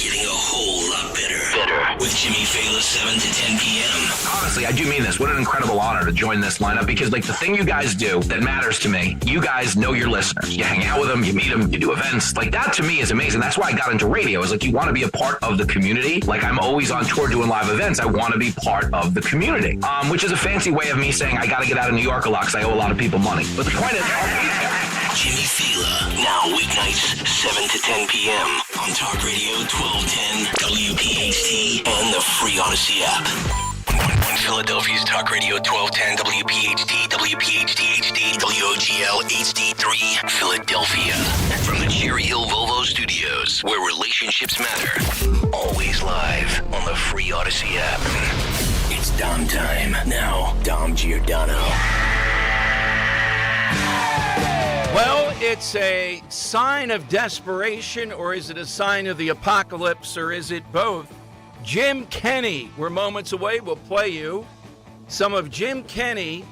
getting a whole lot better. With Jimmy Fallon, 7 to 10 p.m. Honestly, I do mean this. What an incredible honor to join this lineup because, like, the thing you guys do that matters to me, you guys know your listeners. You hang out with them, you meet them, you do events. Like, that to me is amazing. That's why I got into radio. Is like, you want to be a part of the community. Like, I'm always on tour doing live events. I want to be part of the community, which is a fancy way of me saying I got to get out of New York a lot because I owe a lot of people money. But the point is, Jimmy Fallon, now weeknights, 7 to 10 p.m. on Talk Radio 1210, WPHT, and the free Odyssey app. On Philadelphia's Talk Radio 1210, WPHT, WPHT HD, WOGL HD3, Philadelphia. From the Cherry Hill Volvo Studios, where relationships matter. Always live on the free Odyssey app. It's Dom time. Now, Dom Giordano. Well, it's a sign of desperation, or is it a sign of the apocalypse, or is it both? Jim Kenney, we're moments away. We'll play you some of Jim Kenney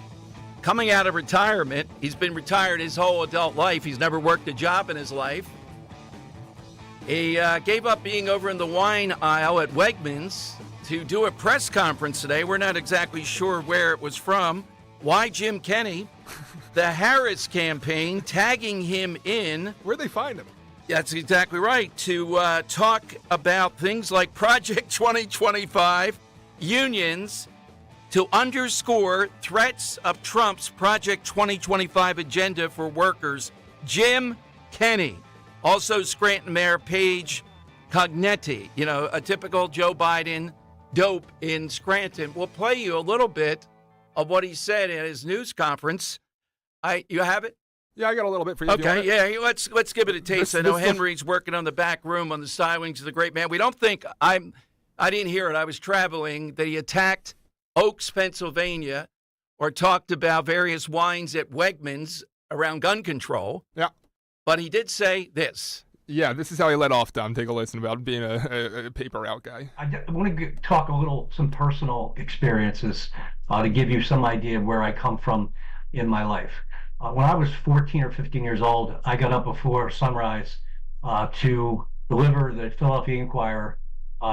coming out of retirement. He's been retired his whole adult life. He's never worked a job in his life. He gave up being over in the wine aisle at Wegmans to do a press conference today. We're not exactly sure where it was from. Why Jim Kenney? The Harris campaign tagging him in. Where'd they find him? That's exactly right. To talk about things like Project 2025, unions, to underscore threats of Trump's Project 2025 agenda for workers. Jim Kenney. Also Scranton Mayor Paige Cognetti. You know, a typical Joe Biden dope in Scranton. We'll play you a little bit of what he said at his news conference. You have it? Yeah, I got a little bit for you. Okay, yeah, let's give it a taste. I know Henry's working on the back room on the stylings of the great man. We don't think I didn't hear it. I was traveling that he attacked Oaks, Pennsylvania, or talked about various wines at Wegmans around gun control. Yeah. But he did say this. Yeah, this is how he let off, Dom. Take a listen about being a paper route guy. I want to talk some personal experiences to give you some idea of where I come from in my life. When I was 14 or 15 years old, I got up before sunrise to deliver the Philadelphia Inquirer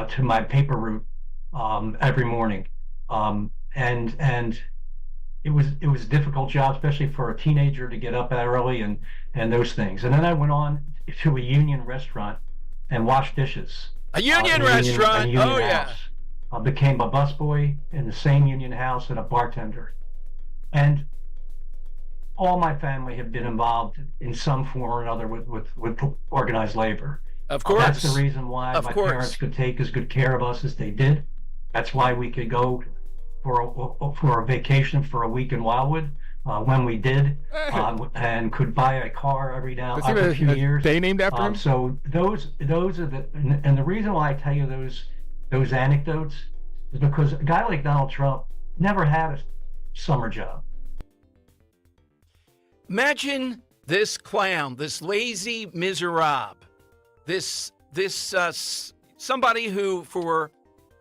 to my paper route every morning, and it was a difficult job, especially for a teenager to get up that early and those things. And then I went on to a union restaurant and washed dishes. A union restaurant? A union oh, house. yeah. I became a busboy in the same union house and a bartender. And all my family have been involved in some form or another with organized labor. Of course. That's the reason why parents could take as good care of us as they did. That's why we could go for a vacation for a week in Wildwood when we did, and could buy a car every few years. They named after him. So those are and the reason why I tell you those anecdotes is because a guy like Donald Trump never had a summer job. Imagine this clown, this lazy miserable, this somebody who for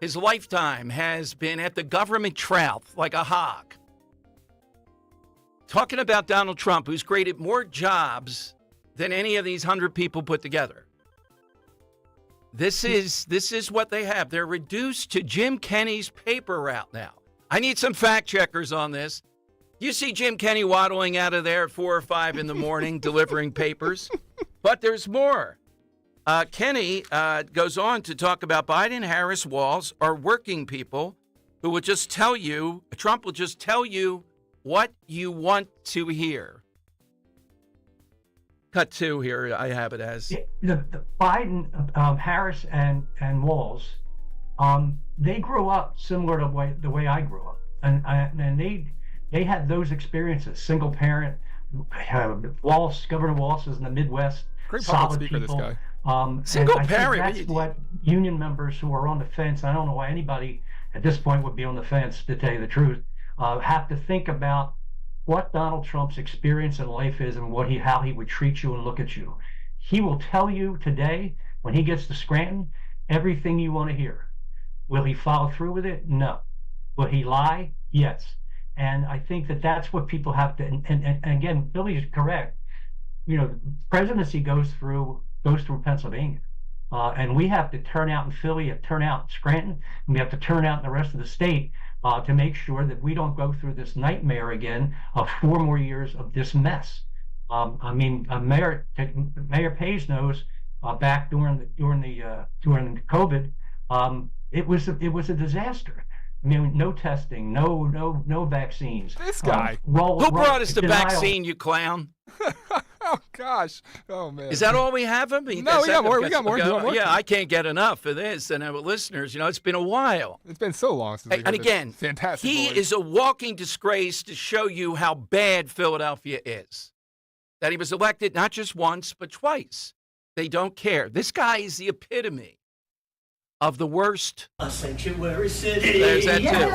his lifetime has been at the government trough like a hog. Talking about Donald Trump, who's created more jobs than any of these 100 people put together. This is what they have. They're reduced to Jim Kenney's paper route now. I need some fact checkers on this. You see Jim Kenney waddling out of there at 4 or 5 in the morning delivering papers. But there's more. Kenney goes on to talk about Biden, Harris, Walz are working people who will just tell you, Trump will just tell you what you want to hear. Cut 2 here, I have it as. The Biden, Harris, and Walz, they grew up similar to the way I grew up. And they had those experiences, single parent, Governor Walz is in the Midwest, great public solid speaker, people. This guy. Single I parent. think that's what union members who are on the fence, I don't know why anybody at this point would be on the fence, to tell you the truth, have to think about what Donald Trump's experience in life is and how he would treat you and look at you. He will tell you today, when he gets to Scranton, everything you want to hear. Will he follow through with it? No. Will he lie? Yes. And I think that's what people have to, and again, Billy is correct. You know, presidency goes through Pennsylvania. And we have to turn out in Philly, turn out in Scranton, and we have to turn out in the rest of the state to make sure that we don't go through this nightmare again of 4 more years of this mess. I mean, Mayor Page knows back during the COVID, it was a disaster. I mean, no testing, no vaccines. This guy. Who brought us the vaccine, you clown? Oh gosh. Oh man. Is that all we have? I mean, no, we got more. We got more. Yeah, I can't get enough of this. And our listeners, it's been a while. It's been so long since. And again, fantastic. He is a walking disgrace to show you how bad Philadelphia is. That he was elected not just once but twice. They don't care. This guy is the epitome of the worst. A sanctuary city. There's that too.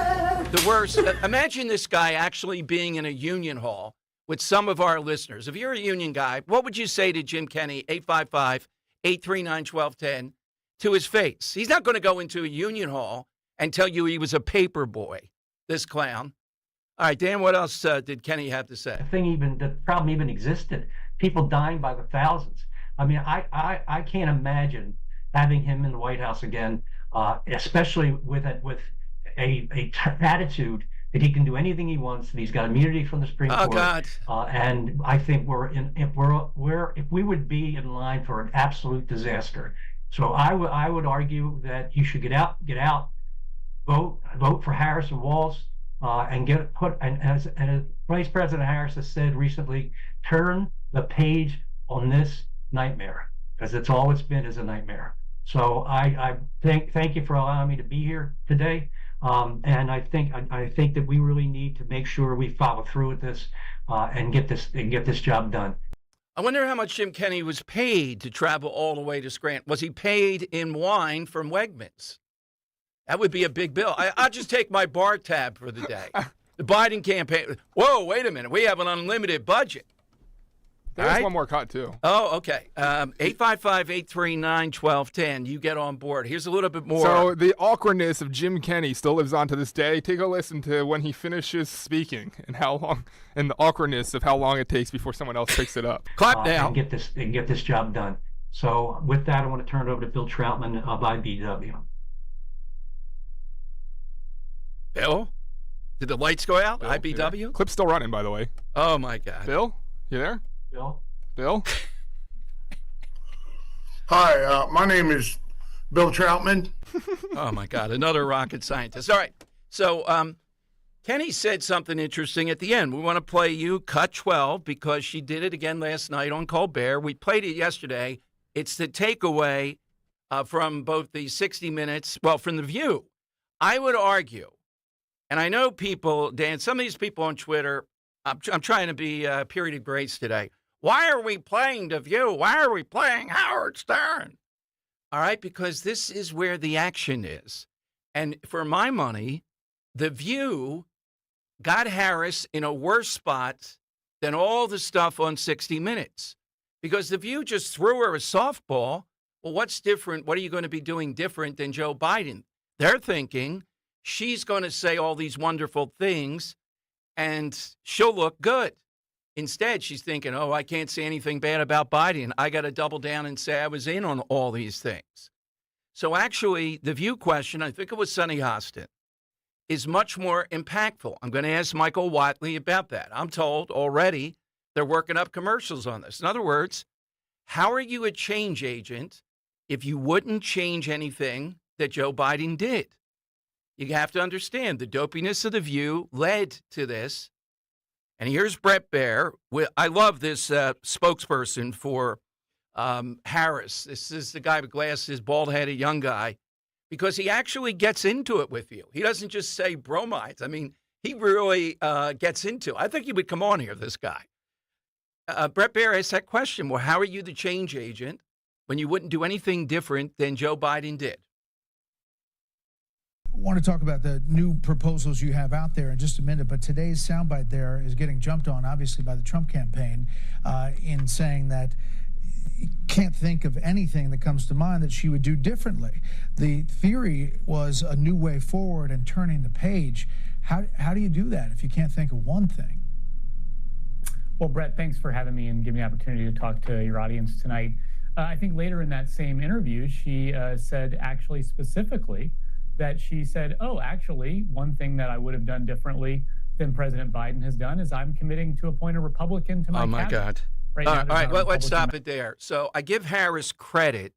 The worst. Imagine this guy actually being in a union hall with some of our listeners. If you're a union guy, what would you say to Jim Kenney, 855-839-1210, to his face? He's not going to go into a union hall and tell you he was a paper boy, this clown. All right, Dan, what else did Kenney have to say? The problem even existed. People dying by the thousands. I mean, I can't imagine having him in the White House again, especially with a attitude that he can do anything he wants, that he's got immunity from the Supreme Court. God! And I think if we would be in line for an absolute disaster. So I would argue that you should get out, vote for Harris and Walz, and as Vice President Harris has said recently, turn the page on this nightmare, because that's all it's been, is a nightmare. So I thank you for allowing me to be here today. And I think that we really need to make sure we follow through with this and get this job done. I wonder how much Jim Kenney was paid to travel all the way to Scranton. Was he paid in wine from Wegmans? That would be a big bill. I'll just take my bar tab for the day. The Biden campaign. Whoa, wait a minute. We have an unlimited budget. There's one more cut, too. Oh, okay. 855-839-1210. You get on board. Here's a little bit more. So the awkwardness of Jim Kenney still lives on to this day. Take a listen to when he finishes speaking and how long, and the awkwardness of how long it takes before someone else picks it up. Clap now. And get this job done. So with that, I want to turn it over to Bill Troutman of IBW. Bill? Did the lights go out? Bill, IBW? Clip's still running, by the way. Oh, my God. Bill? You there? Bill? Hi, my name is Bill Troutman. Oh, my God. Another rocket scientist. All right. So Kenney said something interesting at the end. We want to play you cut 12 because she did it again last night on Colbert. We played it yesterday. It's the takeaway from both the 60 Minutes, from The View. I would argue, and I know people, Dan, some of these people on Twitter, I'm trying to be a period of grace today. Why are we playing The View? Why are we playing Howard Stern? All right, because this is where the action is. And for my money, The View got Harris in a worse spot than all the stuff on 60 Minutes. Because The View just threw her a softball. Well, what's different? What are you going to be doing different than Joe Biden? They're thinking she's going to say all these wonderful things and she'll look good. Instead, she's thinking, I can't say anything bad about Biden. I got to double down and say I was in on all these things. So actually, the View question, I think it was Sonny Hostin, is much more impactful. I'm going to ask Michael Watley about that. I'm told already they're working up commercials on this. In other words, how are you a change agent if you wouldn't change anything that Joe Biden did? You have to understand the dopiness of The View led to this. And here's Brett Baer. I love this spokesperson for Harris. This is the guy with glasses, bald-headed young guy, because he actually gets into it with you. He doesn't just say bromides. I mean, he really gets into it. I think he would come on here, this guy. Brett Baer asked that question. Well, how are you the change agent when you wouldn't do anything different than Joe Biden did? I want to talk about the new proposals you have out there in just a minute, but today's soundbite there is getting jumped on, obviously, by the Trump campaign in saying that you can't think of anything that comes to mind that she would do differently. The theory was a new way forward and turning the page. How do you do that if you can't think of one thing? Well, Brett, thanks for having me and giving me the opportunity to talk to your audience tonight. I think later in that same interview, she said actually specifically that she said, oh, actually, one thing that I would have done differently than President Biden has done is I'm committing to appoint a Republican to my cabinet. Oh, my God. Right All now, right, there's not a let's stop Republican it there. So I give Harris credit.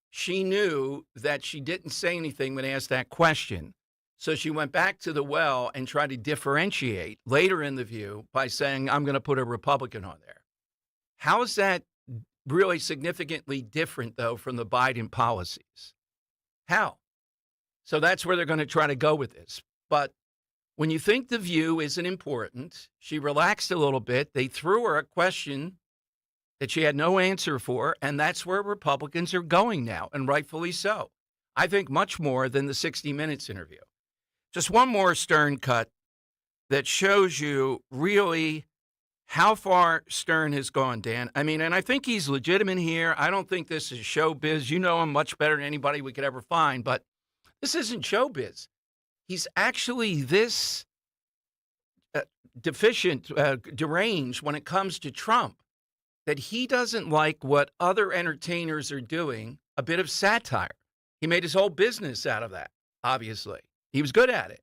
She knew that she didn't say anything when asked that question. So she went back to the well and tried to differentiate later in the view by saying, I'm going to put a Republican on there. How is that really significantly different, though, from the Biden policies? How? So that's where they're going to try to go with this. But when you think the view isn't important, she relaxed a little bit. They threw her a question that she had no answer for, and that's where Republicans are going now, and rightfully so. I think much more than the 60 Minutes interview. Just one more Stern cut that shows you really how far Stern has gone, Dan. I mean, and I think he's legitimate here. I don't think this is showbiz. You know him much better than anybody we could ever find, but this isn't showbiz. He's actually this deranged when it comes to Trump, that he doesn't like what other entertainers are doing, a bit of satire. He made his whole business out of that, obviously. He was good at it.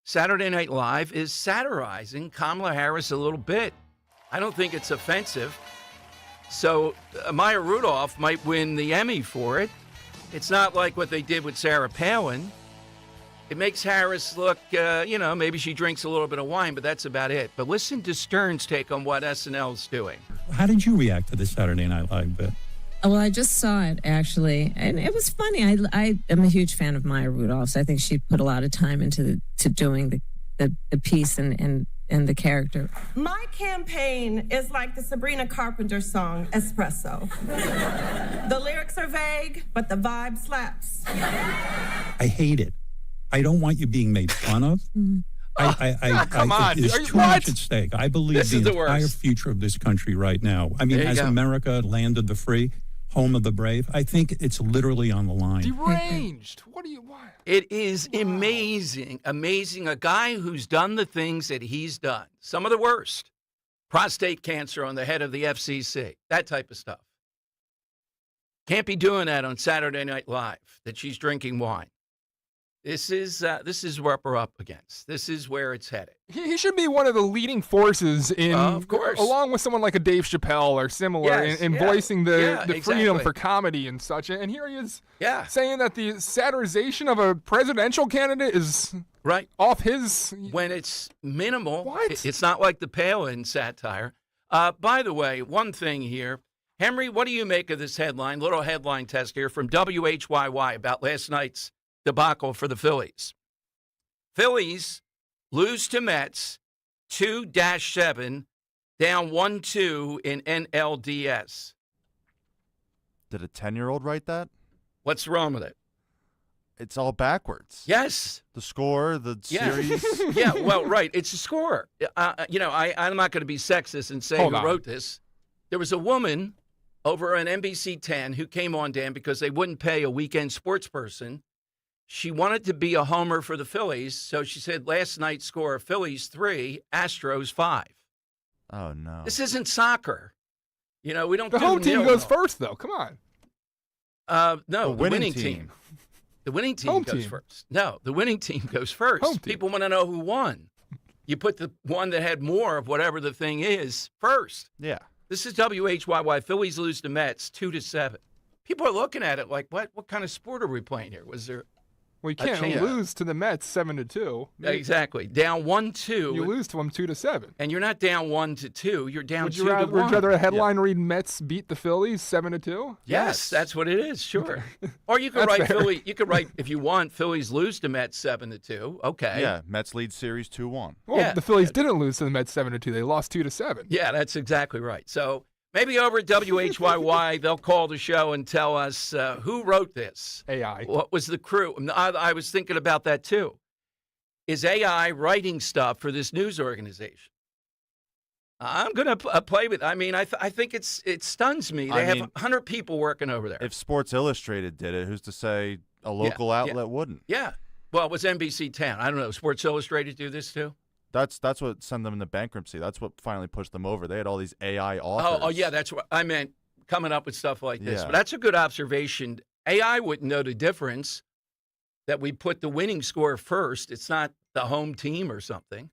Saturday Night Live is satirizing Kamala Harris a little bit. I don't think it's offensive. So Maya Rudolph might win the Emmy for it. It's not like what they did with Sarah Palin. It makes Harris look, maybe she drinks a little bit of wine, but that's about it. But listen to Stern's take on what SNL's doing. How did you react to the Saturday Night Live bit? Well, I just saw it, actually, and it was funny. I am a huge fan of Maya Rudolph's. I think she put a lot of time into doing the piece and the character. My campaign is like the Sabrina Carpenter song, Espresso. The lyrics are vague, but the vibe slaps. I hate it. I don't want you being made fun of. Come on. There's too much at stake. I believe the entire worst. future of this country right now. I mean, as America, land of the free, home of the brave, I think it's literally on the line. Deranged. What? It is amazing, amazing. A guy who's done the things that he's done, some of the worst. Prostate cancer on the head of the FCC, that type of stuff. Can't be doing that on Saturday Night Live, that she's drinking wine. This is what we're up against. This is where it's headed. He should be one of the leading forces in, of course, along with someone like a Dave Chappelle or similar, in voicing the freedom for comedy and such. And here he is saying that the satirization of a presidential candidate is right off his... When it's minimal. What? It's not like the Palin satire. By the way, one thing here. Henry, what do you make of this headline? Little headline test here from WHYY about last night's debacle for the Phillies. Phillies lose to Mets 2-7, down 1-2 in NLDS. Did a 10-year-old write that? What's wrong with it? It's all backwards. Yes. The score, the series. Yeah, well, right. It's a score. I'm not going to be sexist and say who wrote this. There was a woman over on NBC 10 who came on, Dan, because they wouldn't pay a weekend sports person. She wanted to be a homer for the Phillies, so she said last night's score, Phillies 3, Astros 5. Oh, no. This isn't soccer. We don't The do home team nil-nil. goes first, though. Come on. No, the winning team. The winning team goes first. No, the winning team goes first. People want to know who won. You put the one that had more of whatever the thing is first. Yeah. This is WHYY. Phillies lose to Mets 2-7. People are looking at it like, what? What kind of sport are we playing here? Was there? Well, you can't lose to the Mets 7-2. Exactly. Down 1-2. You lose to them 2-7. And you're not down 1-2. You're down 2-1. Would you rather a headline read Mets beat the Phillies 7-2? Yes, that's what it is. Sure. Or you could write You could write, if you want, Phillies lose to Mets 7-2. Okay. Yeah. Mets lead series 2-1. Well, the Phillies didn't lose to the Mets 7-2. They lost 2-7. Yeah, that's exactly right. So maybe over at WHYY, they'll call the show and tell us who wrote this. AI. What was the crew? I was thinking about that, too. Is AI writing stuff for this news organization? I'm going to play with it. I mean, I think it stuns me. They have 100 people working over there. If Sports Illustrated did it, who's to say a local outlet wouldn't? Yeah. Well, it was NBC 10. I don't know. Sports Illustrated do this, too? That's what sent them into bankruptcy. That's what finally pushed them over. They had all these AI authors. Oh, yeah, that's what I meant. coming up with stuff like this. Yeah. But that's a good observation. AI wouldn't know the difference that we put the winning score first. It's not the home team or something.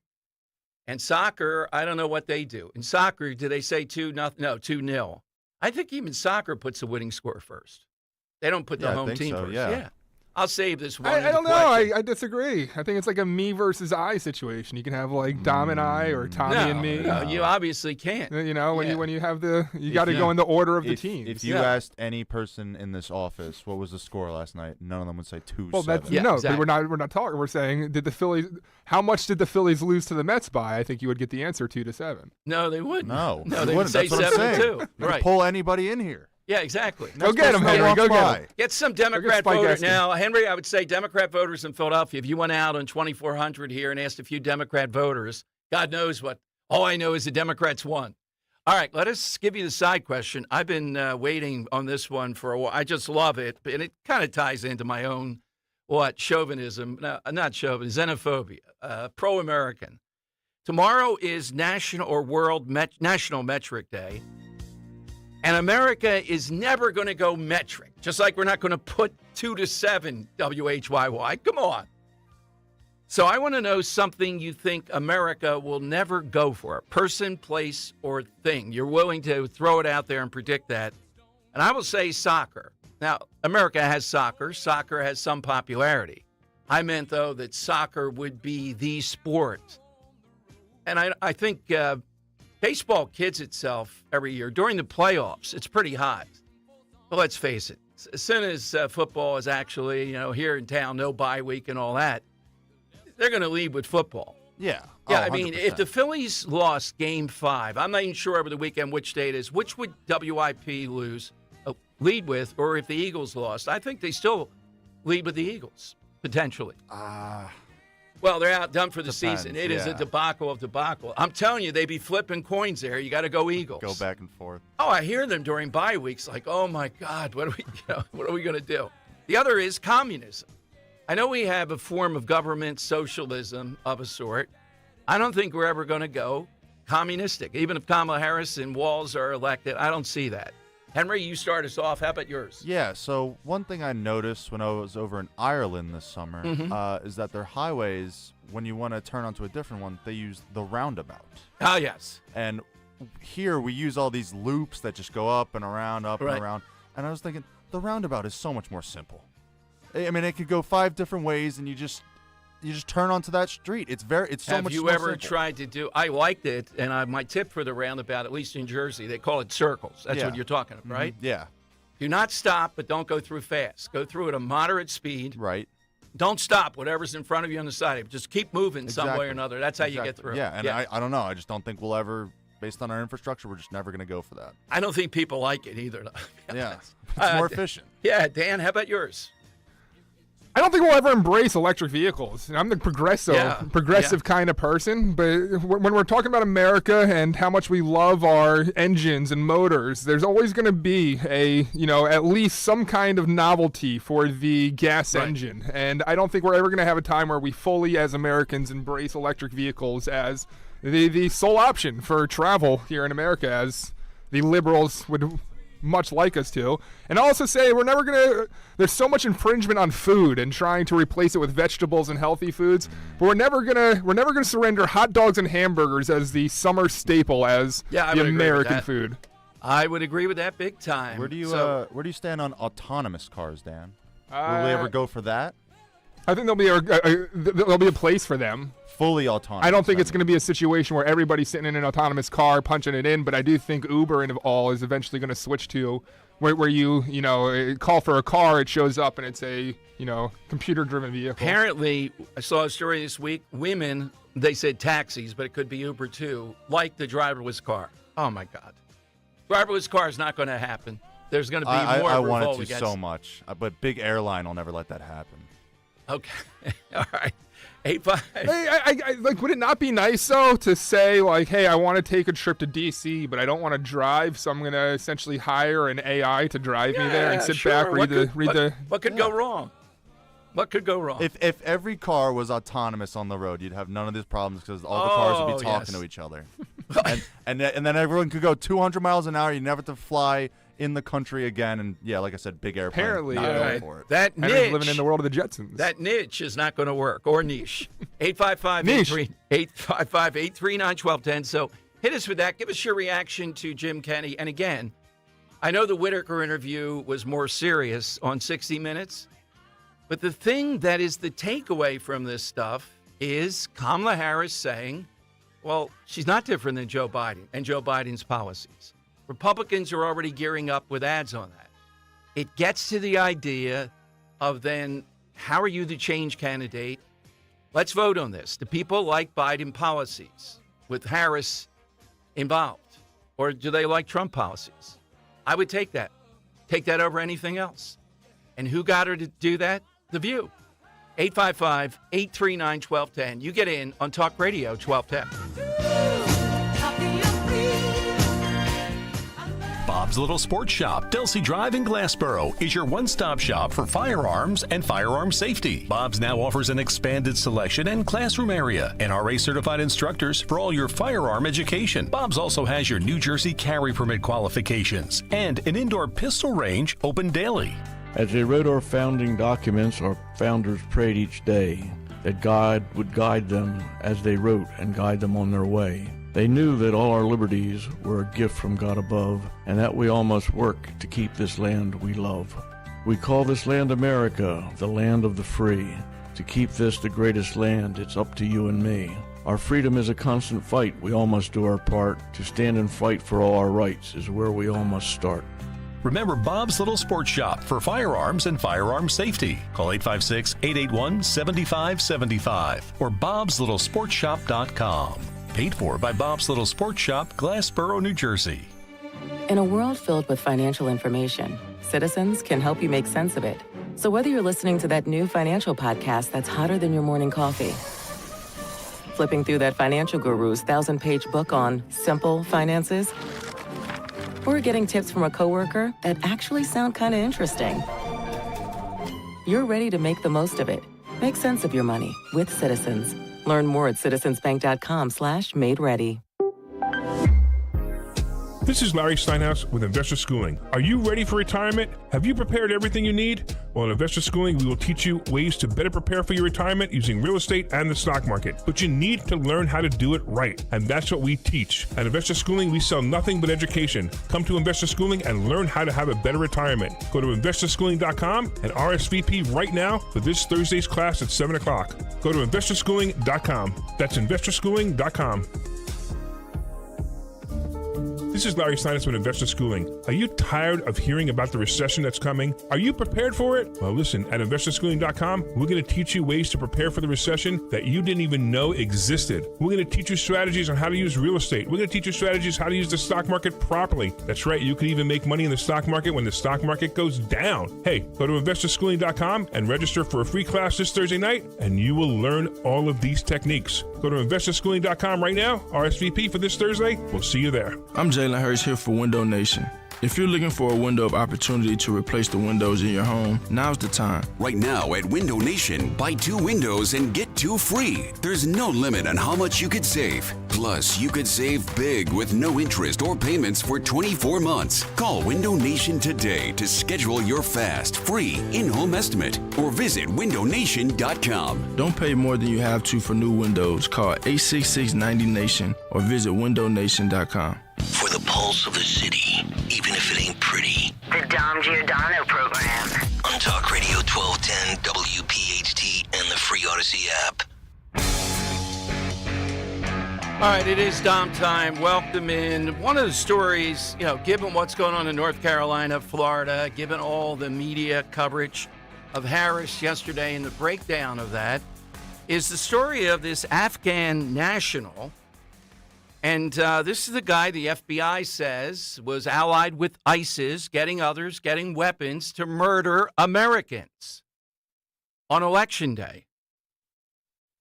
And soccer, I don't know what they do. In soccer, do they say 2-0? No, 2-0. I think even soccer puts the winning score first. They don't put the home team first. Yeah. I'll save this one. I don't know. I disagree. I think it's like a me versus I situation. You can have like Dom and I or Tommy and me. No, you obviously can't. You know, when you have you got to go in the order of the teams. If you asked any person in this office what was the score last night, none of them would say 2-7. Well, that's exactly. But we're not talking. We're saying how much did the Phillies lose to the Mets by? I think you would get the answer 2-7. No, they wouldn't. No, they would say 7-2. Right. Pull anybody in here. Yeah, exactly. Go get him, Henry. Go get him. Get some Democrat voters. Now, Henry, I would say Democrat voters in Philadelphia, if you went out on 2400 here and asked a few Democrat voters, God knows what. All I know is the Democrats won. All right, let us give you the side question. I've been waiting on this one for a while. I just love it, and it kind of ties into my own, chauvinism. No, not chauvinism, xenophobia, pro-American. Tomorrow is National Metric Day. And America is never going to go metric, just like we're not going to put 2-7 WHYY. Come on. So I want to know something you think America will never go for, person, place, or thing. You're willing to throw it out there and predict that. And I will say soccer. Now, America has soccer. Soccer has some popularity. I meant, though, that soccer would be the sport. And I think baseball kids itself every year. During the playoffs, it's pretty hot. But let's face it, as soon as football is actually, here in town, no bye week and all that, they're going to lead with football. Yeah. Yeah, I mean, if the Phillies lost Game 5, I'm not even sure over the weekend which day it is, which would WIP lead with, or if the Eagles lost, I think they still lead with the Eagles, potentially. Well, they're outdone for the season. It is a debacle of debacle. I'm telling you, they be flipping coins there. You got to go Eagles. Go back and forth. Oh, I hear them during bye weeks like, oh, my God, what are we going to do? The other is communism. I know we have a form of government socialism of a sort. I don't think we're ever going to go communistic. Even if Kamala Harris and Walz are elected, I don't see that. Henry, you start us off. How about yours? Yeah, so one thing I noticed when I was over in Ireland this summer is that their highways, when you want to turn onto a different one, they use the roundabout. Oh, yes. And here we use all these loops that just go up and around, and around. And I was thinking, the roundabout is so much more simple. I mean, it could go 5 different ways, and you just turn onto that street. It's so much more simple. Have you ever tried to do? I liked it, and my tip for the roundabout, at least in Jersey, they call it circles. That's what you're talking about, right? Yeah. Do not stop, but don't go through fast. Go through at a moderate speed. Right. Don't stop. Whatever's in front of you on the side, just keep moving some way or another. That's how you get through. Yeah, and I don't know. I just don't think we'll ever, based on our infrastructure, we're just never going to go for that. I don't think people like it either. Yeah, it's more efficient. Yeah, Dan, how about yours? I don't think we'll ever embrace electric vehicles. I'm the progressive kind of person, but when we're talking about America and how much we love our engines and motors, there's always going to be at least some kind of novelty for the gas engine. And I don't think we're ever going to have a time where we fully, as Americans, embrace electric vehicles as the sole option for travel here in America, as the liberals would much like us to. And I'll also say there's so much infringement on food and trying to replace it with vegetables and healthy foods, but we're never gonna surrender hot dogs and hamburgers as the summer staple as the American food. I would agree with that big time. Where do you stand on autonomous cars, Dan? Will we ever go for that? I think there'll be a place for them. Fully autonomous. I don't think it's going to be a situation where everybody's sitting in an autonomous car punching it in, but I do think Uber and all is eventually going to switch to where you call for a car, it shows up, and it's a computer-driven vehicle. Apparently, I saw a story this week. Women, they said taxis, but it could be Uber too, like the driverless car. Oh my God, driverless car is not going to happen. There's going to be more. I want it to so much, but big airline will never let that happen. Okay, all right. 8-5. Hey, would it not be nice though to say hey, I want to take a trip to DC, but I don't want to drive, so I'm going to essentially hire an AI to drive me there and sit back, read the. What could go wrong? What could go wrong? If every car was autonomous on the road, you'd have none of these problems because all the cars would be talking to each other, and then everyone could go 200 miles an hour. You never have to fly in the country again. And yeah, like I said, big airplane. Apparently, not going for it. That Henry's living in the world of the Jetsons. That niche is not going to work, or niche. 855-839-1210. So hit us with that. Give us your reaction to Jim Kenney. And again, I know the Whitaker interview was more serious on 60 Minutes, but the thing that is the takeaway from this stuff is Kamala Harris saying, well, she's not different than Joe Biden and Joe Biden's policies. Republicans are already gearing up with ads on that. It gets to the idea of then, how are you the change candidate? Let's vote on this. Do people like Biden policies with Harris involved? Or do they like Trump policies? I would take that. Take that over anything else. And who got her to do that? The View. 855-839-1210. You get in on Talk Radio 1210. Bob's Little Sports Shop, Delsey Drive in Glassboro, is your one-stop shop for firearms and firearm safety. Bob's now offers an expanded selection and classroom area, NRA-certified instructors for all your firearm education. Bob's also has your New Jersey carry permit qualifications and an indoor pistol range open daily. As they wrote our founding documents, our founders prayed each day that God would guide them as they wrote and guide them on their way. They knew that all our liberties were a gift from God above, and that we all must work to keep this land we love. We call this land America, the land of the free. To keep this the greatest land, it's up to you and me. Our freedom is a constant fight. We all must do our part. To stand and fight for all our rights is where we all must start. Remember Bob's Little Sports Shop for firearms and firearm safety. Call 856-881-7575 or bobslittle.sportshop.com. Paid for by Bob's Little Sports Shop, Glassboro, New Jersey. In a world filled with financial information, Citizens can help you make sense of it. So whether you're listening to that new financial podcast that's hotter than your morning coffee, flipping through that financial guru's 1,000-page book on simple finances, or getting tips from a coworker that actually sound kind of interesting, you're ready to make the most of it. Make sense of your money with Citizens. Learn more at citizensbank.com/made-ready. This is Larry Steinhaus with Investor Schooling. Are you ready for retirement? Have you prepared everything you need? Well, at Investor Schooling, we will teach you ways to better prepare for your retirement using real estate and the stock market. But you need to learn how to do it right, and that's what we teach. At Investor Schooling, we sell nothing but education. Come to Investor Schooling and learn how to have a better retirement. Go to investorschooling.com and RSVP right now for this Thursday's class at 7 o'clock. Go to investorschooling.com. That's investorschooling.com. This is Larry Steinhaus with Investor Schooling. Are you tired of hearing about the recession that's coming? Are you prepared for it? Well, listen, at investorschooling.com, we're going to teach you ways to prepare for the recession that you didn't even know existed. We're going to teach you strategies on how to use real estate. We're going to teach you strategies how to use the stock market properly. That's right, you can even make money in the stock market when the stock market goes down. Hey, go to investorschooling.com and register for a free class this Thursday night, and you will learn all of these techniques. Go to investorschooling.com right now, RSVP for this Thursday. We'll see you there. I'm Jalen Hurst here for Window Nation. If you're looking for a window of opportunity to replace the windows in your home, now's the time. Right now at Window Nation, buy 2 windows and get 2 free. There's no limit on how much you could save. Plus, you could save big with no interest or payments for 24 months. Call Window Nation today to schedule your fast, free in-home estimate or visit windownation.com. Don't pay more than you have to for new windows. Call 866-90-NATION or visit windownation.com. For the pulse of the city, even if it ain't pretty. The Dom Giordano program. On Talk Radio 1210, WPHT, and the free Odyssey app. All right, it is Dom time. Welcome in. One of the stories, given what's going on in North Carolina, Florida, given all the media coverage of Harris yesterday and the breakdown of that, is the story of this Afghan national. And this is the guy the FBI says was allied with ISIS, getting weapons to murder Americans on Election Day.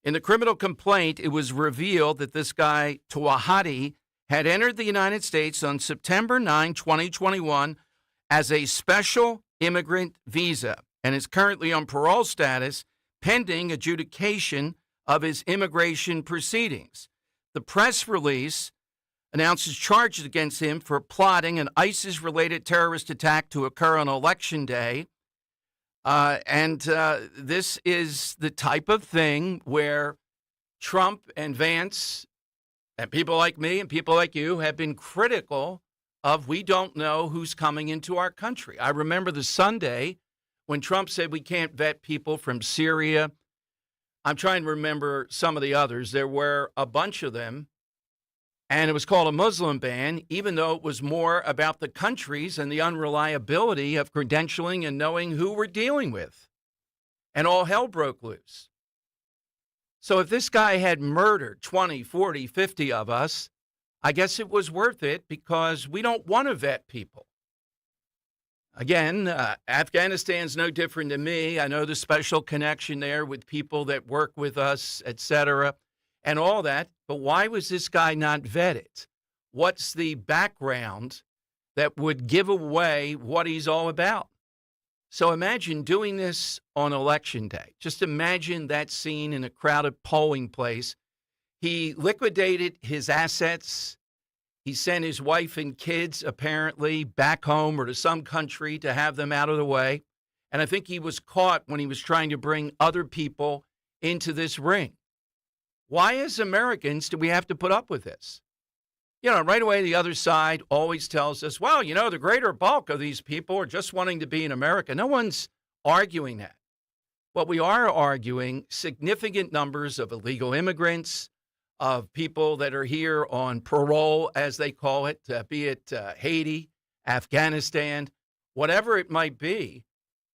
In the criminal complaint, it was revealed that this guy, Tawahidi, had entered the United States on September 9, 2021, as a special immigrant visa and is currently on parole status pending adjudication of his immigration proceedings. The press release announces charges against him for plotting an ISIS-related terrorist attack to occur on Election Day. This is the type of thing where Trump and Vance and people like me and people like you have been critical of we don't know who's coming into our country. I remember the Sunday when Trump said we can't vet people from Syria. I'm trying to remember some of the others. There were a bunch of them. And it was called a Muslim ban, even though it was more about the countries and the unreliability of credentialing and knowing who we're dealing with. And all hell broke loose. So if this guy had murdered 20, 40, 50 of us, I guess it was worth it because we don't want to vet people. Again, Afghanistan's no different than me. I know the special connection there with people that work with us, et cetera, and all that. But why was this guy not vetted? What's the background that would give away what he's all about? So imagine doing this on Election Day. Just imagine that scene in a crowded polling place. He liquidated his assets. He sent his wife and kids, apparently, back home or to some country to have them out of the way. And I think he was caught when he was trying to bring other people into this ring. Why, as Americans, do we have to put up with this? You know, right away, the other side always tells us, well, you know, the greater bulk of these people are just wanting to be in America. No one's arguing that. But we are arguing significant numbers of illegal immigrants, of people that are here on parole, as they call it, be it Haiti, Afghanistan, whatever it might be.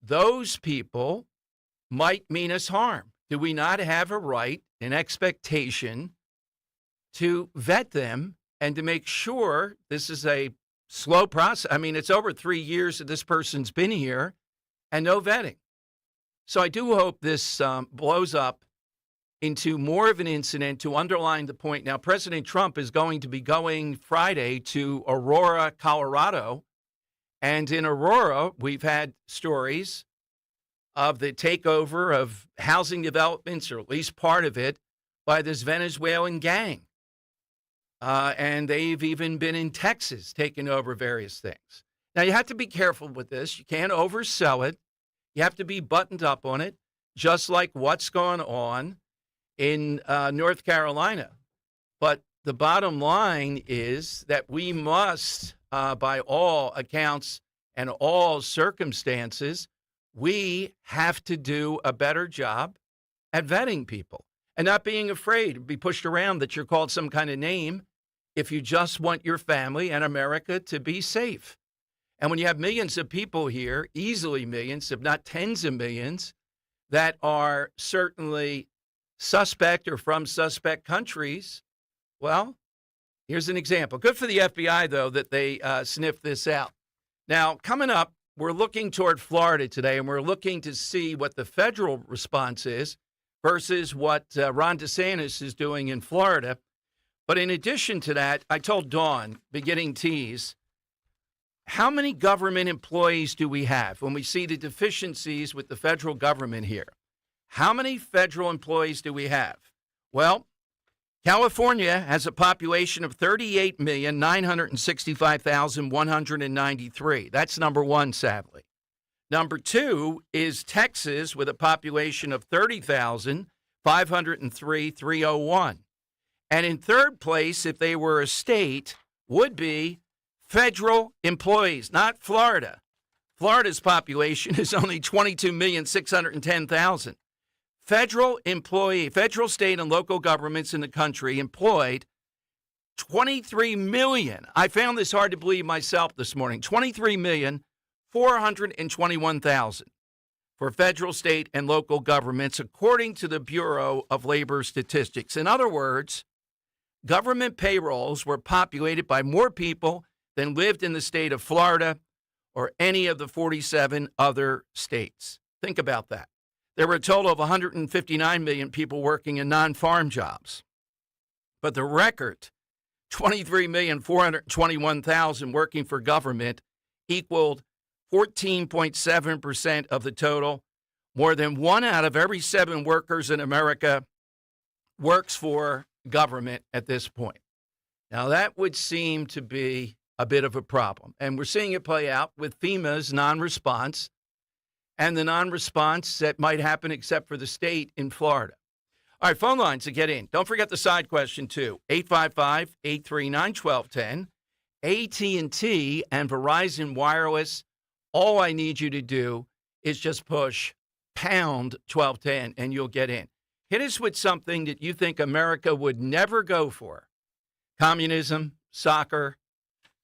Those people might mean us harm. Do we not have a right, an expectation to vet them and to make sure this is a slow process? I mean, it's over 3 years that this person's been here and no vetting. So I do hope this blows up into more of an incident to underline the point. Now, President Trump is going to be going Friday to Aurora, Colorado. And in Aurora, we've had stories of the takeover of housing developments, or at least part of it, by this Venezuelan gang. And they've even been in Texas taking over various things. Now, you have to be careful with this. You can't oversell it. You have to be buttoned up on it, just like what's going on in North Carolina. But the bottom line is that we must, by all accounts and all circumstances, we have to do a better job at vetting people and not being afraid to be pushed around that you're called some kind of name if you just want your family and America to be safe. And when you have millions of people here, easily millions, if not tens of millions, that are certainly suspect or from suspect countries, well, here's an example. Good for the FBI, though, that they sniffed this out. Now, coming up, we're looking toward Florida today, and we're looking to see what the federal response is versus what Ron DeSantis is doing in Florida. But in addition to that, I told Dawn, beginning tease, how many government employees do we have when we see the deficiencies with the federal government here? How many federal employees do we have? Well, California has a population of 38,965,193. That's number one, sadly. Number two is Texas with a population of 30,503,301. And in third place, if they were a state, would be federal employees, not Florida. Florida's population is only 22,610,000. Federal, state, and local governments in the country employed 23 million. I found this hard to believe myself this morning. 23,421,000 for federal, state, and local governments, according to the Bureau of Labor Statistics. In other words, government payrolls were populated by more people than lived in the state of Florida or any of the 47 other states. Think about that. There were a total of 159 million people working in non-farm jobs. But the record, 23,421,000 working for government, equaled 14.7% of the total. More than 1 out of every 7 workers in America works for government at this point. Now, that would seem to be a bit of a problem. And we're seeing it play out with FEMA's non-response and the non-response that might happen except for the state in Florida. All right, phone lines to get in. Don't forget the side question, too. 855-839-1210. AT&T and Verizon Wireless, all I need you to do is just push pound 1210 and you'll get in. Hit us with something that you think America would never go for. Communism, soccer,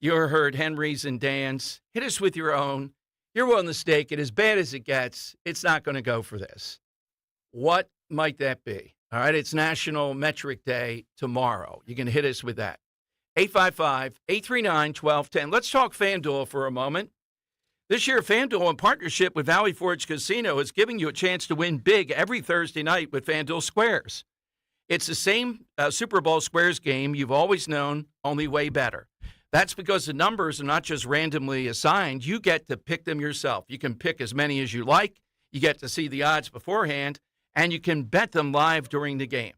you heard Henry's and Dan's. Hit us with your own. You're willing to stake it. As bad as it gets, it's not going to go for this. What might that be? All right, it's National Metric Day tomorrow. You can hit us with that. 855-839-1210. Let's talk FanDuel for a moment. This year, FanDuel, in partnership with Valley Forge Casino, is giving you a chance to win big every Thursday night with FanDuel Squares. It's the same Super Bowl Squares game you've always known, only way better. That's because the numbers are not just randomly assigned. You get to pick them yourself. You can pick as many as you like. You get to see the odds beforehand, and you can bet them live during the game.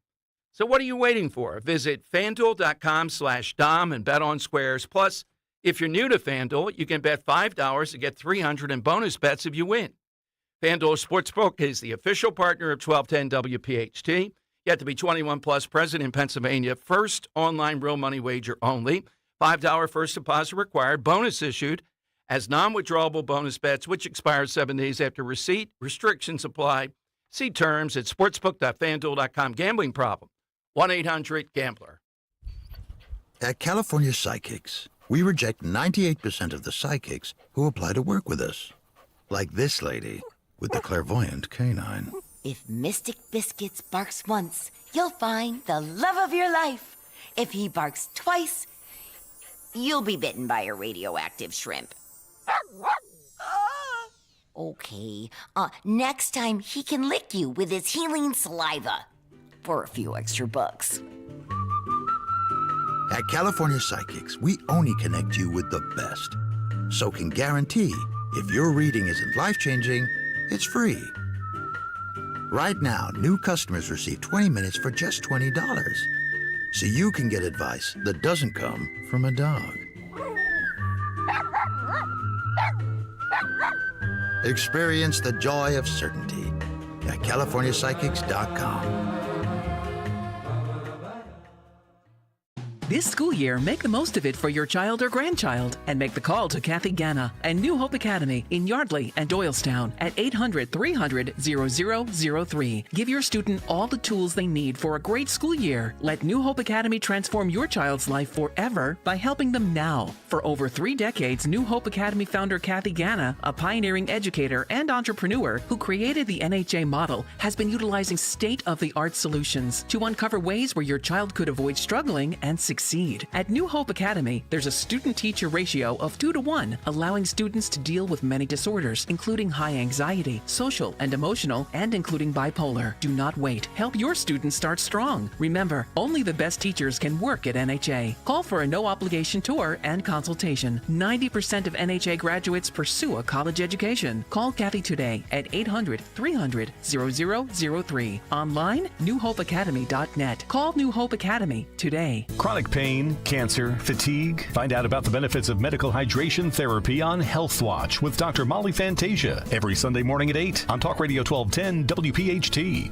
So what are you waiting for? Visit FanDuel.com/Dom and bet on Squares. Plus, if you're new to FanDuel, you can bet $5 to get $300 in bonus bets if you win. FanDuel Sportsbook is the official partner of 1210 WPHT. You have to be 21 plus, present in Pennsylvania. First online real money wager only. $5 first deposit required. Bonus issued as non-withdrawable bonus bets, which expire 7 days after receipt. Restrictions apply. See terms at sportsbook.fanduel.com. Gambling problem. 1-800-GAMBLER. At California Psychics, we reject 98% of the psychics who apply to work with us. Like this lady with the clairvoyant canine. If Mystic Biscuits barks once, you'll find the love of your life. If he barks twice, you'll be bitten by a radioactive shrimp. Okay, next time he can lick you with his healing saliva for a few extra bucks. At California Psychics, we only connect you with the best. So can guarantee if your reading isn't life-changing, it's free. Right now, new customers receive 20 minutes for just $20. So you can get advice that doesn't come from a dog. Experience the joy of certainty at CaliforniaPsychics.com. This school year, make the most of it for your child or grandchild and make the call to Kathy Ganna and New Hope Academy in Yardley and Doylestown at 800-300-0003. Give your student all the tools they need for a great school year. Let New Hope Academy transform your child's life forever by helping them now. For over 3 decades, New Hope Academy founder Kathy Ganna, a pioneering educator and entrepreneur who created the NHA model, has been utilizing state-of-the-art solutions to uncover ways where your child could avoid struggling and succeed. At New Hope Academy, there's a student-teacher ratio of 2-to-1, allowing students to deal with many disorders, including high anxiety, social and emotional, and including bipolar. Do not wait. Help your students start strong. Remember, only the best teachers can work at NHA. Call for a no-obligation tour and consultation. 90% of NHA graduates pursue a college education. Call Kathy today at 800-300-0003. Online, newhopeacademy.net. Call New Hope Academy today. Chronic pain, cancer, fatigue. Find out about the benefits of medical hydration therapy on Health Watch with Dr. Molly Fantasia every Sunday morning at 8 on Talk Radio 1210 WPHT.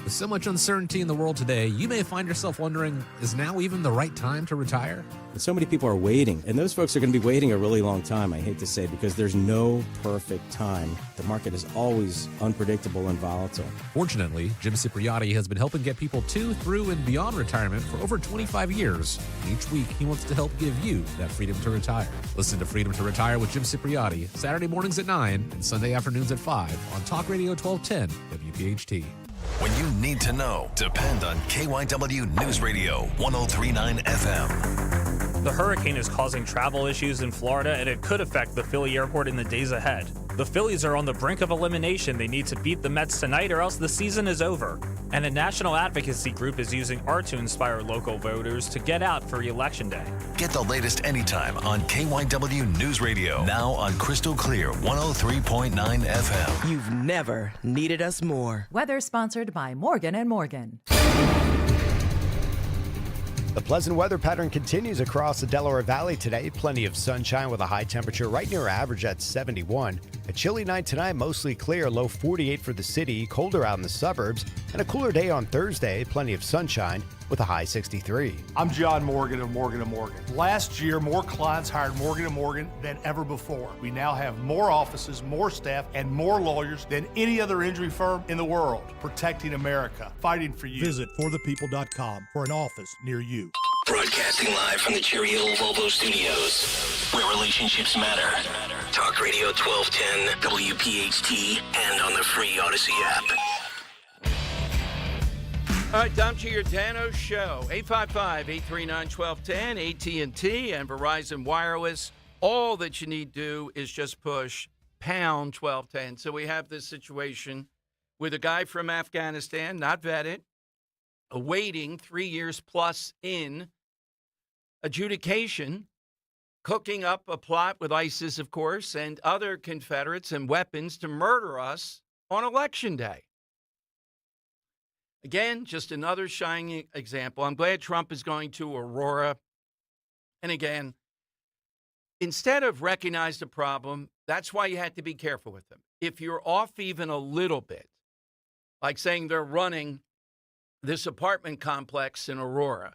With so much uncertainty in the world today, you may find yourself wondering, is now even the right time to retire? So many people are waiting, and those folks are going to be waiting a really long time, I hate to say, because there's no perfect time. The market is always unpredictable and volatile. Fortunately, Jim Cipriotti has been helping get people to, through, and beyond retirement for over 25 years. Each week, he wants to help give you that freedom to retire. Listen to Freedom to Retire with Jim Cipriotti, Saturday mornings at 9 and Sunday afternoons at 5 on Talk Radio 1210 WPHT. When you need to know, depend on KYW News Radio 1039 FM. The hurricane is causing travel issues in Florida, and it could affect the Philly airport in the days ahead. The Phillies are on the brink of elimination. They need to beat the Mets tonight or else the season is over. And a national advocacy group is using art to inspire local voters to get out for Election Day. Get the latest anytime on KYW News Radio. Now on Crystal Clear 103.9 FM. You've never needed us more. Weather sponsored by Morgan & Morgan. The pleasant weather pattern continues across the Delaware Valley today. Plenty of sunshine with a high temperature right near average at 71. A chilly night tonight, mostly clear, low 48 for the city, colder out in the suburbs, and a cooler day on Thursday. Plenty of sunshine with a high 63. I'm John Morgan of Morgan & Morgan. Last year, more clients hired Morgan & Morgan than ever before. We now have more offices, more staff, and more lawyers than any other injury firm in the world, protecting America, fighting for you. Visit forthepeople.com for an office near you. Broadcasting live from the Cherry Hill Volvo Studios, where relationships matter. Talk Radio 1210, WPHT, and on the free Odyssey app. All right, Dom Giordano Show, 855-839-1210, AT&T and Verizon Wireless. All that you need to do is just push pound 1210. So we have this situation with a guy from Afghanistan, not vetted, awaiting 3 years plus in adjudication, cooking up a plot with ISIS, of course, and other Confederates and weapons to murder us on Election Day. Again, just another shining example. I'm glad Trump is going to Aurora. And again, instead of recognize the problem, that's why you had to be careful with them. If you're off even a little bit, like saying they're running this apartment complex in Aurora,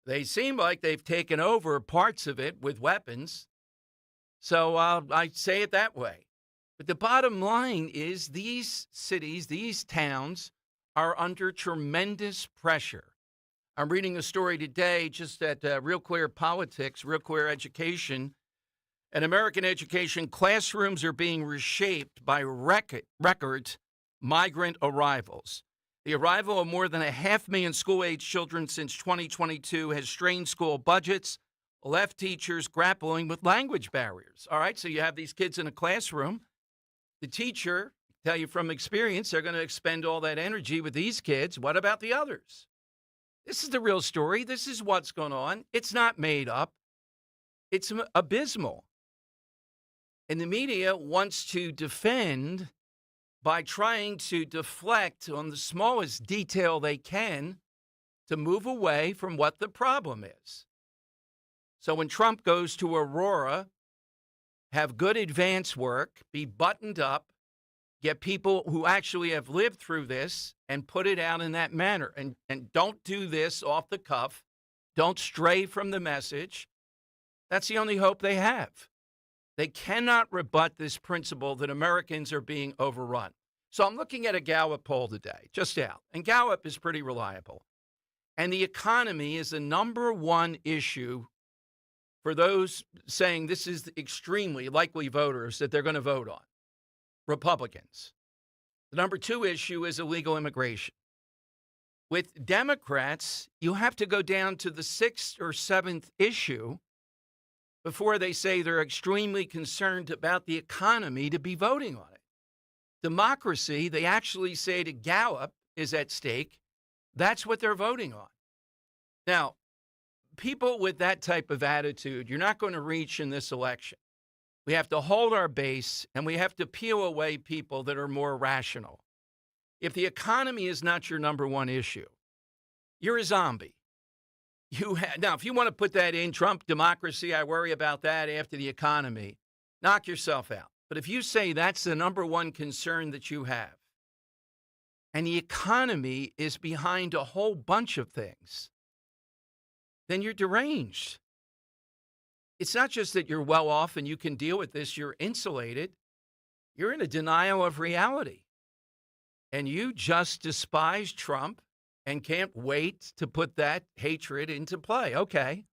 they seem like they've taken over parts of it with weapons. So I say it that way. But the bottom line is these cities, these towns, are under tremendous pressure. I'm reading a story today just at Real Clear Politics, Real Clear Education. In American education, classrooms are being reshaped by record migrant arrivals. The arrival of more than 500,000 school-age children since 2022 has strained school budgets, left teachers grappling with language barriers. All right, so you have these kids in a classroom. The teacher, tell you from experience, they're going to expend all that energy with these kids. What about the others? This is the real story. This is what's going on. It's not made up. It's abysmal. And the media wants to defend by trying to deflect on the smallest detail they can to move away from what the problem is. So when Trump goes to Aurora, have good advance work, be buttoned up, get people who actually have lived through this and put it out in that manner. And don't do this off the cuff. Don't stray from the message. That's the only hope they have. They cannot rebut this principle that Americans are being overrun. So I'm looking at a Gallup poll today, just out. And Gallup is pretty reliable. And the economy is the number one issue for those saying this is extremely likely voters that they're going to vote on. Republicans. The number two issue is illegal immigration. With Democrats, you have to go down to the sixth or seventh issue before they say they're extremely concerned about the economy to be voting on it. Democracy, they actually say to Gallup, is at stake. That's what they're voting on. Now, people with that type of attitude, you're not going to reach in this election. We have to hold our base, and we have to peel away people that are more rational. If the economy is not your number one issue, you're a zombie. Now, if you want to put that in, Trump, democracy, I worry about that after the economy, knock yourself out. But if you say that's the number one concern that you have, and the economy is behind a whole bunch of things, then you're deranged. It's not just that you're well off and you can deal with this, you're insulated. You're in a denial of reality. And you just despise Trump and can't wait to put that hatred into play. Okay.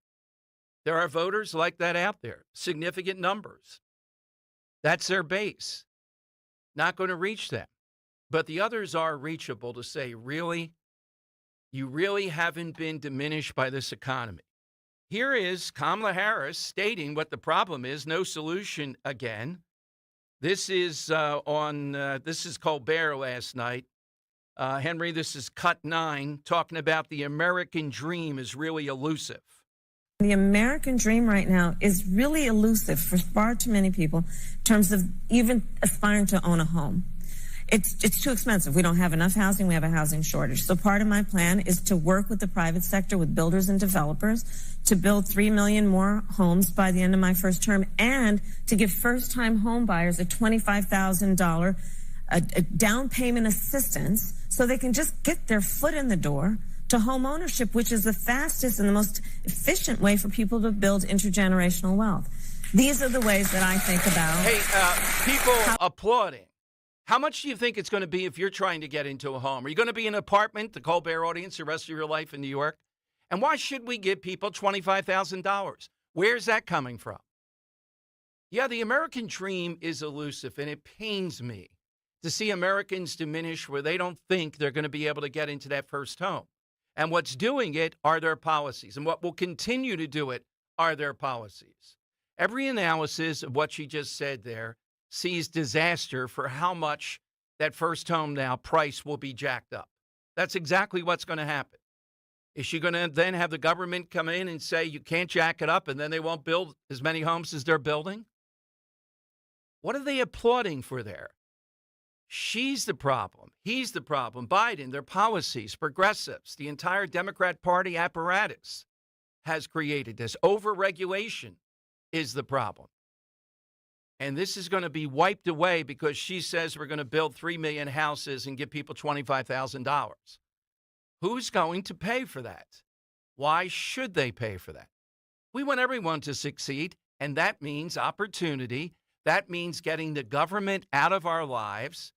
There are voters like that out there, significant numbers. That's their base. Not going to reach them. But the others are reachable to say, really? You really haven't been diminished by this economy. Here is Kamala Harris stating what the problem is. No solution again. This is this is Colbert last night. Henry, this is Cut 9, talking about the American dream is really elusive. The American dream right now is really elusive for far too many people in terms of even aspiring to own a home. it's too expensive. We don't have enough housing. We have a housing shortage. So part of my plan is to work with the private sector, with builders and developers, to build 3 million more homes by the end of my first term, and to give first-time home buyers a $25,000 a down payment assistance so they can just get their foot in the door to home ownership, which is the fastest and the most efficient way for people to build intergenerational wealth. These are the ways that I think about. Hey, people applauding. How much do you think it's going to be if you're trying to get into a home? Are you going to be in an apartment, the Colbert audience, the rest of your life in New York? And why should we give people $25,000? Where's that coming from? Yeah, the American dream is elusive, and it pains me to see Americans diminish where they don't think they're going to be able to get into that first home. And what's doing it are their policies. And what will continue to do it are their policies. Every analysis of what she just said there sees disaster for how much that first home now price will be jacked up. That's exactly what's going to happen. Is she going to then have the government come in and say you can't jack it up and then they won't build as many homes as they're building? What are they applauding for there? She's the problem. He's the problem. Biden, their policies, progressives, the entire Democrat Party apparatus has created this. Overregulation is the problem. And this is going to be wiped away because she says we're going to build 3 million houses and give people $25,000. Who's going to pay for that? Why should they pay for that? We want everyone to succeed, and that means opportunity. That means getting the government out of our lives,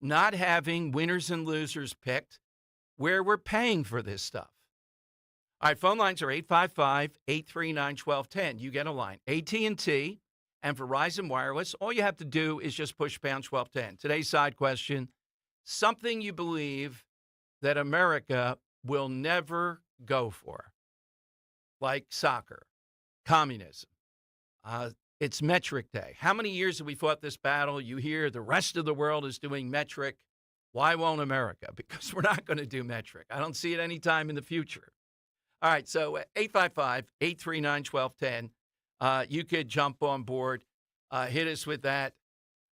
not having winners and losers picked where we're paying for this stuff. All right, phone lines are 855-839-1210. You get a line. AT&T and Verizon Wireless, all you have to do is just push pound 1210. Today's side question, something you believe that America will never go for, like soccer, communism. It's metric day. How many years have we fought this battle? You hear the rest of the world is doing metric. Why won't America? Because we're not going to do metric. I don't see it any time in the future. All right, so 855-839-1210. You could jump on board, hit us with that.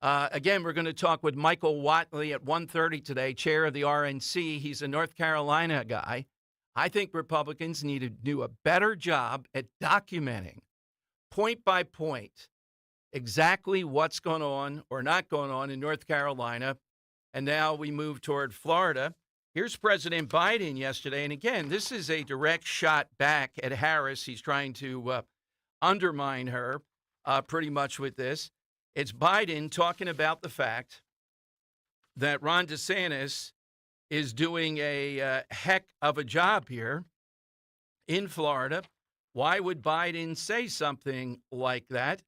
Again, we're going to talk with Michael Whatley at 1:30 today, chair of the RNC. He's a North Carolina guy. I think Republicans need to do a better job at documenting point by point exactly what's going on or not going on in North Carolina. And now we move toward Florida. Here's President Biden yesterday. And again, this is a direct shot back at Harris. He's trying to undermine her pretty much with this. It's Biden talking about the fact that Ron DeSantis is doing a heck of a job here in Florida. Why would Biden say something like that?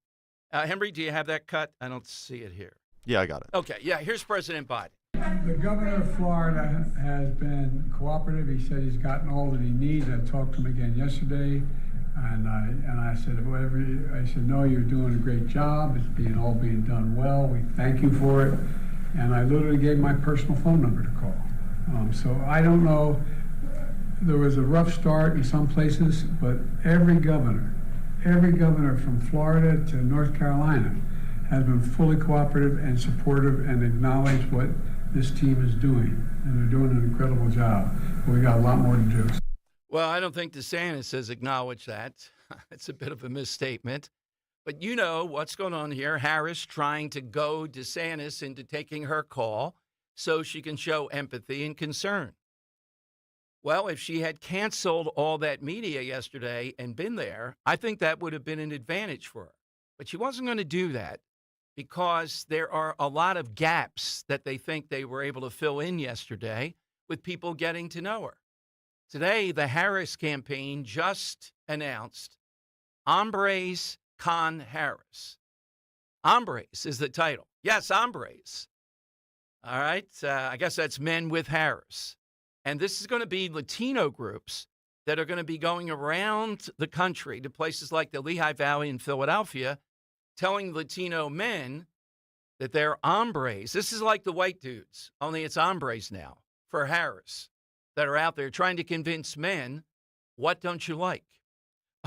Henry, do you have that cut? I don't see it here. Yeah, I got it. Okay, yeah, here's President Biden. The governor of Florida has been cooperative. He said he's gotten all that he needs. I talked to him again yesterday. And I said, no, you're doing a great job. It's all being done well. We thank you for it. And I literally gave my personal phone number to call. So I don't know. There was a rough start in some places, but every governor from Florida to North Carolina has been fully cooperative and supportive and acknowledged what this team is doing. And they're doing an incredible job. But we got a lot more to do. Well, I don't think DeSantis has acknowledged that. It's a bit of a misstatement. But you know what's going on here. Harris trying to goad DeSantis into taking her call so she can show empathy and concern. Well, if she had canceled all that media yesterday and been there, I think that would have been an advantage for her. But she wasn't going to do that because there are a lot of gaps that they think they were able to fill in yesterday with people getting to know her. Today, the Harris campaign just announced Hombres con Harris. Hombres is the title. Yes, hombres. All right. I guess that's men with Harris. And this is going to be Latino groups that are going to be going around the country to places like the Lehigh Valley and Philadelphia, telling Latino men that they're hombres. This is like the white dudes, only it's hombres now for Harris, that are out there trying to convince men, what don't you like?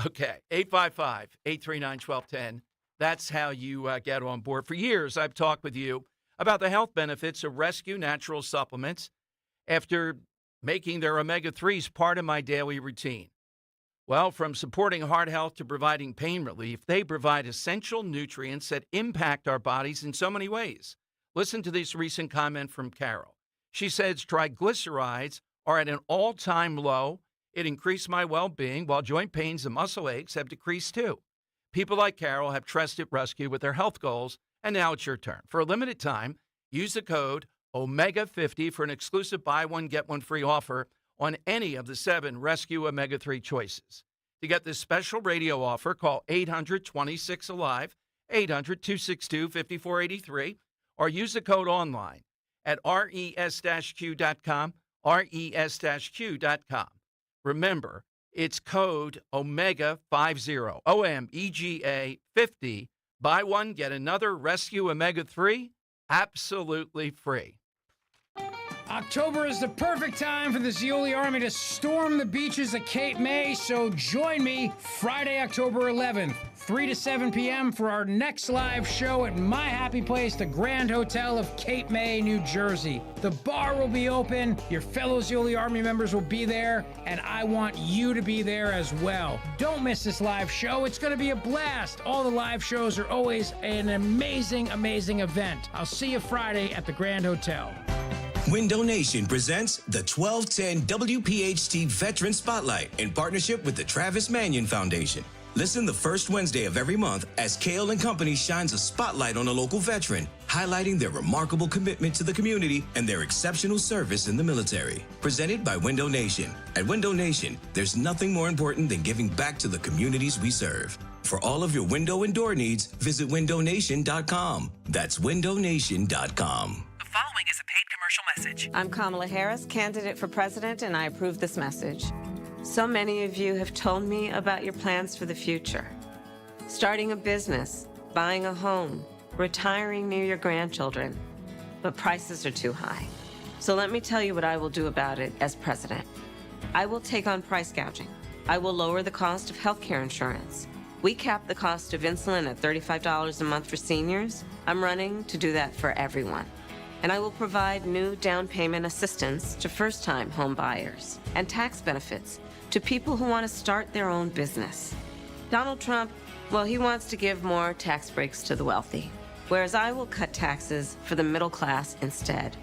Okay, 855-839-1210. That's how you get on board. For years, I've talked with you about the health benefits of Rescue Natural Supplements after making their omega-3s part of my daily routine. Well, from supporting heart health to providing pain relief, they provide essential nutrients that impact our bodies in so many ways. Listen to this recent comment from Carol. She says triglycerides are at an all-time low. It increased my well-being, while joint pains and muscle aches have decreased too. People like Carol have trusted Rescue with their health goals, and now it's your turn. For a limited time, use the code OMEGA50 for an exclusive buy one, get one free offer on any of the 7 Rescue Omega-3 choices. To get this special radio offer, call 800-26-ALIVE, 800-262-5483, or use the code online at res-q.com, res-q.com. Remember, it's code OMEGA50, OMEGA 50. Buy one, get another Rescue Omega-3 absolutely free. October is the perfect time for the Zeoli Army to storm the beaches of Cape May, so join me Friday, October 11th, 3 to 7 p.m. for our next live show at my happy place, the Grand Hotel of Cape May, New Jersey. The bar will be open, your fellow Zeoli Army members will be there, and I want you to be there as well. Don't miss this live show. It's going to be a blast. All the live shows are always an amazing, amazing event. I'll see you Friday at the Grand Hotel. Window Nation presents the 1210 WPHT Veteran Spotlight in partnership with the Travis Manion Foundation. Listen the first Wednesday of every month as Kale and Company shines a spotlight on a local veteran, highlighting their remarkable commitment to the community and their exceptional service in the military. Presented by Window Nation. At Window Nation, there's nothing more important than giving back to the communities we serve. For all of your window and door needs, visit windownation.com. That's windownation.com. The following is a paid commercial message. I'm Kamala Harris, candidate for president, and I approve this message. So many of you have told me about your plans for the future. Starting a business, buying a home, retiring near your grandchildren. But prices are too high. So let me tell you what I will do about it as president. I will take on price gouging. I will lower the cost of healthcare insurance. We cap the cost of insulin at $35 a month for seniors. I'm running to do that for everyone. And I will provide new down payment assistance to first-time home buyers and tax benefits to people who want to start their own business. Donald Trump, well, he wants to give more tax breaks to the wealthy, whereas I will cut taxes for the middle class instead.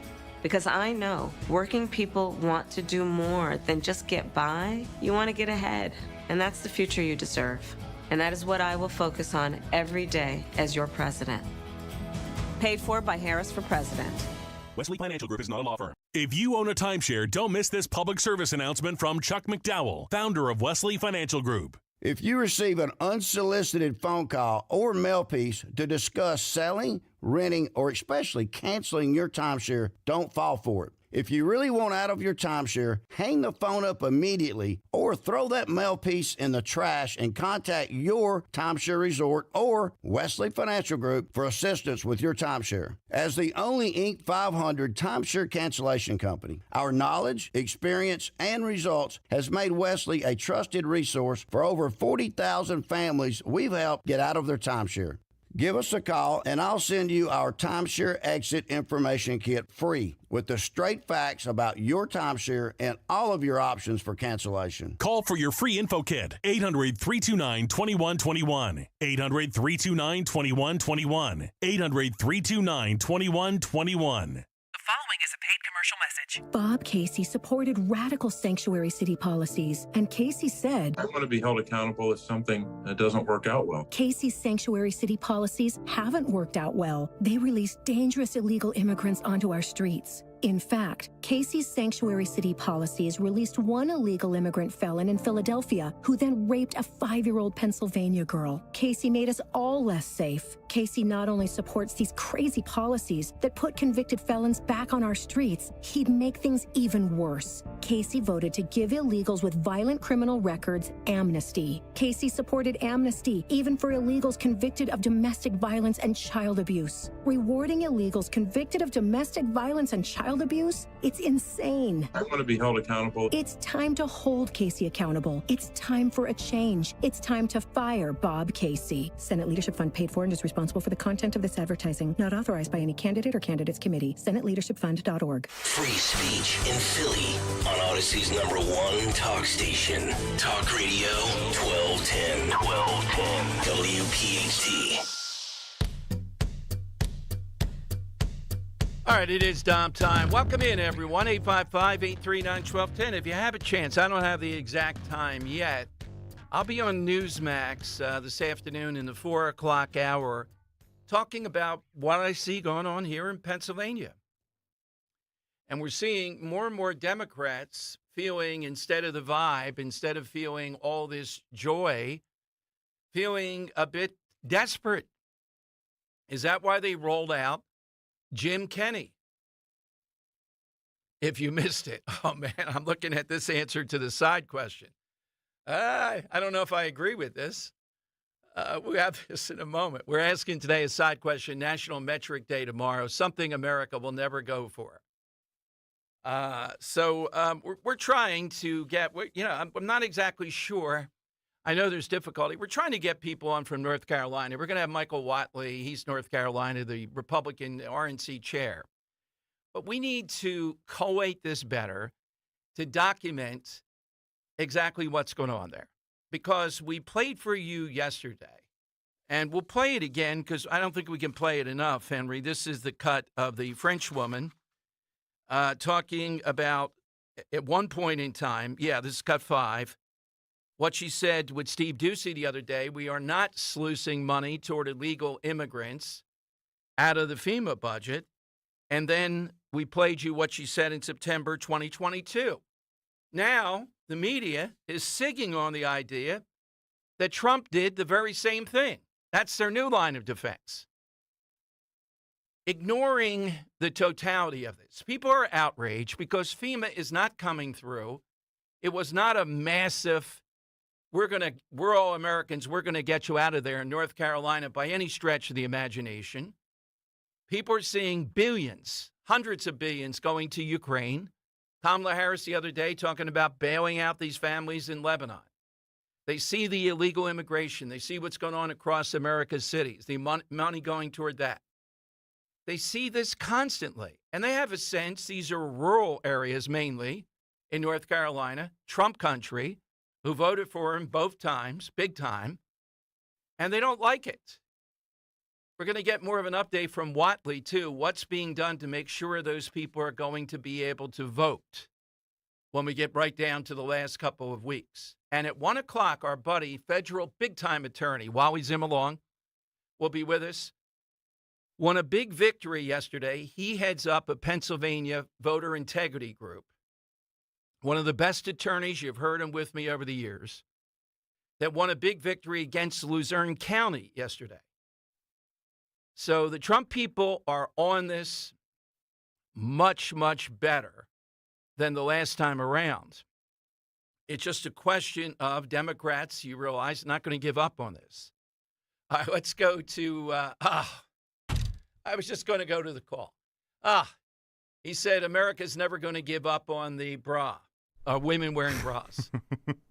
Because I know working people want to do more than just get by. You want to get ahead, and that's the future you deserve. And that is what I will focus on every day as your president. Paid for by Harris for President. Wesley Financial Group is not a law firm. If you own a timeshare, don't miss this public service announcement from Chuck McDowell, founder of Wesley Financial Group. If you receive an unsolicited phone call or mail piece to discuss selling, renting, or especially canceling your timeshare, don't fall for it. If you really want out of your timeshare, hang the phone up immediately or throw that mail piece in the trash and contact your timeshare resort or Wesley Financial Group for assistance with your timeshare. As the only Inc. 500 timeshare cancellation company, our knowledge, experience, and results has made Wesley a trusted resource for over 40,000 families we've helped get out of their timeshare. Give us a call, and I'll send you our timeshare exit information kit free with the straight facts about your timeshare and all of your options for cancellation. Call for your free info kit, 800-329-2121, 800-329-2121, 800-329-2121. Following is a paid commercial message. Bob Casey supported radical sanctuary city policies, and Casey said, I want to be held accountable if something doesn't work out well. Casey's sanctuary city policies haven't worked out well. They released dangerous illegal immigrants onto our streets. In fact, Casey's sanctuary city policies released one illegal immigrant felon in Philadelphia who then raped a 5-year-old Pennsylvania girl. Casey made us all less safe. Casey not only supports these crazy policies that put convicted felons back on our streets, he'd make things even worse. Casey voted to give illegals with violent criminal records amnesty. Casey supported amnesty even for illegals convicted of domestic violence and child abuse. Rewarding illegals convicted of domestic violence and child abuse? It's insane. I want to be held accountable. It's time to hold Casey accountable. It's time for a change. It's time to fire Bob Casey. Senate Leadership Fund paid for and is responsible responsible for the content of this advertising. Not authorized by any candidate or candidates committee. SenateLeadershipFund.org. Free speech in Philly on Odyssey's #1 talk station. Talk Radio 1210. WPHT. All right, it is Dom time. Welcome in, everyone. 855-839-1210. If you have a chance, I don't have the exact time yet. I'll be on Newsmax this afternoon in the 4 o'clock hour talking about what I see going on here in Pennsylvania. And we're seeing more and more Democrats feeling, instead of the vibe, instead of feeling all this joy, feeling a bit desperate. Is that why they rolled out Jim Kenney? If you missed it, oh man, I'm looking at this answer to the side question. I don't know if I agree with this. We'll have this in a moment. We're asking today a side question, National Metric Day tomorrow, something America will never go for. So we're trying to get, I'm not exactly sure. I know there's difficulty. We're trying to get people on from North Carolina. We're going to have Michael Whatley. He's North Carolina, the Republican RNC chair. But we need to collate this better to document exactly what's going on there. Because we played for you yesterday, and we'll play it again because I don't think we can play it enough, Henry. This is the cut of the French woman talking about, at one point in time, this is cut 5, what she said with Steve Ducey the other day: we are not sluicing money toward illegal immigrants out of the FEMA budget. And then we played you what she said in September 2022. Now the media is sigging on the idea that Trump did the very same thing. That's their new line of defense. Ignoring the totality of this. People are outraged because FEMA is not coming through. It was not a massive, we're all Americans, we're going to get you out of there in North Carolina by any stretch of the imagination. People are seeing billions, hundreds of billions going to Ukraine. Kamala Harris the other day talking about bailing out these families in Lebanon. They see the illegal immigration. They see what's going on across America's cities, the money going toward that. They see this constantly, and they have a sense these are rural areas mainly in North Carolina, Trump country, who voted for him both times, big time, and they don't like it. We're going to get more of an update from Whatley, too. What's being done to make sure those people are going to be able to vote when we get right down to the last couple of weeks. And at 1 o'clock, our buddy, federal big-time attorney, Wally Zimmerlong, will be with us. Won a big victory yesterday. He heads up a Pennsylvania voter integrity group. One of the best attorneys, you've heard him with me over the years, that won a big victory against Luzerne County yesterday. So the Trump people are on this much, much better than the last time around. It's just a question of Democrats, you realize, not going to give up on this. All right, let's go to, I was just going to go to the call. He said America's never going to give up on the bra, women wearing bras.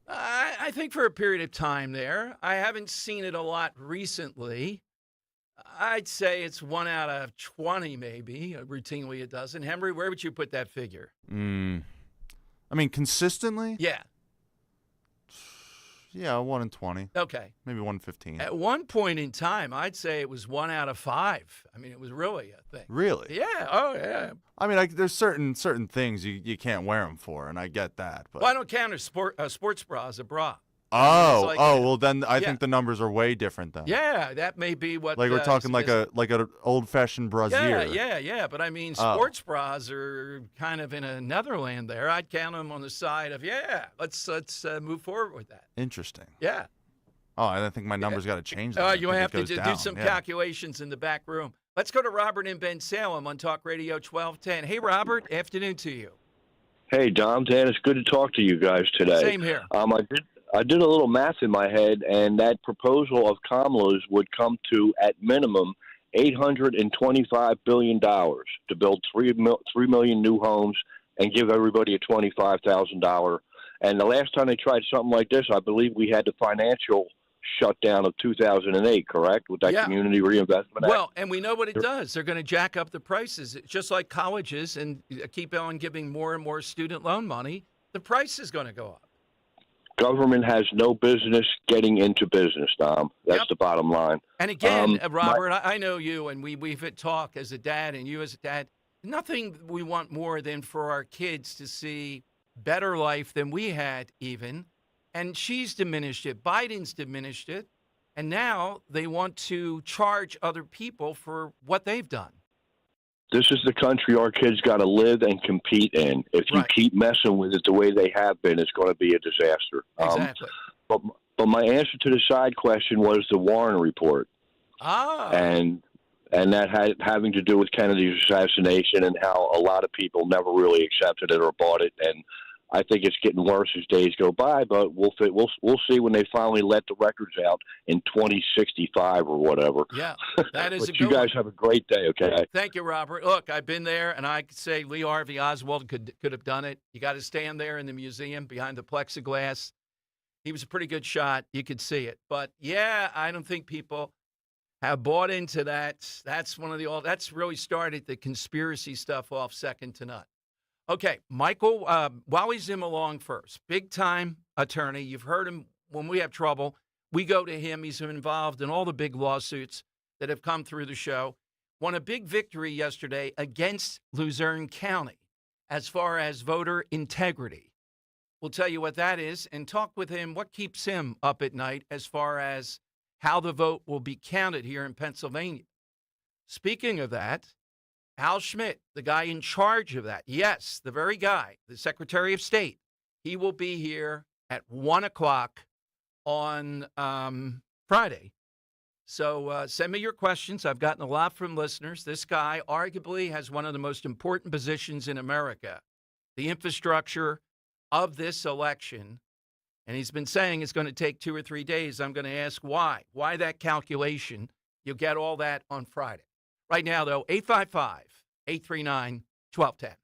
I think for a period of time there. I haven't seen it a lot recently. I'd say it's 1 out of 20, maybe. Routinely it doesn't. Henry, where would you put that figure? I mean, consistently? Yeah. Yeah, 1 in 20. Okay. Maybe 1 in 15. At one point in time, I'd say it was 1 out of 5. I mean, it was really a thing. Really? Yeah. Oh, yeah. I mean, there's certain things you can't wear them for, and I get that. But well, I don't count a sports bra as a bra. Well, then I think the numbers are way different then. Yeah, that may be what. Like we're talking like an old-fashioned brassiere. Yeah. But I mean, sports bras are kind of in a netherland there. I'd count them on the side of let's move forward with that. Interesting. Yeah. Oh, I think my numbers got to change. You have to do some calculations in the back room. Let's go to Robert in Ben Salem on Talk Radio 1210. Hey, Robert. Afternoon to you. Hey, Dom, Dan. It's good to talk to you guys today. Same here. I did a little math in my head, and that proposal of Kamala's would come to, at minimum, $825 billion to build 3 million new homes and give everybody a $25,000. And the last time they tried something like this, I believe we had the financial shutdown of 2008, correct? With that Community Reinvestment Act? Well, and we know what it does. They're going to jack up the prices. It's just like colleges and keep on giving more and more student loan money. The price is going to go up. Government has no business getting into business, Tom. That's the bottom line. And again, Robert, I know you, and we've had talk as a dad and you as a dad. Nothing we want more than for our kids to see better life than we had even. And she's diminished it. Biden's diminished it. And now they want to charge other people for what they've done. This is the country our kids got to live and compete in. If you keep messing with it the way they have been, it's going to be a disaster. Exactly. But my answer to the side question was the Warren report. And that had having to do with Kennedy's assassination and how a lot of people never really accepted it or bought it. And I think it's getting worse as days go by, but we'll see when they finally let the records out in 2065 or whatever. Yeah, that is but a good you guys one. have a great day, okay? Thank you, Robert. Look, I've been there, and I could say Lee Harvey Oswald could have done it. You got to stand there in the museum behind the plexiglass. He was a pretty good shot. You could see it. But, yeah, I don't think people have bought into that. That's that's really started the conspiracy stuff off second to none. Okay, Michael, Wally Zim along first. Big-time attorney. You've heard him when we have trouble. We go to him. He's involved in all the big lawsuits that have come through the show. Won a big victory yesterday against Luzerne County as far as voter integrity. We'll tell you what that is and talk with him what keeps him up at night as far as how the vote will be counted here in Pennsylvania. Speaking of that, Al Schmidt, the guy in charge of that, yes, the very guy, the Secretary of State, he will be here at 1 o'clock on Friday. So send me your questions. I've gotten a lot from listeners. This guy arguably has one of the most important positions in America, the infrastructure of this election. And he's been saying it's going to take 2 or 3 days. I'm going to ask why. Why that calculation? You'll get all that on Friday. Right now, though, 855-839-1210.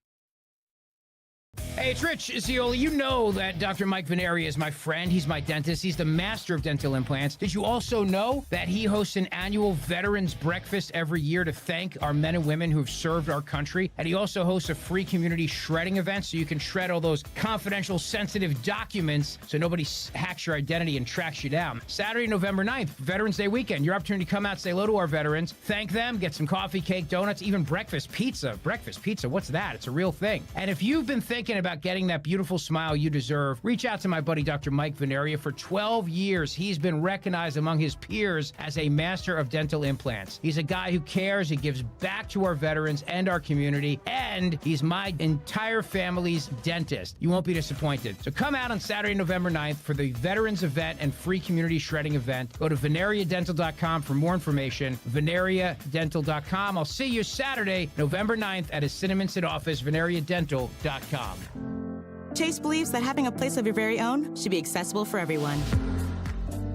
Hey, it's Rich Ziola. You know that Dr. Mike Veneria is my friend. He's my dentist. He's the master of dental implants. Did you also know that he hosts an annual Veterans Breakfast every year to thank our men and women who have served our country? And he also hosts a free community shredding event so you can shred all those confidential, sensitive documents so nobody hacks your identity and tracks you down. Saturday, November 9th, Veterans Day weekend. Your opportunity to come out, say hello to our veterans, thank them, get some coffee, cake, donuts, even breakfast pizza. Breakfast pizza, what's that? It's a real thing. And if you've been thinking about getting that beautiful smile you deserve, reach out to my buddy Dr. Mike Veneria. For 12 years, he's been recognized among his peers as a master of dental implants. He's a guy who cares, he gives back to our veterans and our community, and he's my entire family's dentist. You won't be disappointed. So come out on Saturday, November 9th for the Veterans event and free community shredding event. Go to veneriadental.com for more information. veneriadental.com. I'll see you Saturday, November 9th at his Cinnaminson office, veneriadental.com. Chase believes that having a place of your very own should be accessible for everyone.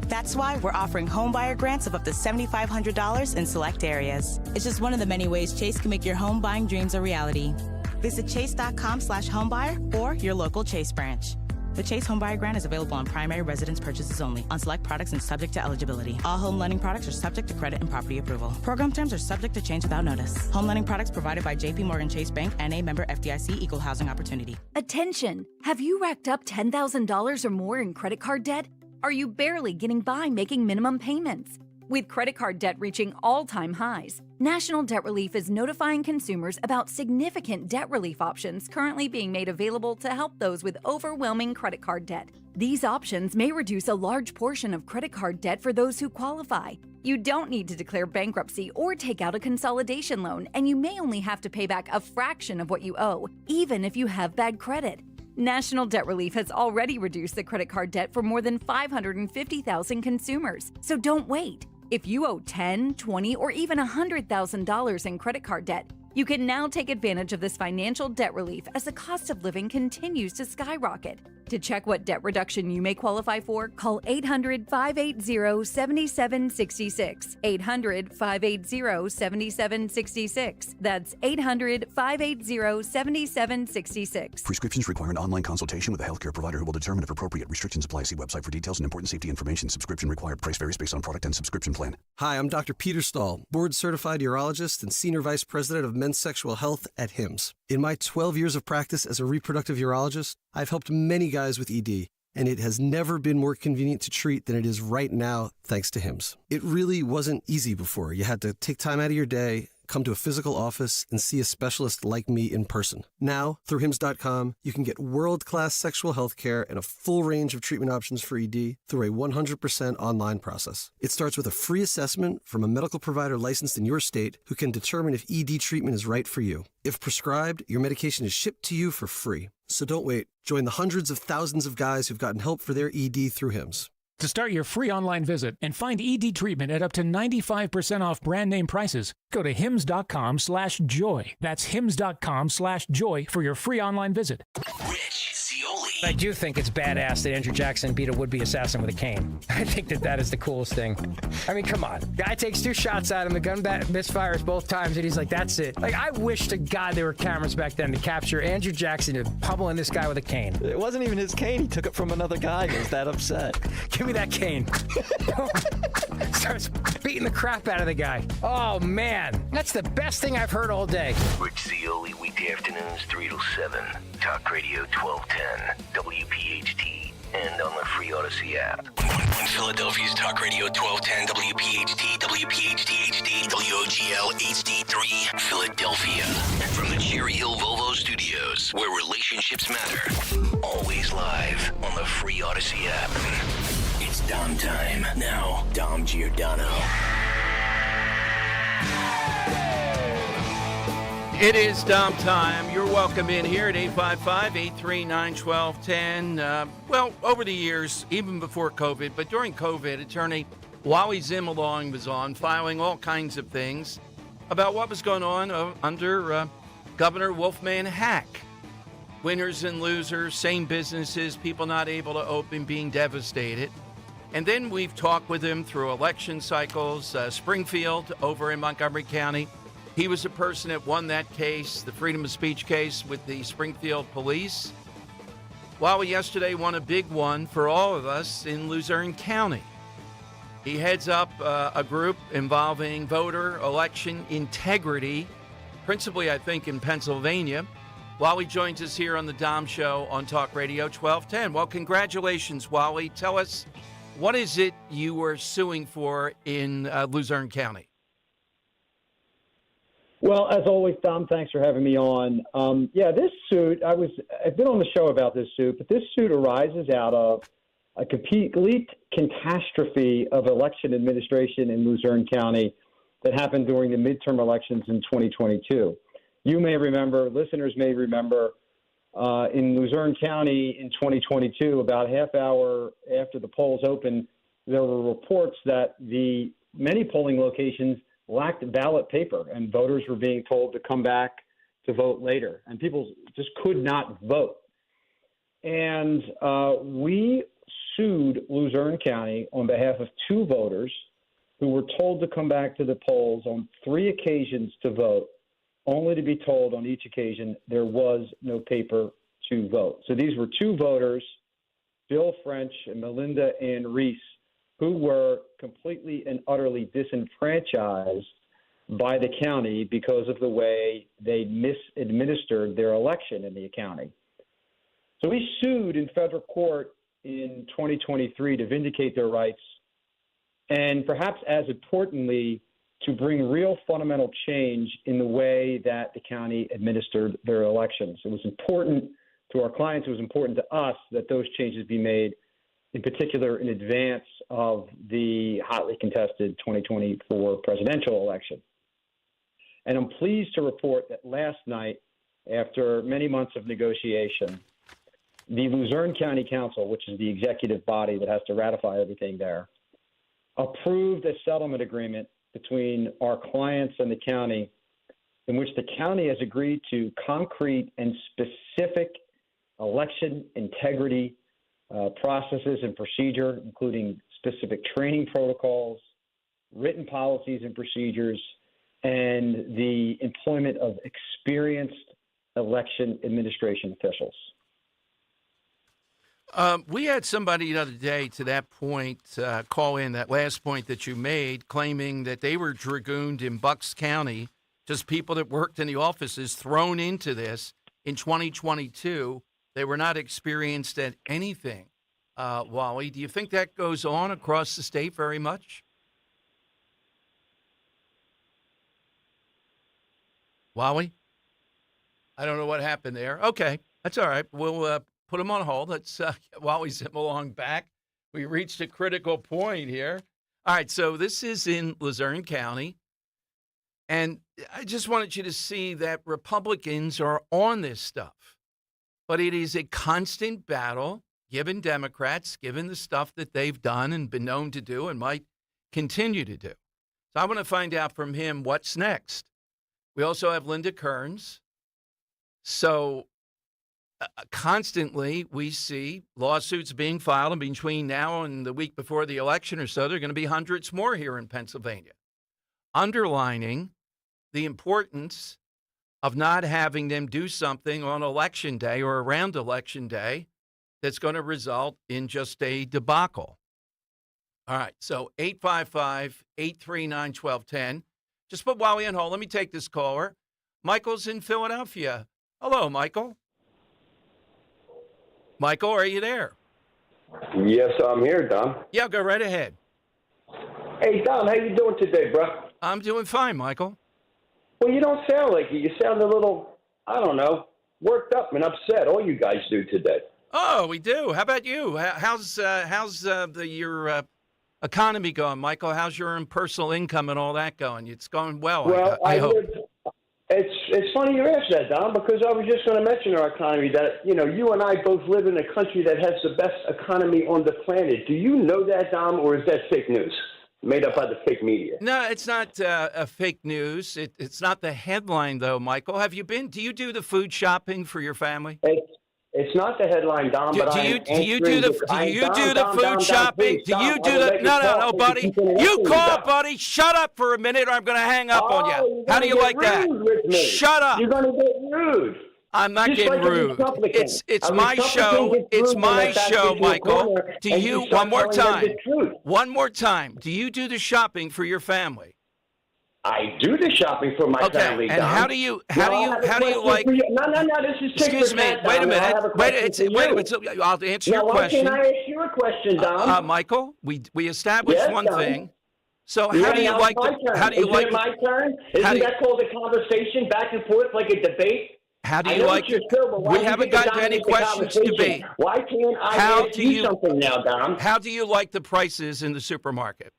That's why we're offering homebuyer grants of up to $7,500 in select areas. It's just one of the many ways Chase can make your home buying dreams a reality. Visit chase.com/homebuyer or your local Chase branch. The Chase Homebuyer Grant is available on primary residence purchases only, on select products and subject to eligibility. All home lending products are subject to credit and property approval. Program terms are subject to change without notice. Home lending products provided by J.P. Morgan Chase Bank, N.A. member FDIC, equal housing opportunity. Attention! Have you racked up $10,000 or more in credit card debt? Are you barely getting by making minimum payments? With credit card debt reaching all-time highs, National Debt Relief is notifying consumers about significant debt relief options currently being made available to help those with overwhelming credit card debt. These options may reduce a large portion of credit card debt for those who qualify. You don't need to declare bankruptcy or take out a consolidation loan, and you may only have to pay back a fraction of what you owe, even if you have bad credit. National Debt Relief has already reduced the credit card debt for more than 550,000 consumers, so don't wait. If you owe $10,000, $20,000, or even $100,000 in credit card debt, you can now take advantage of this financial debt relief as the cost of living continues to skyrocket. To check what debt reduction you may qualify for, call 800-580-7766. 800-580-7766. That's 800-580-7766. Prescriptions require an online consultation with a healthcare provider who will determine if appropriate. Restrictions apply. See website for details and important safety information. Subscription required. Price varies based on product and subscription plan. Hi, I'm Dr. Peter Stahl, board-certified urologist and Senior Vice President of Men's Sexual Health at HIMSS. In my 12 years of practice as a reproductive urologist, I've helped many guys with ED, and it has never been more convenient to treat than it is right now, thanks to HIMSS. It really wasn't easy before. You had to take time out of your day, come to a physical office, and see a specialist like me in person. Now, through HIMSS.com, you can get world-class sexual health care and a full range of treatment options for ED through a 100% online process. It starts with a free assessment from a medical provider licensed in your state who can determine if ED treatment is right for you. If prescribed, your medication is shipped to you for free. So don't wait. Join the hundreds of thousands of guys who've gotten help for their ED through HIMSS. To start your free online visit and find ED treatment at up to 95% off brand name prices, go to hims.com/joy. That's hims.com/joy for your free online visit. Rich Zeoli. I do think it's badass that Andrew Jackson beat a would-be assassin with a cane. I think that is the coolest thing. I mean, come on. Guy takes 2 shots at him, the gun misfires both times, and he's like, that's it. Like, I wish to God there were cameras back then to capture Andrew Jackson pummeling this guy with a cane. It wasn't even his cane. He took it from another guy. He was that upset. Give me that cane. Starts beating the crap out of the guy. Oh, man. That's the best thing I've heard all day. Rich Zeoli, weekday afternoons 3 to 7. Talk Radio 1210, WPHT, and on the free Odyssey app. On Philadelphia's Talk Radio 1210, WPHT, WPHT HD, WOGL HD3, Philadelphia. From the Cherry Hill Volvo Studios, where relationships matter. Always live on the free Odyssey app. It's Dom time. Now, Dom Giordano. It is Dom time. You're welcome in here at 855-839-1210. Well, over the years, even before COVID, but during COVID, attorney Wally Zimmelong was on, filing all kinds of things about what was going on under Governor Wolfman Hack. Winners and losers, same businesses, people not able to open, being devastated. And then we've talked with him through election cycles, Springfield over in Montgomery County. He was the person that won that case, the freedom of speech case with the Springfield police. Wally yesterday won a big one for all of us in Luzerne County. He heads up a group involving voter election integrity, principally, I think, in Pennsylvania. Wally joins us here on the Dom Show on Talk Radio 1210. Well, congratulations, Wally. Tell us, what is it you were suing for in Luzerne County? Well, as always, Dom, thanks for having me on. This suit, I've been on the show about this suit, but this suit arises out of a complete catastrophe of election administration in Luzerne County that happened during the midterm elections in 2022. You may remember, listeners may remember, in Luzerne County in 2022, about a half hour after the polls opened, there were reports that many polling locations lacked ballot paper, and voters were being told to come back to vote later, and people just could not vote. And we sued Luzerne County on behalf of 2 voters who were told to come back to the polls on 3 occasions to vote, only to be told on each occasion there was no paper to vote. So these were 2 voters, Bill French and Melinda Ann Reese, who were completely and utterly disenfranchised by the county because of the way they misadministered their election in the county. So we sued in federal court in 2023 to vindicate their rights and perhaps as importantly, to bring real fundamental change in the way that the county administered their elections. It was important to our clients, it was important to us that those changes be made, in particular in advance of the hotly contested 2024 presidential election. And I'm pleased to report that last night, after many months of negotiation, the Luzerne County Council, which is the executive body that has to ratify everything there, approved a settlement agreement between our clients and the county in which the county has agreed to concrete and specific election integrity processes and procedure, including specific training protocols, written policies and procedures, and the employment of experienced election administration officials. We had somebody the other day to that point call in, that last point that you made, claiming that they were dragooned in Bucks County, just people that worked in the offices thrown into this in 2022. They were not experienced at anything. Wally, do you think that goes on across the state very much? Wally? I don't know what happened there. Okay, that's all right. We'll put him on hold. Let's while we zip along back. We reached a critical point here. All right, so this is in Luzerne County, and I just wanted you to see that Republicans are on this stuff, but it is a constant battle given Democrats, given the stuff that they've done and been known to do and might continue to do. So I want to find out from him what's next. We also have Linda Kearns. So constantly we see lawsuits being filed, and between now and the week before the election or so, there are going to be hundreds more here in Pennsylvania, underlining the importance of not having them do something on Election Day or around Election Day that's going to result in just a debacle. All right, so 855-839-1210. Just put Wally on hold. Let me take this caller. Michael's in Philadelphia. Hello, Michael. Michael, are you there? Yes, I'm here, Dom. Yeah, go right ahead. Hey, Dom, how you doing today, bro? I'm doing fine, Michael. Well, you don't sound like it. You sound a little, I don't know, worked up and upset. All you guys do today. Oh, we do. How about you? How's your economy going, Michael? How's your personal income and all that going? It's going well. Well, I hope. It's funny you asked that, Don, because I was just going to mention our economy, that, you know, you and I both live in a country that has the best economy on the planet. Do you know that, Dom, or is that fake news made up by the fake media? No, it's not a fake news. It's not the headline, though, Michael. Have you been? Do you do the food shopping for your family? It's not the headline, Dom. But do you do the food shopping? Do you do the? No, buddy. You call, buddy. Shut up for a minute, or I'm going to hang up on you. How do you like that? Shut up. You're going to get rude. I'm not getting rude. It's my show. It's my show, Michael. Do you one more time? One more time. Do you do the shopping for your family? I do the shopping for my family, Dom. And how do you like? No, this is excuse me. Wait a minute. I'll answer your question. Why can't I ask you a question, Dom? Michael, we established one thing. So Yeah, how do you like? How do you like? Is it my turn? Isn't that called a conversation back and forth, like a debate? How do you like? We haven't gotten to any questions to debate. Why can't I ask you something now, Dom? How do you like the prices in the supermarket?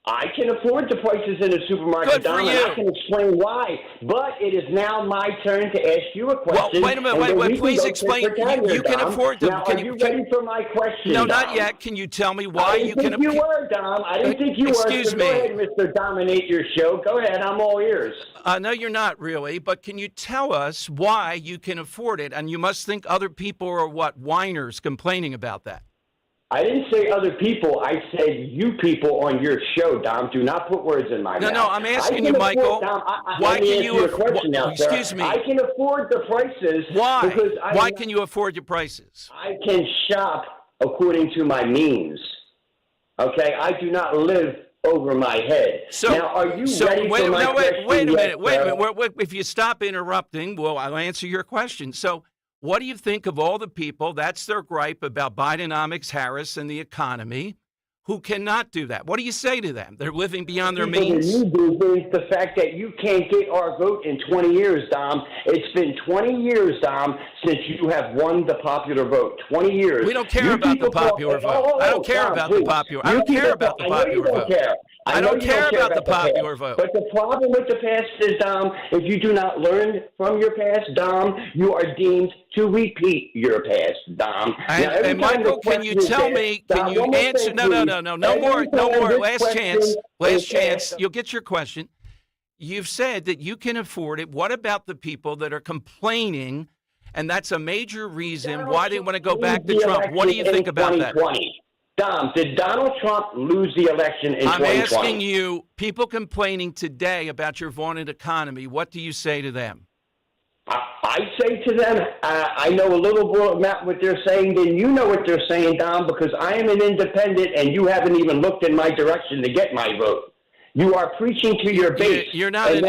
I can afford the prices in the supermarket, Don, and I can explain why. But it is now my turn to ask you a question. Well, wait a minute. Wait, please explain. You can afford them. Now, are you ready for my question, No, Dom? not yet. Can you tell me why you can? I didn't think you were, Dom. I didn't think you were. Excuse me. Go ahead, Mr. Dominate your show. Go ahead. I'm all ears. No, you're not really. But can you tell us why you can afford it? And you must think other people are whiners complaining about that. I didn't say other people. I said you people on your show, Dom. Do not put words in my mouth. No, I'm asking you, Michael. Why can you afford? Excuse me. I can afford the prices. Why? Why can you afford your prices? I can shop according to my means. Okay, I do not live over my head. So, now, are you ready for my question? Wait a minute. If you stop interrupting, well, I'll answer your question. So, what do you think of all the people, that's their gripe about Bidenomics, Harris, and the economy, who cannot do that? What do you say to them? They're living beyond their means. You do is the fact that you can't get our vote in 20 years, Dom. It's been 20 years, Dom, since you have won the popular vote. 20 years. We don't care about the popular vote. I don't care about the popular. I don't care about the popular vote. I don't care about the popular vote. But the problem with the past is, Dom, if you do not learn from your past, Dom, you are deemed to repeat your past, Dom. And Michael, can you tell me, can you answer? No more. Last chance. You'll get your question. You've said that you can afford it. What about the people that are complaining And that's a major reason why they want to go back to Trump. What do you think about that? Dom, did Donald Trump lose the election in 2020? I'm asking you, people complaining today about your vaunted economy, what do you say to them? I say to them, I know a little more about what they're saying than you know what they're saying, Dom, because I am an independent and you haven't even looked in my direction to get my vote. You are preaching to your base. You're not an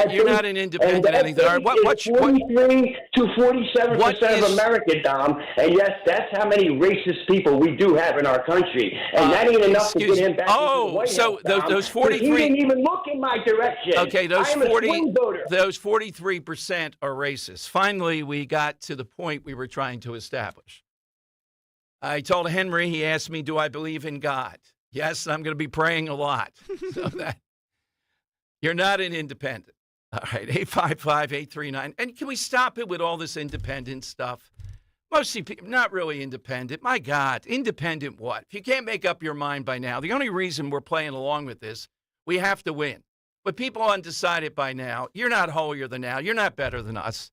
independent anything. All right, what 43 to 47% of America, Dom. And yes, that's how many racist people we do have in our country. And that ain't enough to get him back into the White House, Dom, those 43. He didn't even look in my direction. Okay, those I am a swing voter. Those 43% are racist. Finally, we got to the point we were trying to establish. I told Henry, he asked me, do I believe in God? Yes, I'm going to be praying a lot. So that you're not an independent. All right, 855-839. And can we stop it with all this independent stuff? Mostly people, not really independent. My God, independent what? If you can't make up your mind by now, the only reason we're playing along with this, we have to win. But people undecided by now, you're not holier than thou. You're not better than us.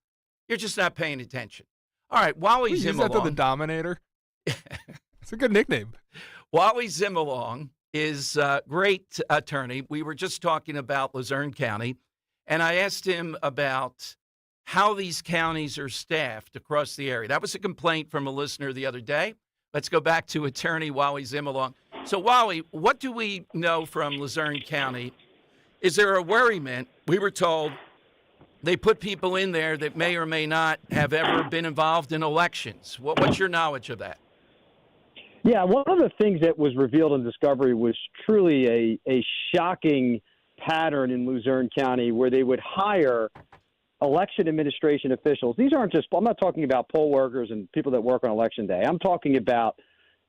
You're just not paying attention. All right, Wally Zimmerlong. Use that to the Dominator. It's a good nickname. Wally Zimmerlong is a great attorney. We were just talking about Luzerne County, and I asked him about how these counties are staffed across the area. That was a complaint from a listener the other day. Let's go back to attorney Wally Zimmerlong. So, Wally, what do we know from Luzerne County? Is there a worriment? We were told they put people in there that may or may not have ever been involved in elections. What's your knowledge of that? Yeah, one of the things that was revealed in discovery was truly a shocking pattern in Luzerne County where they would hire election administration officials. These aren't just, I'm not talking about poll workers and people that work on election day. I'm talking about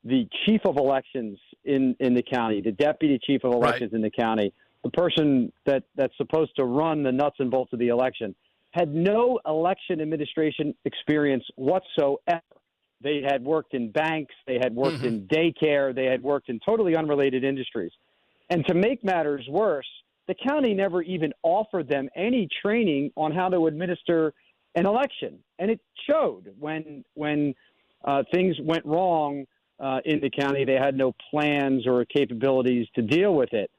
the chief of elections in the county, the deputy chief of elections in the county, the person that's supposed to run the nuts and bolts of the election, had no election administration experience whatsoever. They had worked in banks, they had worked in daycare, they had worked in totally unrelated industries. And to make matters worse, the county never even offered them any training on how to administer an election. And it showed when things went wrong in the county, they had no plans or capabilities to deal with it.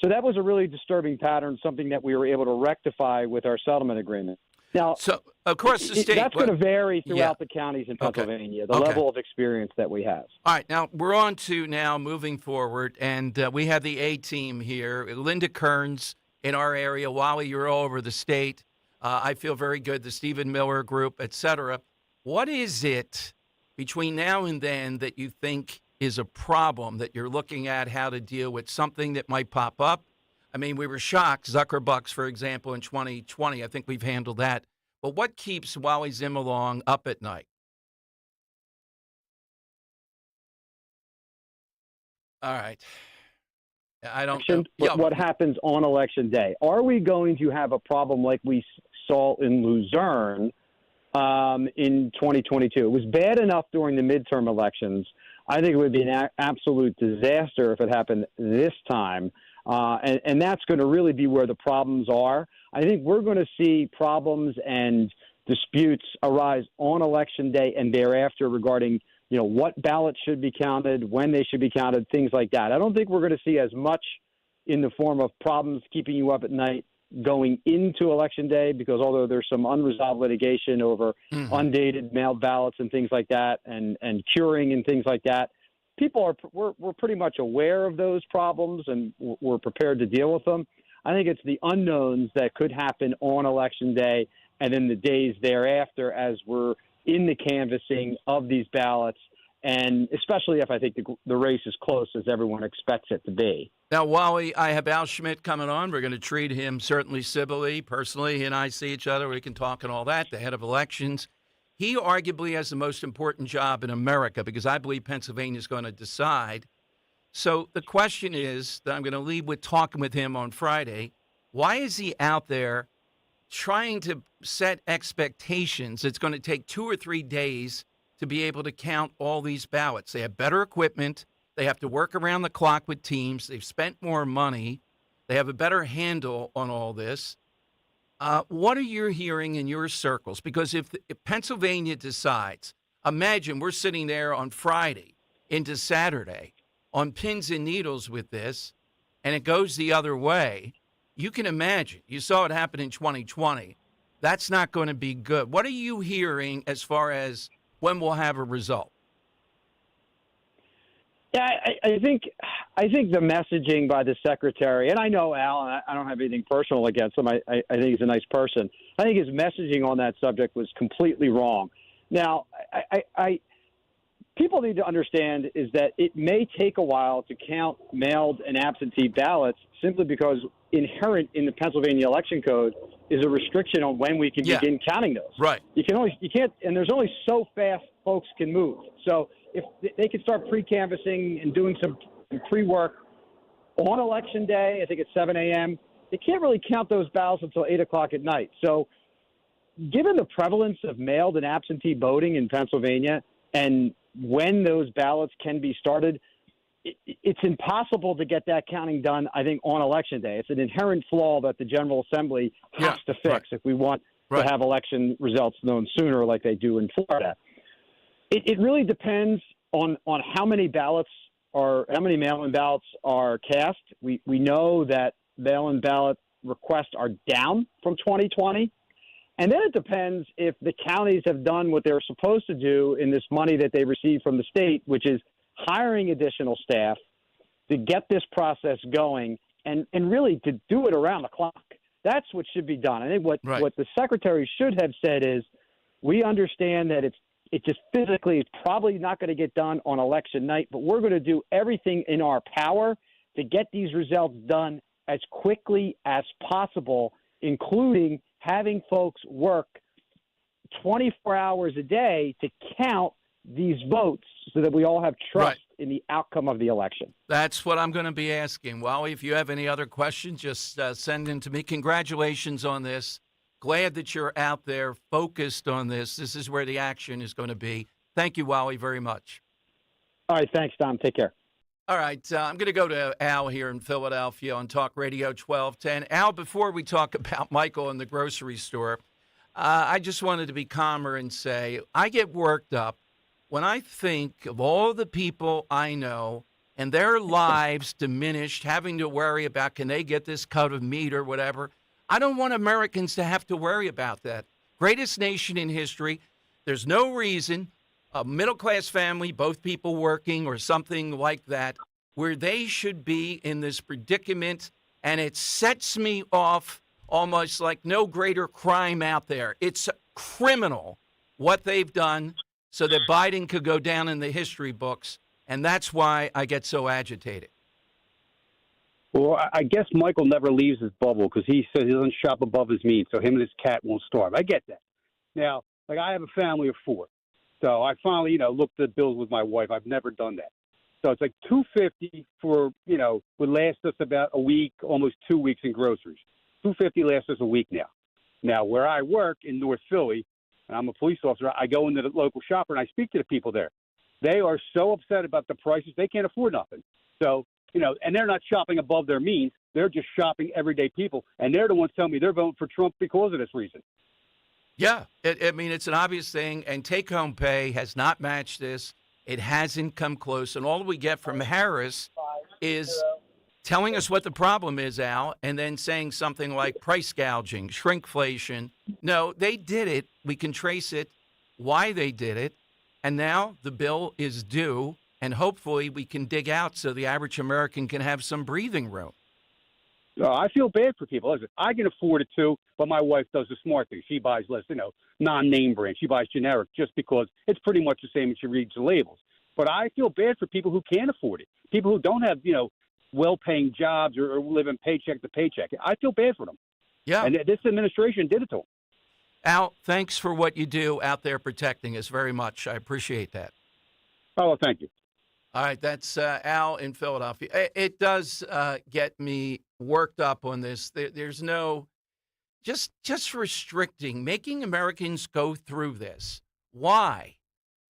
So that was a really disturbing pattern, something that we were able to rectify with our settlement agreement. Now, so across the state, that's going to vary throughout the counties in Pennsylvania, the level of experience that we have. All right, now we're on to moving forward, and we have the A team here. Linda Kearns in our area. Wally, you're all over the state. I feel very good. The Stephen Miller Group, et cetera. What is it between now and then that you think is a problem that you're looking at how to deal with, something that might pop up? I mean, we were shocked, Zuckerbucks, for example, in 2020. I think we've handled that. But what keeps Wally Zimmerlong up at night? All right. I don't know. What happens on Election Day? Are we going to have a problem like we saw in Luzerne in 2022? It was bad enough during the midterm elections. I think it would be an absolute disaster if it happened this time. And that's going to really be where the problems are. I think we're going to see problems and disputes arise on Election Day and thereafter regarding, what ballots should be counted, when they should be counted, things like that. I don't think we're going to see as much in the form of problems keeping you up at night going into Election Day, because although there's some unresolved litigation over undated mailed ballots and things like that and curing and things like that, we're pretty much aware of those problems and we're prepared to deal with them. I think it's the unknowns that could happen on Election Day and then the days thereafter as we're in the canvassing of these ballots, and especially if I think the race is close as everyone expects it to be. Now, Wally, I have Al Schmidt coming on. We're going to treat him certainly civilly, personally. He and I see each other. We can talk and all that, the head of elections. He arguably has the most important job in America because I believe Pennsylvania is going to decide. So the question is that I'm going to leave with talking with him on Friday. Why is he out there trying to set expectations? It's going to take 2 or 3 days to be able to count all these ballots. They have better equipment. They have to work around the clock with teams. They've spent more money. They have a better handle on all this. What are you hearing in your circles? Because if Pennsylvania decides, imagine we're sitting there on Friday into Saturday on pins and needles with this, and it goes the other way, you can imagine. You saw it happen in 2020. That's not going to be good. What are you hearing as far as when we'll have a result? Yeah, I think the messaging by the secretary, and I know Al, and I don't have anything personal against him. I think he's a nice person. I think his messaging on that subject was completely wrong. Now, people need to understand is that it may take a while to count mailed and absentee ballots simply because inherent in the Pennsylvania election code is a restriction on when we can begin counting those. Right. You can't, and there's only so fast folks can move. So if they can start pre-canvassing and doing some pre-work on Election Day, I think it's 7 a.m., they can't really count those ballots until 8 o'clock at night. So given the prevalence of mailed and absentee voting in Pennsylvania and when those ballots can be started, it's impossible to get that counting done, I think, on Election Day. It's an inherent flaw that the General Assembly has to fix if we want to have election results known sooner like they do in Florida. It really depends on how many mail-in ballots are cast. We know that mail-in ballot requests are down from 2020. And then it depends if the counties have done what they're supposed to do in this money that they receive from the state, which is hiring additional staff to get this process going and really to do it around the clock. That's what should be done. I think what the secretary should have said is, we understand that it just physically is probably not going to get done on election night, but we're going to do everything in our power to get these results done as quickly as possible, including having folks work 24 hours a day to count these votes so that we all have trust in the outcome of the election. That's what I'm going to be asking. Wally, if you have any other questions, just send them to me. Congratulations on this. Glad that you're out there focused on this. This is where the action is going to be. Thank you, Wally, very much. All right. Thanks, Tom. Take care. All right. I'm going to go to Al here in Philadelphia on Talk Radio 1210. Al, before we talk about Michael in the grocery store, I just wanted to be calmer and say I get worked up when I think of all the people I know and their lives diminished, having to worry about can they get this cut of meat or whatever. I don't want Americans to have to worry about that. Greatest nation in history. There's no reason a middle-class family, both people working or something like that, where they should be in this predicament, and it sets me off almost like no greater crime out there. It's criminal what they've done so that Biden could go down in the history books, and that's why I get so agitated. Well, I guess Michael never leaves his bubble because he says he doesn't shop above his means, so him and his cat won't starve. I get that. Now, like I have a family of 4, so I finally, looked at bills with my wife. I've never done that. So it's like $250 for, would last us about a week, almost 2 weeks in groceries. $250 lasts us a week now. Now, where I work in North Philly, and I'm a police officer, I go into the local shopper and I speak to the people there. They are so upset about the prices, they can't afford nothing. So, and they're not shopping above their means. They're just shopping everyday people. And they're the ones telling me they're voting for Trump because of this reason. Yeah, it's an obvious thing. And take-home pay has not matched this. It hasn't come close. And all we get from Harris is telling us what the problem is, Al, and then saying something like price gouging, shrinkflation. No, they did it. We can trace it, why they did it. And now the bill is due. And hopefully we can dig out so the average American can have some breathing room. I feel bad for people. Listen, I can afford it too, but my wife does the smart thing. She buys less, non-name brand. She buys generic just because it's pretty much the same as she reads the labels. But I feel bad for people who can't afford it, people who don't have, well-paying jobs or living paycheck to paycheck. I feel bad for them. Yeah. And this administration did it to them. Al, thanks for what you do out there protecting us very much. I appreciate that. Oh, well, thank you. All right, that's Al in Philadelphia. It does get me worked up on this. There's no just restricting, making Americans go through this. Why?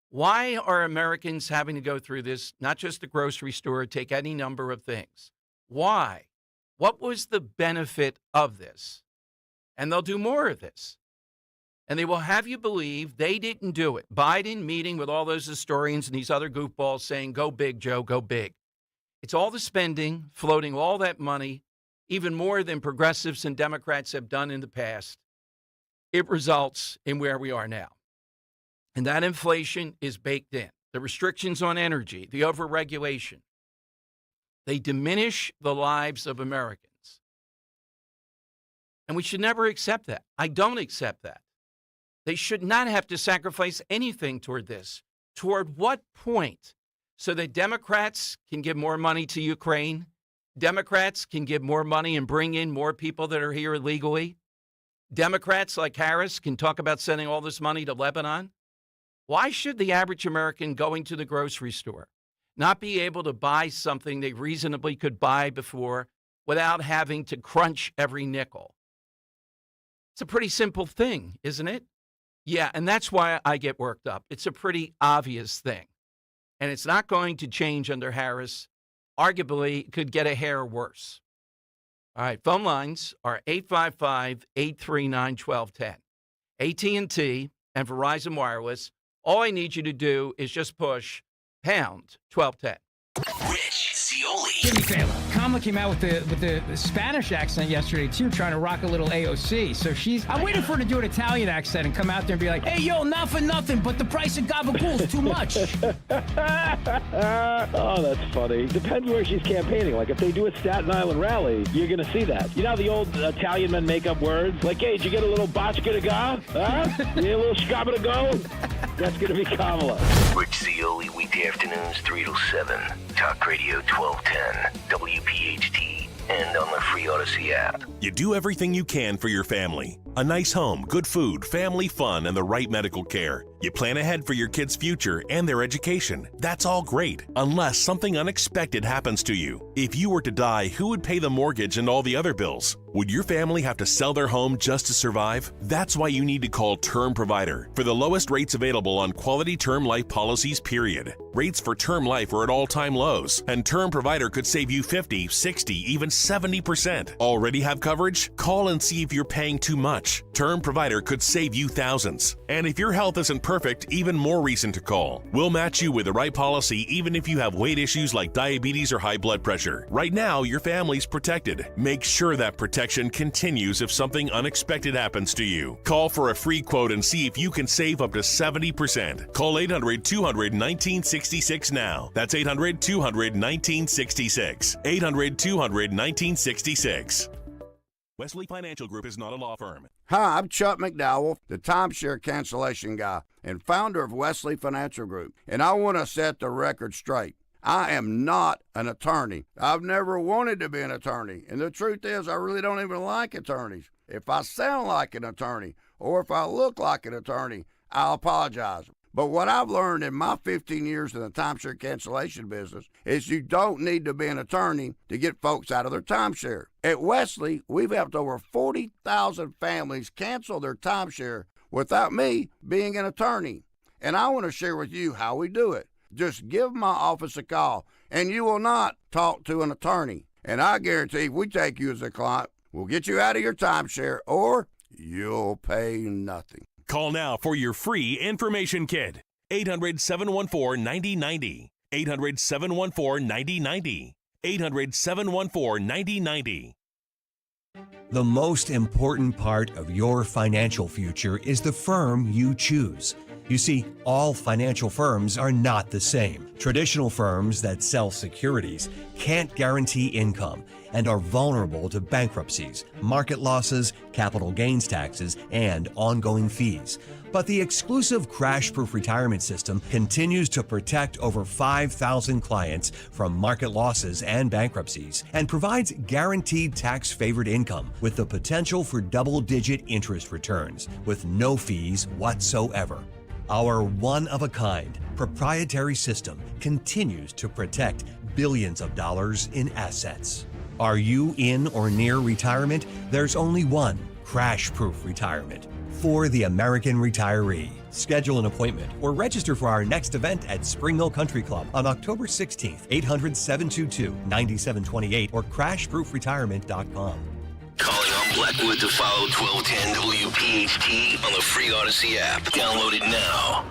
Why are Americans having to go through this? Not just the grocery store, take any number of things. Why? What was the benefit of this? And they'll do more of this. And they will have you believe they didn't do it. Biden meeting with all those historians and these other goofballs saying, go big, Joe, go big. It's all the spending, floating all that money, even more than progressives and Democrats have done in the past. It results in where we are now. And that inflation is baked in. The restrictions on energy, the overregulation, they diminish the lives of Americans. And we should never accept that. I don't accept that. They should not have to sacrifice anything toward this. Toward what point? So that Democrats can give more money to Ukraine, Democrats can give more money and bring in more people that are here illegally, Democrats like Harris can talk about sending all this money to Lebanon. Why should the average American going to the grocery store not be able to buy something they reasonably could buy before without having to crunch every nickel? It's a pretty simple thing, isn't it? Yeah, and that's why I get worked up. It's a pretty obvious thing. And it's not going to change under Harris. Arguably, it could get a hair worse. All right, phone lines are 855-839-1210. AT&T and Verizon Wireless. All I need you to do is just push pound 1210. Rich Zeoli. Jimmy Fallon. Kamala came out with the Spanish accent yesterday, too, trying to rock a little AOC. So I'm waiting for her to do an Italian accent and come out there and be like, hey, yo, not for nothing, but the price of gabagool is too much. Oh, that's funny. Depends where she's campaigning. Like, if they do a Staten Island rally, you're going to see that. You know how the old Italian men make up words? Like, hey, did you get a little botchka to go? Huh? You get a little scrabba to go? That's going to be Kamala. Rich Zeoli, weekday afternoons 3 to 7. Talk Radio 1210, WPHT, and on the free Odyssey app. You do everything you can for your family. A nice home, good food, family fun, and the right medical care. You plan ahead for your kids' future and their education. That's all great, unless something unexpected happens to you. If you were to die, who would pay the mortgage and all the other bills? Would your family have to sell their home just to survive? That's why you need to call Term Provider for the lowest rates available on quality term life policies, period. Rates for term life are at all-time lows, and Term Provider could save you 50, 60, even 70%. Already have coverage? Call and see if you're paying too much. Term Provider could save you thousands. And if your health isn't perfect, even more reason to call. We'll match you with the right policy even if you have weight issues like diabetes or high blood pressure. Right now, your family's protected. Make sure that protection continues if something unexpected happens to you. Call for a free quote and see if you can save up to 70%. Call 800-200-1966 now. That's 800-200-1966. 800-200-1966. Wesley Financial Group is not a law firm. Hi, I'm Chuck McDowell, the timeshare cancellation guy and founder of Wesley Financial Group, and I want to set the record straight. I am not an attorney. I've never wanted to be an attorney, and the truth is I really don't even like attorneys. If I sound like an attorney or if I look like an attorney, I'll apologize. But what I've learned in my 15 years in the timeshare cancellation business is you don't need to be an attorney to get folks out of their timeshare. At Wesley, we've helped over 40,000 families cancel their timeshare without me being an attorney. And I want to share with you how we do it. Just give my office a call, and you will not talk to an attorney. And I guarantee if we take you as a client, we'll get you out of your timeshare, or you'll pay nothing. Call now for your free information kit. 800-714-9090. 800-714-9090. 800-714-9090. The most important part of your financial future is the firm you choose. You see, all financial firms are not the same. Traditional firms that sell securities can't guarantee income and are vulnerable to bankruptcies, market losses, capital gains taxes, and ongoing fees. But the exclusive crash-proof retirement system continues to protect over 5,000 clients from market losses and bankruptcies and provides guaranteed tax-favored income with the potential for double-digit interest returns with no fees whatsoever. Our one-of-a-kind proprietary system continues to protect billions of dollars in assets. Are you in or near retirement? There's only one crash-proof retirement for the American retiree. Schedule an appointment or register for our next event at Spring Mill Country Club on October 16th, 800-722-9728 or crashproofretirement.com. Calling all Blackwood to follow 1210 WPHT on the free Odyssey app. Download it now.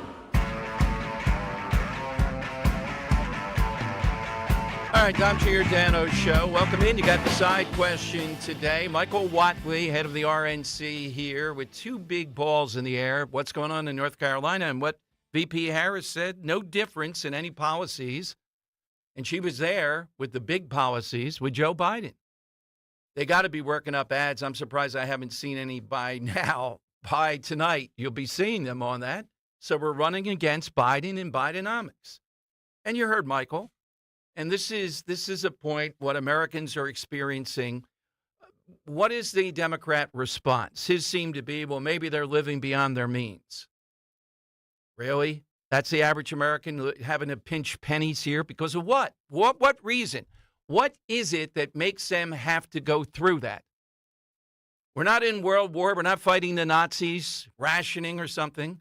All right, Dom Giordano Show. Welcome in. You got the side question today. Michael Watley, head of the RNC here, with two big balls in the air. What's going on in North Carolina and what VP Harris said, no difference in any policies. And she was there with the big policies with Joe Biden. They got to be working up ads. I'm surprised I haven't seen any by now. By tonight, you'll be seeing them on that. So we're running against Biden and Bidenomics. And you heard Michael. And this is a point what Americans are experiencing. What is the Democrat response? His seemed to be, well, maybe they're living beyond their means. Really? That's the average American having to pinch pennies here because of what? What reason? What is it that makes them have to go through that? We're not in World War. We're not fighting the Nazis, rationing or something.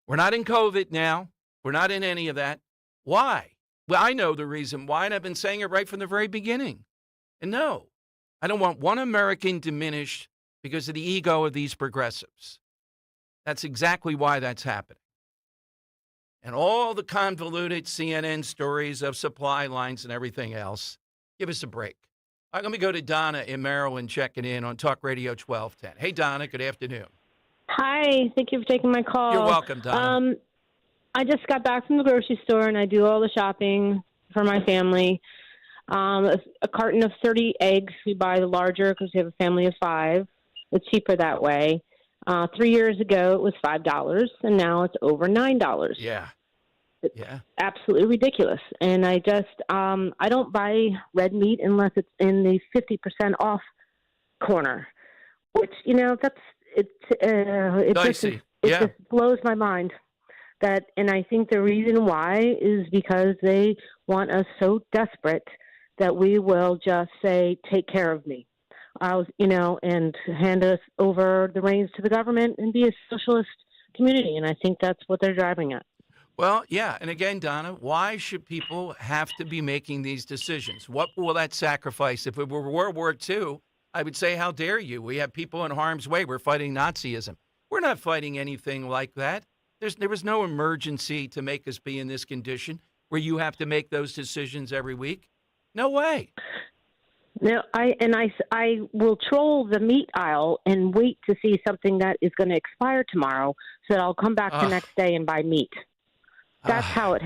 We're not in COVID now. We're not in any of that. Why? Well, I know the reason why, and I've been saying it right from the very beginning. And no, I don't want one American diminished because of the ego of these progressives. That's exactly why that's happening. And all the convoluted CNN stories of supply lines and everything else, give us a break. All right, let me go to Donna in Maryland checking in on Talk Radio 1210. Hey, Donna, good afternoon. Hi, thank you for taking my call. You're welcome, Donna. I just got back from the grocery store, and I do all the shopping for my family. A carton of 30 eggs. We buy the larger because we have a family of 5. It's cheaper that way. 3 years ago, it was $5, and now it's over $9. Yeah. It's absolutely ridiculous. And I just, I don't buy red meat unless it's in the 50% off corner, which, you know, it just blows my mind. And I think the reason why is because they want us so desperate that we will just say, take care of me, and hand us over the reins to the government and be a socialist community. And I think that's what they're driving at. Well, yeah. And again, Donna, why should people have to be making these decisions? What will that sacrifice? If it were World War II, I would say, how dare you? We have people in harm's way. We're fighting Nazism. We're not fighting anything like that. There was no emergency to make us be in this condition where you have to make those decisions every week. No way. No, I will troll the meat aisle and wait to see something that is going to expire tomorrow, so that I'll come back the next day and buy meat. That's how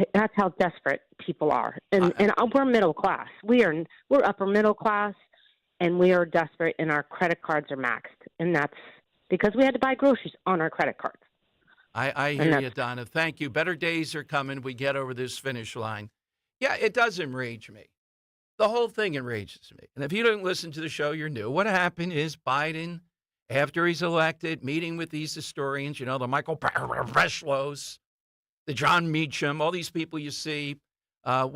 desperate people are, and we're middle class. We're upper middle class, and we are desperate, and our credit cards are maxed, and that's because we had to buy groceries on our credit cards. I hear you, Donna. Thank you. Better days are coming. We get over this finish line. Yeah, it does enrage me. The whole thing enrages me. And if you didn't listen to the show, you're new. What happened is Biden, after he's elected, meeting with these historians, the Michael Breslows, the John Meacham, all these people you see by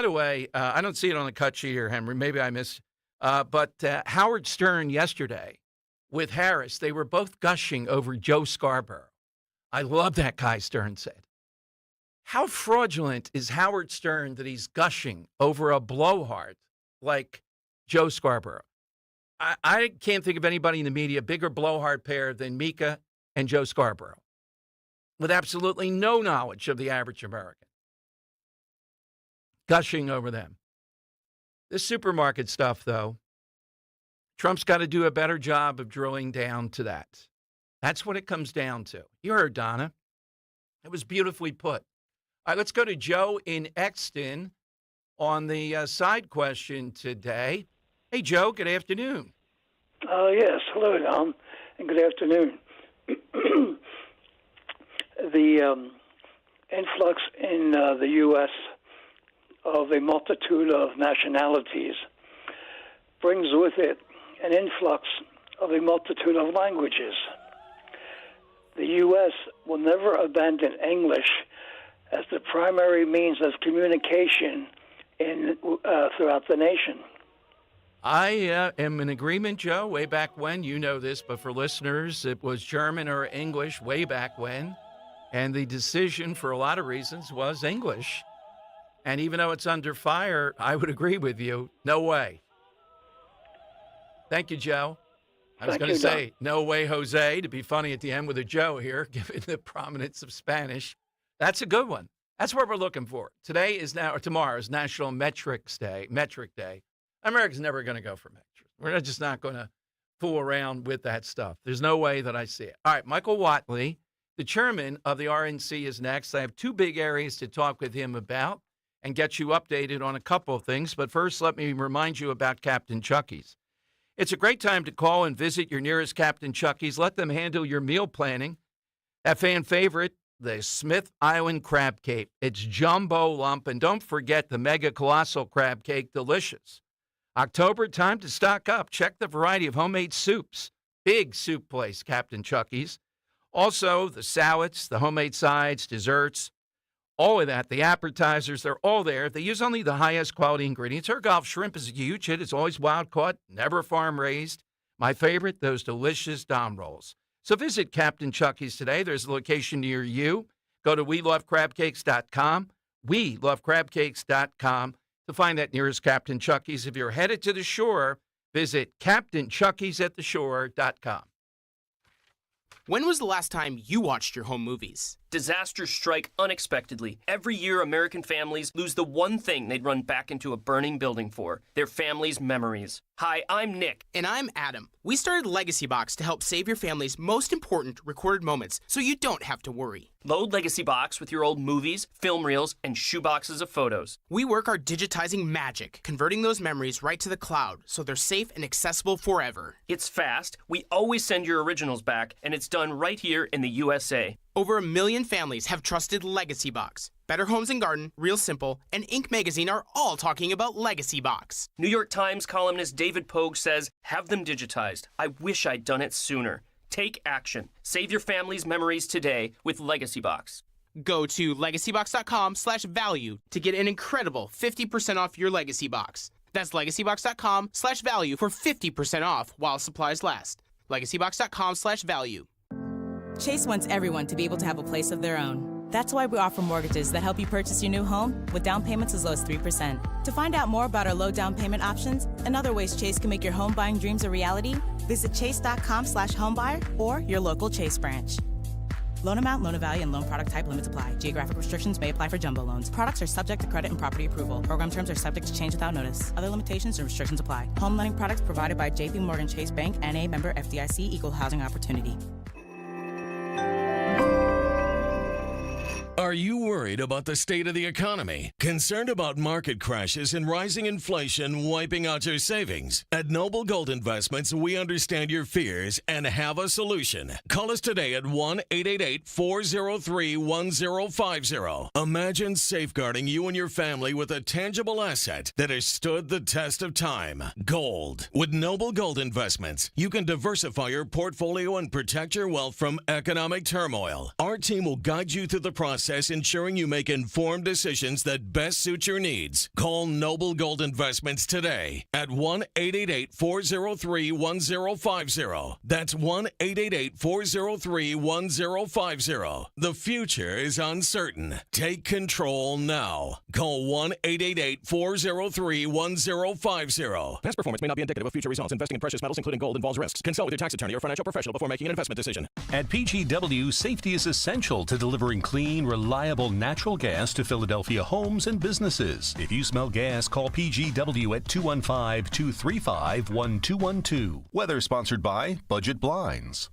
the way, I don't see it on the cut sheet here, Henry. Maybe I missed. But Howard Stern yesterday with Harris, they were both gushing over Joe Scarborough. I love that guy, Stern said. How fraudulent is Howard Stern that he's gushing over a blowhard like Joe Scarborough? I can't think of anybody in the media bigger blowhard pair than Mika and Joe Scarborough, with absolutely no knowledge of the average American. Gushing over them. This supermarket stuff, though, Trump's got to do a better job of drilling down to that. That's what it comes down to. You heard Donna. It was beautifully put. All right, let's go to Joe in Exton on the side question today. Hey, Joe, good afternoon. Yes, hello, Dom, and good afternoon. The influx in the U.S. of a multitude of nationalities brings with it an influx of a multitude of languages. The U.S. will never abandon English as the primary means of communication throughout the nation. I am in agreement, Joe, way back when. You know this, but for listeners, it was German or English way back when. And the decision, for a lot of reasons, was English. And even though it's under fire, I would agree with you. No way. Thank you, Joe. I was going to say, no way, Jose, to be funny at the end with a Joe here, given the prominence of Spanish. That's a good one. That's what we're looking for. Tomorrow is National Metric Day. America's never going to go for metric. We're just not going to fool around with that stuff. There's no way that I see it. All right, Michael Watley, the chairman of the RNC, is next. I have two big areas to talk with him about and get you updated on a couple of things. But first, let me remind you about Captain Chucky's. It's a great time to call and visit your nearest Captain Chucky's. Let them handle your meal planning. That fan favorite, the Smith Island Crab Cake. It's jumbo lump. And don't forget the Mega Colossal Crab Cake, delicious. October, time to stock up. Check the variety of homemade soups. Big soup place, Captain Chucky's. Also, the salads, the homemade sides, desserts, all of that, the appetizers, they're all there. They use only the highest quality ingredients. Her Golf shrimp is a huge hit. It's always wild caught, never farm raised. My favorite, those delicious Dom rolls. So visit Captain Chucky's today. There's a location near you. Go to WeLoveCrabCakes.com, WeLoveCrabCakes.com to find that nearest Captain Chucky's. If you're headed to the shore, visit CaptainChucky'sAtTheShore.com. When was the last time you watched your home movies? Disasters strike unexpectedly. Every year, American families lose the one thing they'd run back into a burning building for, their family's memories. Hi, I'm Nick. And I'm Adam. We started Legacy Box to help save your family's most important recorded moments so you don't have to worry. Load Legacy Box with your old movies, film reels, and shoeboxes of photos. We work our digitizing magic, converting those memories right to the cloud so they're safe and accessible forever. It's fast, we always send your originals back, and it's done right here in the USA. Over 1 million families have trusted Legacy Box. Better Homes and Garden, Real Simple, and Inc. magazine are all talking about Legacy Box. New York Times columnist David Pogue says, have them digitized. I wish I'd done it sooner. Take action. Save your family's memories today with Legacy Box. Go to legacybox.com/value to get an incredible 50% off your Legacy Box. That's legacybox.com/value for 50% off while supplies last. legacybox.com/value. Chase wants everyone to be able to have a place of their own. That's why we offer mortgages that help you purchase your new home with down payments as low as 3%. To find out more about our low down payment options and other ways Chase can make your home buying dreams a reality, visit chase.com/homebuyer or your local Chase branch. Loan amount, loan value, and loan product type limits apply. Geographic restrictions may apply for jumbo loans. Products are subject to credit and property approval. Program terms are subject to change without notice. Other limitations and restrictions apply. Home lending products provided by J.P. Morgan Chase Bank, N.A. member FDIC, Equal Housing Opportunity. Are you worried about the state of the economy? Concerned about market crashes and rising inflation wiping out your savings? At Noble Gold Investments, we understand your fears and have a solution. Call us today at 1-888-403-1050. Imagine safeguarding you and your family with a tangible asset that has stood the test of time. Gold. With Noble Gold Investments, you can diversify your portfolio and protect your wealth from economic turmoil. Our team will guide you through the process, ensuring you make informed decisions that best suit your needs. Call Noble Gold Investments today at 1-888-403-1050. That's 1-888-403-1050. The future is uncertain. Take control now. Call 1-888-403-1050. Past performance may not be indicative of future results. Investing in precious metals, including gold, involves risks. Consult with your tax attorney or financial professional before making an investment decision. At PGW, safety is essential to delivering clean, reliable natural gas to Philadelphia homes and businesses. If you smell gas, call PGW at 215-235-1212. Weather sponsored by Budget Blinds.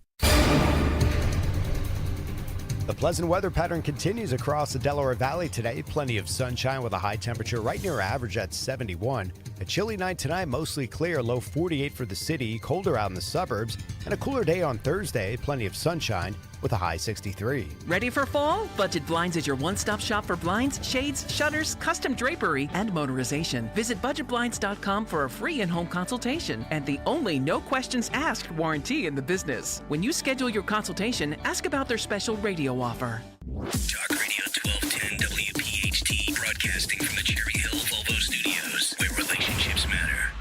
The pleasant weather pattern continues across the Delaware Valley today. Plenty of sunshine with a high temperature right near average at 71. A chilly night tonight, mostly clear, low 48 for the city, colder out in the suburbs, and a cooler day on Thursday. Plenty of sunshine with a high 63. Ready for fall? Budget Blinds is your one-stop shop for blinds, shades, shutters, custom drapery, and motorization. Visit budgetblinds.com for a free in-home consultation and the only no questions asked warranty in the business. When you schedule your consultation, ask about their special radio offer. Talk Radio 1210 WPHT, broadcasting from the Cherry Hill Volvo Studios, where relationships matter.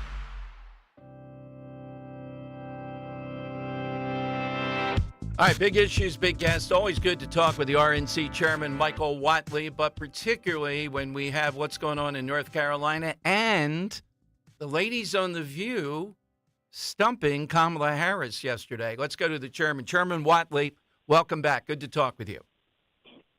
All right, big issues, big guests. Always good to talk with the RNC chairman, Michael Watley, but particularly when we have what's going on in North Carolina and the ladies on The View stumping Kamala Harris yesterday. Let's go to the chairman. Chairman Whatley, welcome back. Good to talk with you.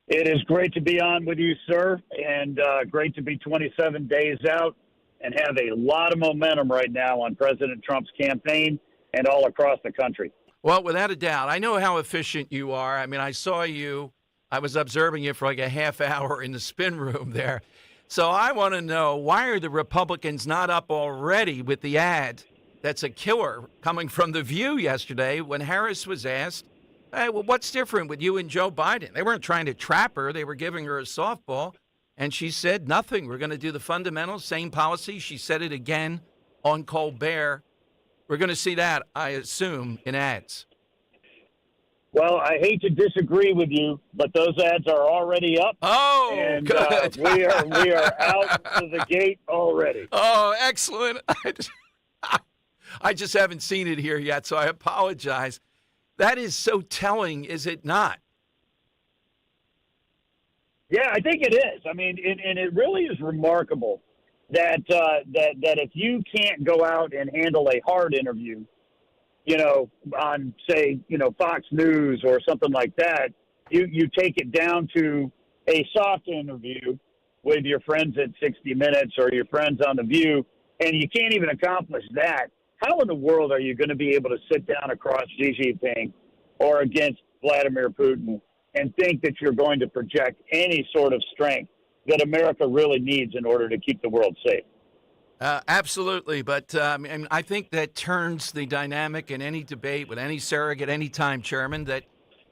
It is great to be on with you, sir, and great to be 27 days out and have a lot of momentum right now on President Trump's campaign and all across the country. Well, without a doubt. I know how efficient you are. I mean, I saw you. I was observing you for like a half hour in the spin room there. So I want to know, why are the Republicans not up already with the ad that's a killer coming from The View yesterday when Harris was asked, hey, well, what's different with you and Joe Biden? They weren't trying to trap her. They were giving her a softball. And she said, nothing. We're going to do the fundamentals, same policy. She said it again on Colbert. We're going to see that, I assume, in ads. Well, I hate to disagree with you, but those ads are already up. Oh, and good. We are out of the gate already. Oh, excellent. I just haven't seen it here yet, so I apologize. That is so telling, is it not? Yeah, I think it is. I mean, and it really is remarkable that if you can't go out and handle a hard interview, on, say, Fox News or something like that, you take it down to a soft interview with your friends at 60 Minutes or your friends on The View, and you can't even accomplish that. How in the world are you going to be able to sit down across Xi Jinping or against Vladimir Putin and think that you're going to project any sort of strength that America really needs in order to keep the world safe? Absolutely. But I think that turns the dynamic in any debate with any surrogate any time, Chairman, that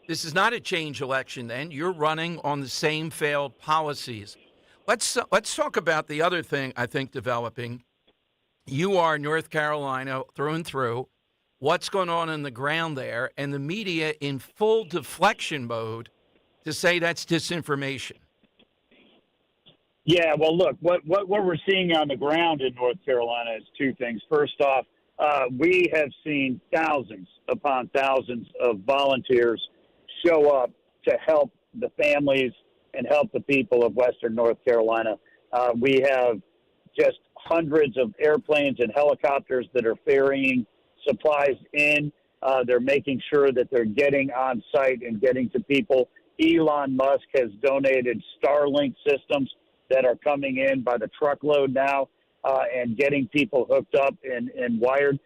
this is not a change election then. You're running on the same failed policies. Let's talk about the other thing I think developing. You are North Carolina through and through. What's going on the ground there, and the media in full deflection mode to say that's disinformation. Yeah, well, look, what we're seeing on the ground in North Carolina is two things. First off, we have seen thousands upon thousands of volunteers show up to help the families and help the people of Western North Carolina. We have just hundreds of airplanes and helicopters that are ferrying supplies in. They're making sure that they're getting on site and getting to people. Elon Musk has donated Starlink systems that are coming in by the truckload now and getting people hooked up and wired.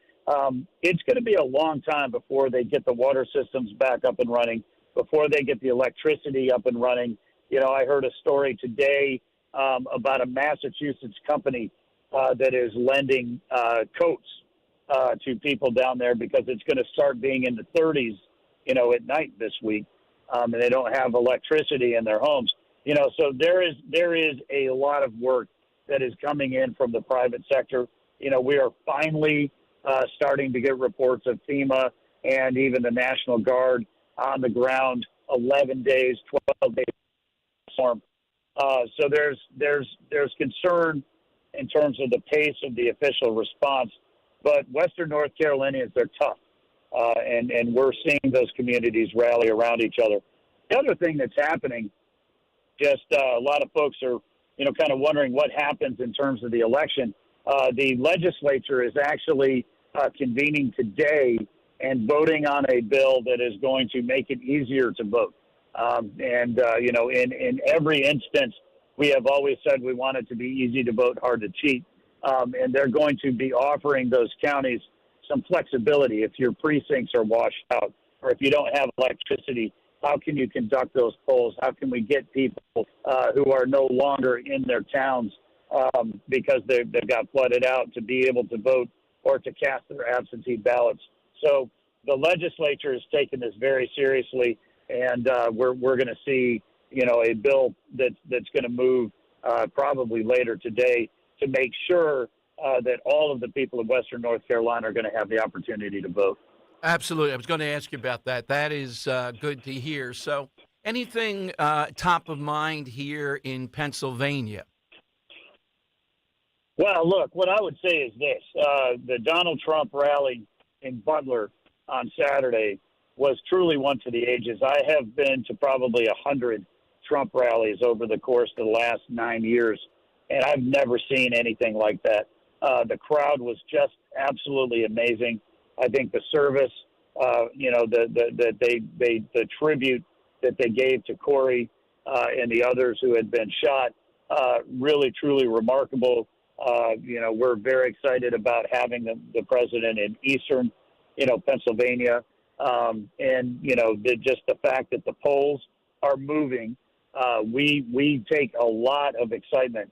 It's going to be a long time before they get the water systems back up and running, before they get the electricity up and running. I heard a story today about a Massachusetts company that is lending coats to people down there because it's going to start being in the 30s, at night this week, and they don't have electricity in their homes. So there is a lot of work that is coming in from the private sector. We are finally starting to get reports of FEMA and even the National Guard on the ground, 11 days, 12 days storm. So there's concern in terms of the pace of the official response. But Western North Carolinians, they're tough, and we're seeing those communities rally around each other. The other thing that's happening, just a lot of folks are, kind of wondering what happens in terms of the election. The legislature is actually convening today and voting on a bill that is going to make it easier to vote. In every instance, we have always said we want it to be easy to vote, hard to cheat. And they're going to be offering those counties some flexibility. If your precincts are washed out or if you don't have electricity, how can you conduct those polls? How can we get people who are no longer in their towns because they've got flooded out to be able to vote or to cast their absentee ballots? So the legislature is taking this very seriously, and we're going to see, a bill that's going to move probably later today to make sure that all of the people of Western North Carolina are going to have the opportunity to vote. Absolutely. I was going to ask you about that. That is good to hear. So anything top of mind here in Pennsylvania? Well, look, what I would say is this. The Donald Trump rally in Butler on Saturday was truly one for the ages. I have been to probably 100 Trump rallies over the course of the last 9 years, and I've never seen anything like that. The crowd was just absolutely amazing. I think the service, the tribute that they gave to Corey and the others who had been shot, really, truly remarkable. We're very excited about having the president in Eastern, Pennsylvania. Just the fact that the polls are moving, we take a lot of excitement.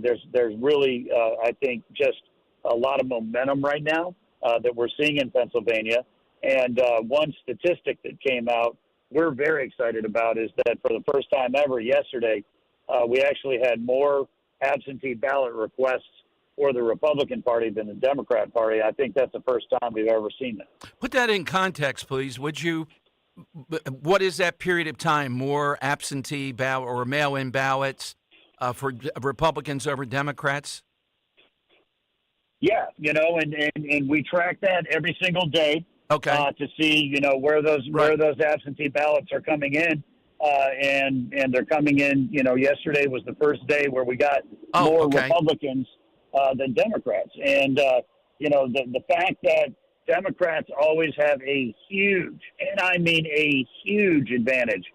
There's really, I think, just a lot of momentum right now that we're seeing in Pennsylvania. And one statistic that came out we're very excited about is that for the first time ever yesterday, we actually had more absentee ballot requests for the Republican Party than the Democrat Party. I think that's the first time we've ever seen that. Put that in context, please. Would you? What is that period of time? More absentee ballot or mail-in ballots for Republicans over Democrats? Yeah, and we track that every single day. Okay. To see, where those absentee ballots are coming in, and they're coming in. Yesterday was the first day where we got more Republicans than Democrats, and the fact that Democrats always have a huge, and I mean a huge advantage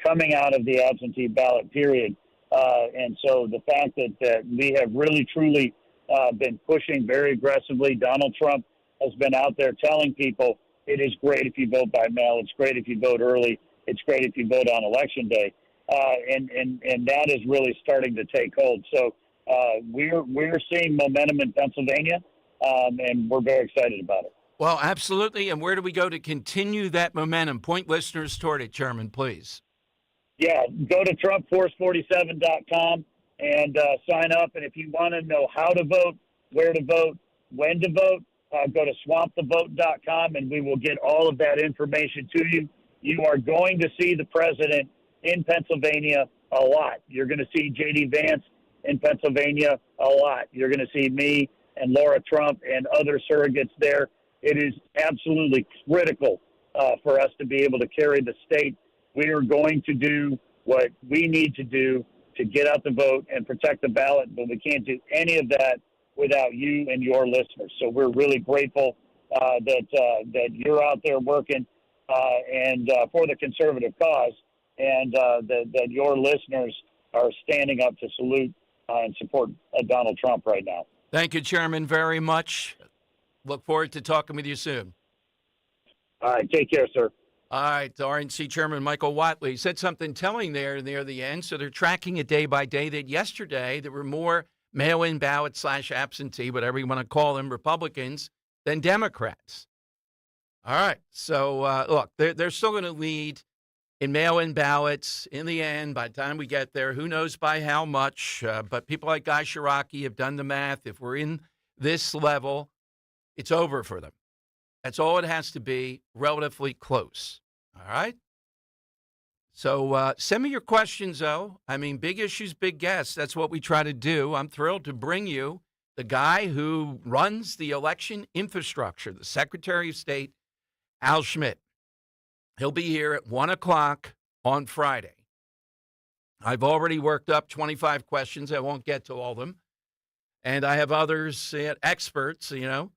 coming out of the absentee ballot period, and so the fact that we have really truly been pushing very aggressively. Donald Trump has been out there telling people it is great if you vote by mail. It's great if you vote early. It's great if you vote on Election Day. And that is really starting to take hold. So we're seeing momentum in Pennsylvania, and we're very excited about it. Well, absolutely. And where do we go to continue that momentum? Point listeners toward it, Chairman, please. Yeah, go to Trump447.com and sign up. And if you want to know how to vote, where to vote, when to vote, go to swampthevote.com, and we will get all of that information to you. You are going to see the president in Pennsylvania a lot. You're going to see J.D. Vance in Pennsylvania a lot. You're going to see me and Laura Trump and other surrogates there. It is absolutely critical for us to be able to carry the state. We are going to do what we need to do to get out the vote and protect the ballot, but we can't do any of that without you and your listeners. So we're really grateful that you're out there working and for the conservative cause, and that your listeners are standing up to salute and support Donald Trump right now. Thank you, Chairman, very much. Look forward to talking with you soon. All right, take care, sir. All right, the RNC Chairman Michael Whatley said something telling there near the end. So they're tracking it day by day. That yesterday there were more mail-in ballot / absentee, whatever you want to call them, Republicans than Democrats. All right. So, look, they're still going to lead in mail-in ballots in the end. By the time we get there, who knows by how much. But people like Guy Shiraki have done the math. If we're in this level, it's over for them. That's all it has to be, relatively close. All right? So send me your questions, though. I mean, big issues, big guests. That's what we try to do. I'm thrilled to bring you the guy who runs the election infrastructure, the Secretary of State, Al Schmidt. He'll be here at 1 o'clock on Friday. I've already worked up 25 questions. I won't get to all of them. And I have others, experts, And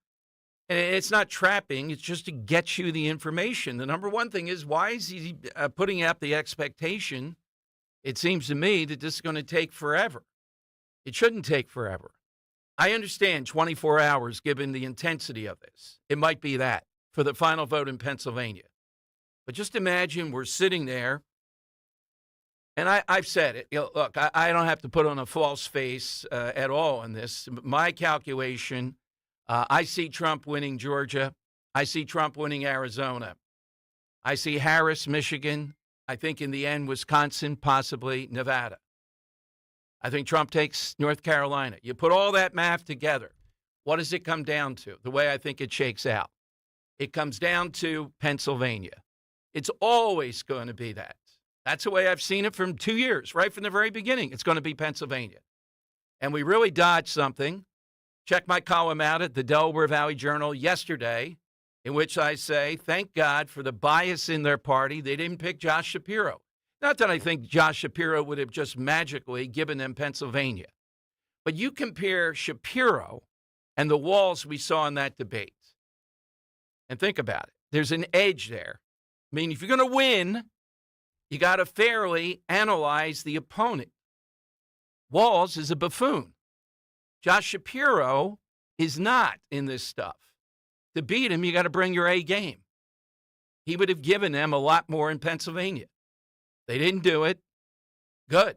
it's not trapping. It's just to get you the information. The number one thing is, why is he putting out the expectation, it seems to me, that this is going to take forever? It shouldn't take forever. I understand 24 hours, given the intensity of this. It might be that for the final vote in Pennsylvania. But just imagine we're sitting there, and I've said it. Look, I don't have to put on a false face at all on this. My calculation, I see Trump winning Georgia. I see Trump winning Arizona. I see Harris, Michigan. I think in the end, Wisconsin, possibly Nevada. I think Trump takes North Carolina. You put all that math together, what does it come down to? The way I think it shakes out. It comes down to Pennsylvania. It's always going to be that. That's the way I've seen it from 2 years, right from the very beginning. It's going to be Pennsylvania. And we really dodged something. Check my column out at the Delaware Valley Journal yesterday, in which I say, thank God for the bias in their party. They didn't pick Josh Shapiro. Not that I think Josh Shapiro would have just magically given them Pennsylvania. But you compare Shapiro and the walls we saw in that debate. And think about it. There's an edge there. I mean, if you're going to win, you got to fairly analyze the opponent. Walls is a buffoon. Josh Shapiro is not in this stuff. To beat him, you got to bring your A game. He would have given them a lot more in Pennsylvania. They didn't do it. Good.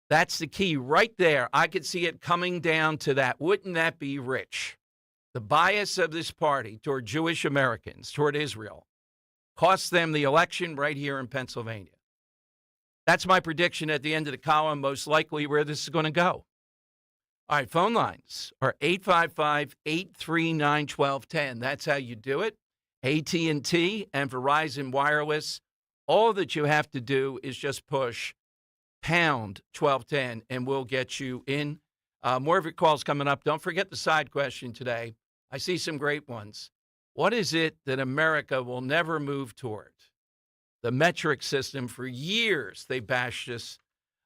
That's the key right there. I could see it coming down to that. Wouldn't that be rich? The bias of this party toward Jewish Americans, toward Israel, cost them the election right here in Pennsylvania. That's my prediction at the end of the column, most likely where this is going to go. All right, phone lines are 855-839-1210. That's how you do it. AT&T and Verizon Wireless. All that you have to do is just push pound 1210, and we'll get you in. More of your calls coming up. Don't forget the side question today. I see some great ones. What is it that America will never move toward? The metric system. For years, they bashed us.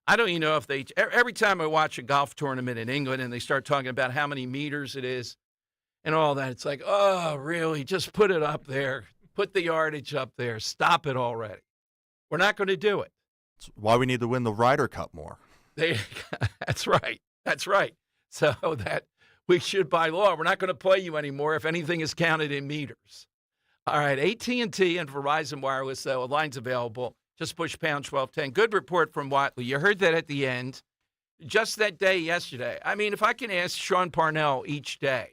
I don't even know if they, every time I watch a golf tournament in England and they start talking about how many meters it is and all that, it's like, oh, really? Just put it up there. Put the yardage up there. Stop it already. We're not going to do it. That's why we need to win the Ryder Cup more. That's right. That's right. So that we should, by law, we're not going to play you anymore if anything is counted in meters. All right, AT&T and Verizon Wireless, though, a line's available. Just push pound 1210. Good report from Watley. You heard that at the end. Just that day yesterday. I mean, if I can ask Sean Parnell each day,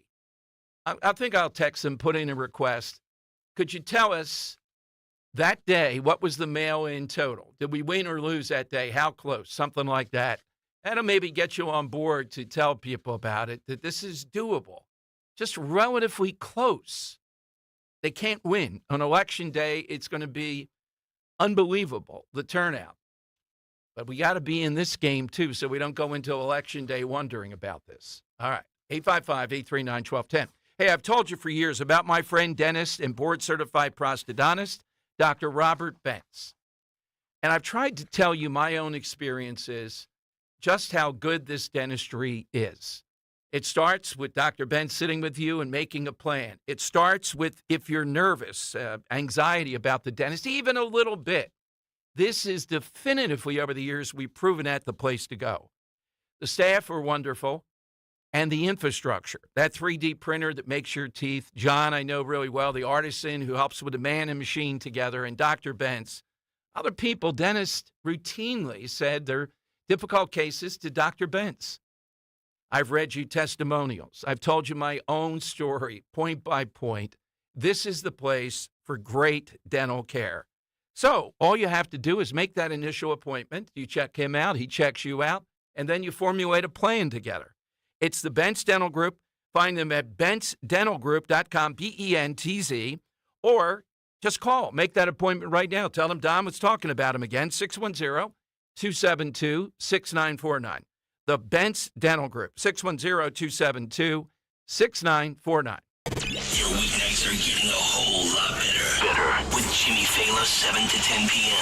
I think I'll text him, put in a request. Could you tell us that day, what was the mail-in total? Did we win or lose that day? How close? Something like that. That'll maybe get you on board to tell people about it, that this is doable. Just relatively close. They can't win. On Election Day, it's going to be unbelievable, the turnout. But we got to be in this game, too, so we don't go into Election Day wondering about this. All right, 855-839-1210. Hey, I've told you for years about my friend, dentist and board-certified prosthodontist, Dr. Robert Bentz. And I've tried to tell you my own experiences, just how good this dentistry is. It starts with Dr. Bentz sitting with you and making a plan. It starts with, if you're nervous, anxiety about the dentist, even a little bit. This is definitively, over the years, we've proven that the place to go. The staff are wonderful, and the infrastructure, that 3D printer that makes your teeth. John, I know really well, the artisan who helps with the man and machine together, and Dr. Bentz. Other people, dentists, routinely said they're difficult cases to Dr. Bentz. I've read you testimonials. I've told you my own story, point by point. This is the place for great dental care. So all you have to do is make that initial appointment. You check him out, he checks you out, and then you formulate a plan together. It's the Bentz Dental Group. Find them at bentzdentalgroup.com, BENTZ, or just call. Make that appointment right now. Tell them Don was talking about him again, 610-272-6949. The Bentz Dental Group, 610-272-6949. Your weeknights are getting a whole lot better. With Jimmy Fallon, 7 to 10 p.m.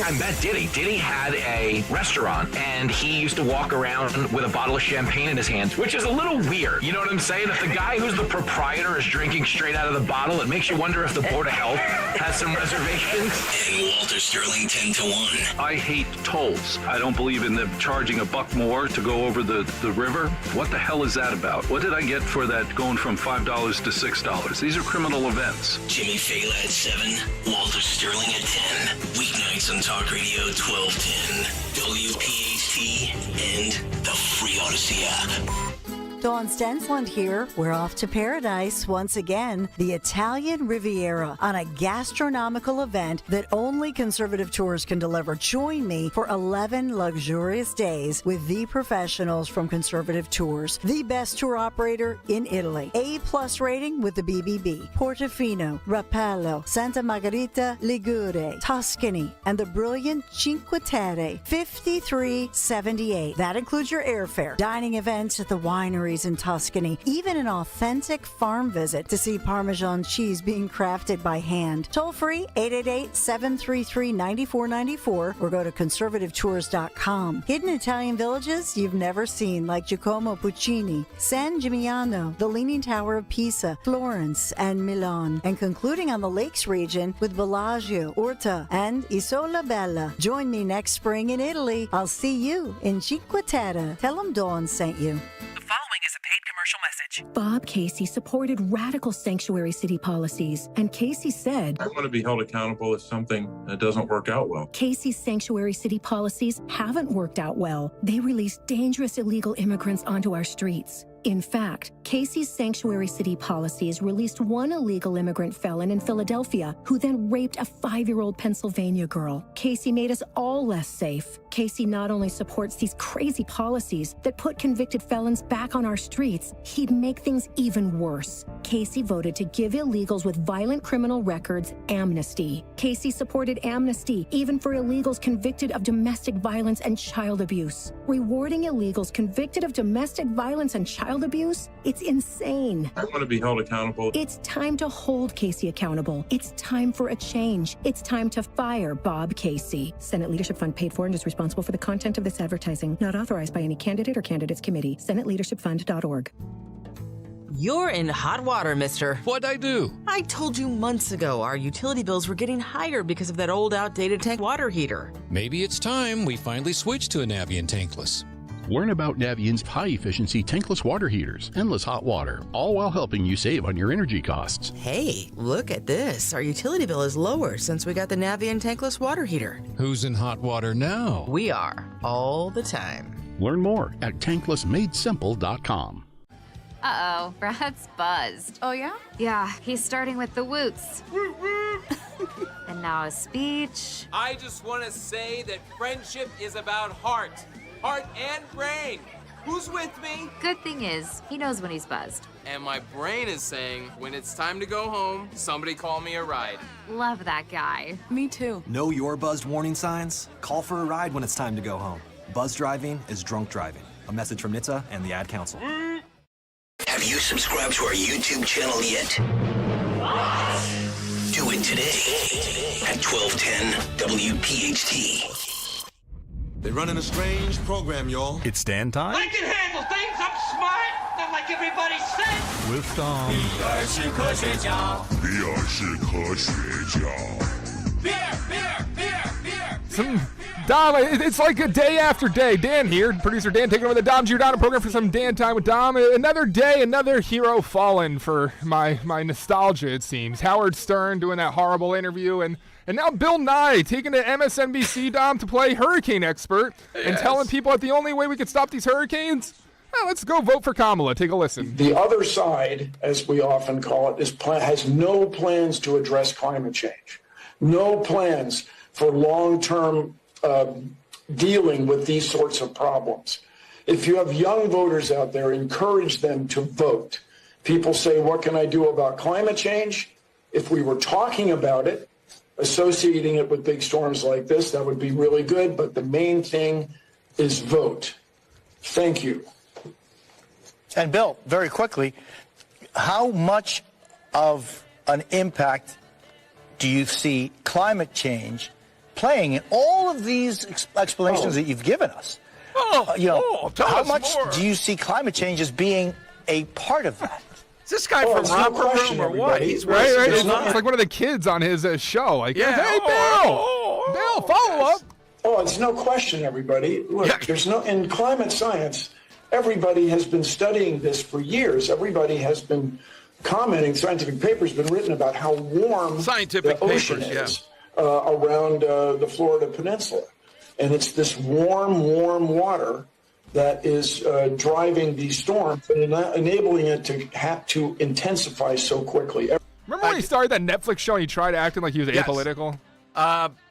I met Diddy. Diddy had a restaurant, and he used to walk around with a bottle of champagne in his hands, which is a little weird. You know what I'm saying? If the guy who's the proprietor is drinking straight out of the bottle, it makes you wonder if the Board of Health has some reservations. And Walter Sterling, 10 to 1. I hate tolls. I don't believe in them charging $1 more to go over the river. What the hell is that about? What did I get for that going from $5 to $6? These are criminal events. Jimmy Fallon at 7, Walter Sterling at 10. Weeknights on Talk Radio 1210, WPHT, and the free Odyssey app. Dawn Stensland here. We're off to paradise once again, the Italian Riviera, on a gastronomical event that only Conservative Tours can deliver. Join me for 11 luxurious days with the professionals from Conservative Tours, the best tour operator in Italy. A+ rating with the BBB. Portofino, Rapallo, Santa Margherita, Ligure, Tuscany, and the brilliant Cinque Terre, $53.78. That includes your airfare, dining events at the winery, varies in Tuscany, even an authentic farm visit to see Parmesan cheese being crafted by hand. Toll free 888-733-9494 or go to conservativetours.com. Hidden Italian villages you've never seen, like Giacomo Puccini, San Gimignano, the Leaning Tower of Pisa, Florence, and Milan. And concluding on the Lakes region with Bellagio, Orta, and Isola Bella. Join me next spring in Italy. I'll see you in Cinque Terre. Tell them Dawn sent you. The following is a paid commercial message. Bob Casey supported radical sanctuary city policies, and Casey said, I want to be held accountable if something doesn't work out well. Casey's sanctuary city policies haven't worked out well. They release dangerous illegal immigrants onto our streets. In fact, Casey's sanctuary city policies released one illegal immigrant felon in Philadelphia who then raped a 5-year-old Pennsylvania girl. Casey made us all less safe. Casey not only supports these crazy policies that put convicted felons back on our streets, he'd make things even worse. Casey voted to give illegals with violent criminal records amnesty. Casey supported amnesty even for illegals convicted of domestic violence and child abuse. Rewarding illegals convicted of domestic violence and child abuse? It's insane. I want to be held accountable. It's time to hold Casey accountable. It's time for a change. It's time to fire Bob Casey. Senate Leadership Fund paid for and is responsible for the content of this advertising. Not authorized by any candidate or candidates committee. SenateLeadershipFund.org. You're in hot water, mister. What'd I do? I told you months ago our utility bills were getting higher because of that old outdated tank water heater. Maybe it's time we finally switch to a Navien tankless. Learn about Navient's high-efficiency tankless water heaters, endless hot water, all while helping you save on your energy costs. Hey, look at this. Our utility bill is lower since we got the Navien tankless water heater. Who's in hot water now? We are, all the time. Learn more at tanklessmadesimple.com. Uh-oh, Brad's buzzed. Oh, yeah? Yeah, he's starting with the woots. And now a speech. I just want to say that friendship is about heart and brain. Who's with me? Good thing is, he knows when he's buzzed. And my brain is saying, when it's time to go home, somebody call me a ride. Love that guy. Me too. Know your buzzed warning signs? Call for a ride when it's time to go home. Buzz driving is drunk driving. A message from NHTSA and the Ad Council. Have you subscribed to our YouTube channel yet? Do it today at 1210 WPHT. They're running a strange program, y'all. It's Dan time I can handle things. I'm smart, not like everybody says. with Tom. It's like a day after day. Dan here, producer Dan, taking over the Dom Giordano program for some Dan Time with Dom. Another day, another hero fallen for my nostalgia, it seems. Howard Stern doing that horrible interview, and now Bill Nye taking to MSNBC, Dom, to play hurricane expert and telling people that the only way we could stop these hurricanes, let's go vote for Kamala. Take a listen. The other side, as we often call it, has no plans to address climate change, no plans for long-term dealing with these sorts of problems. If you have young voters out there, encourage them to vote. People say, what can I do about climate change? If we were talking about it, associating it with big storms like this, that would be really good. But the main thing is vote. Thank you. And Bill, very quickly, how much of an impact do you see climate change playing in all of these explanations that you've given us? How much do you see climate change as being a part of that? Is this guy from Romper Room or what? He's right. It's like one of the kids on his show. Like, hey, Bill, follow up. Oh, it's no question, everybody. Look, in climate science, everybody has been studying this for years. Everybody has been commenting. Scientific papers have been written about how warm the ocean is around the Florida Peninsula. And it's this warm water that is driving these storms and enabling it to have to intensify so quickly. Remember when he started that Netflix show and he tried acting like he was apolitical?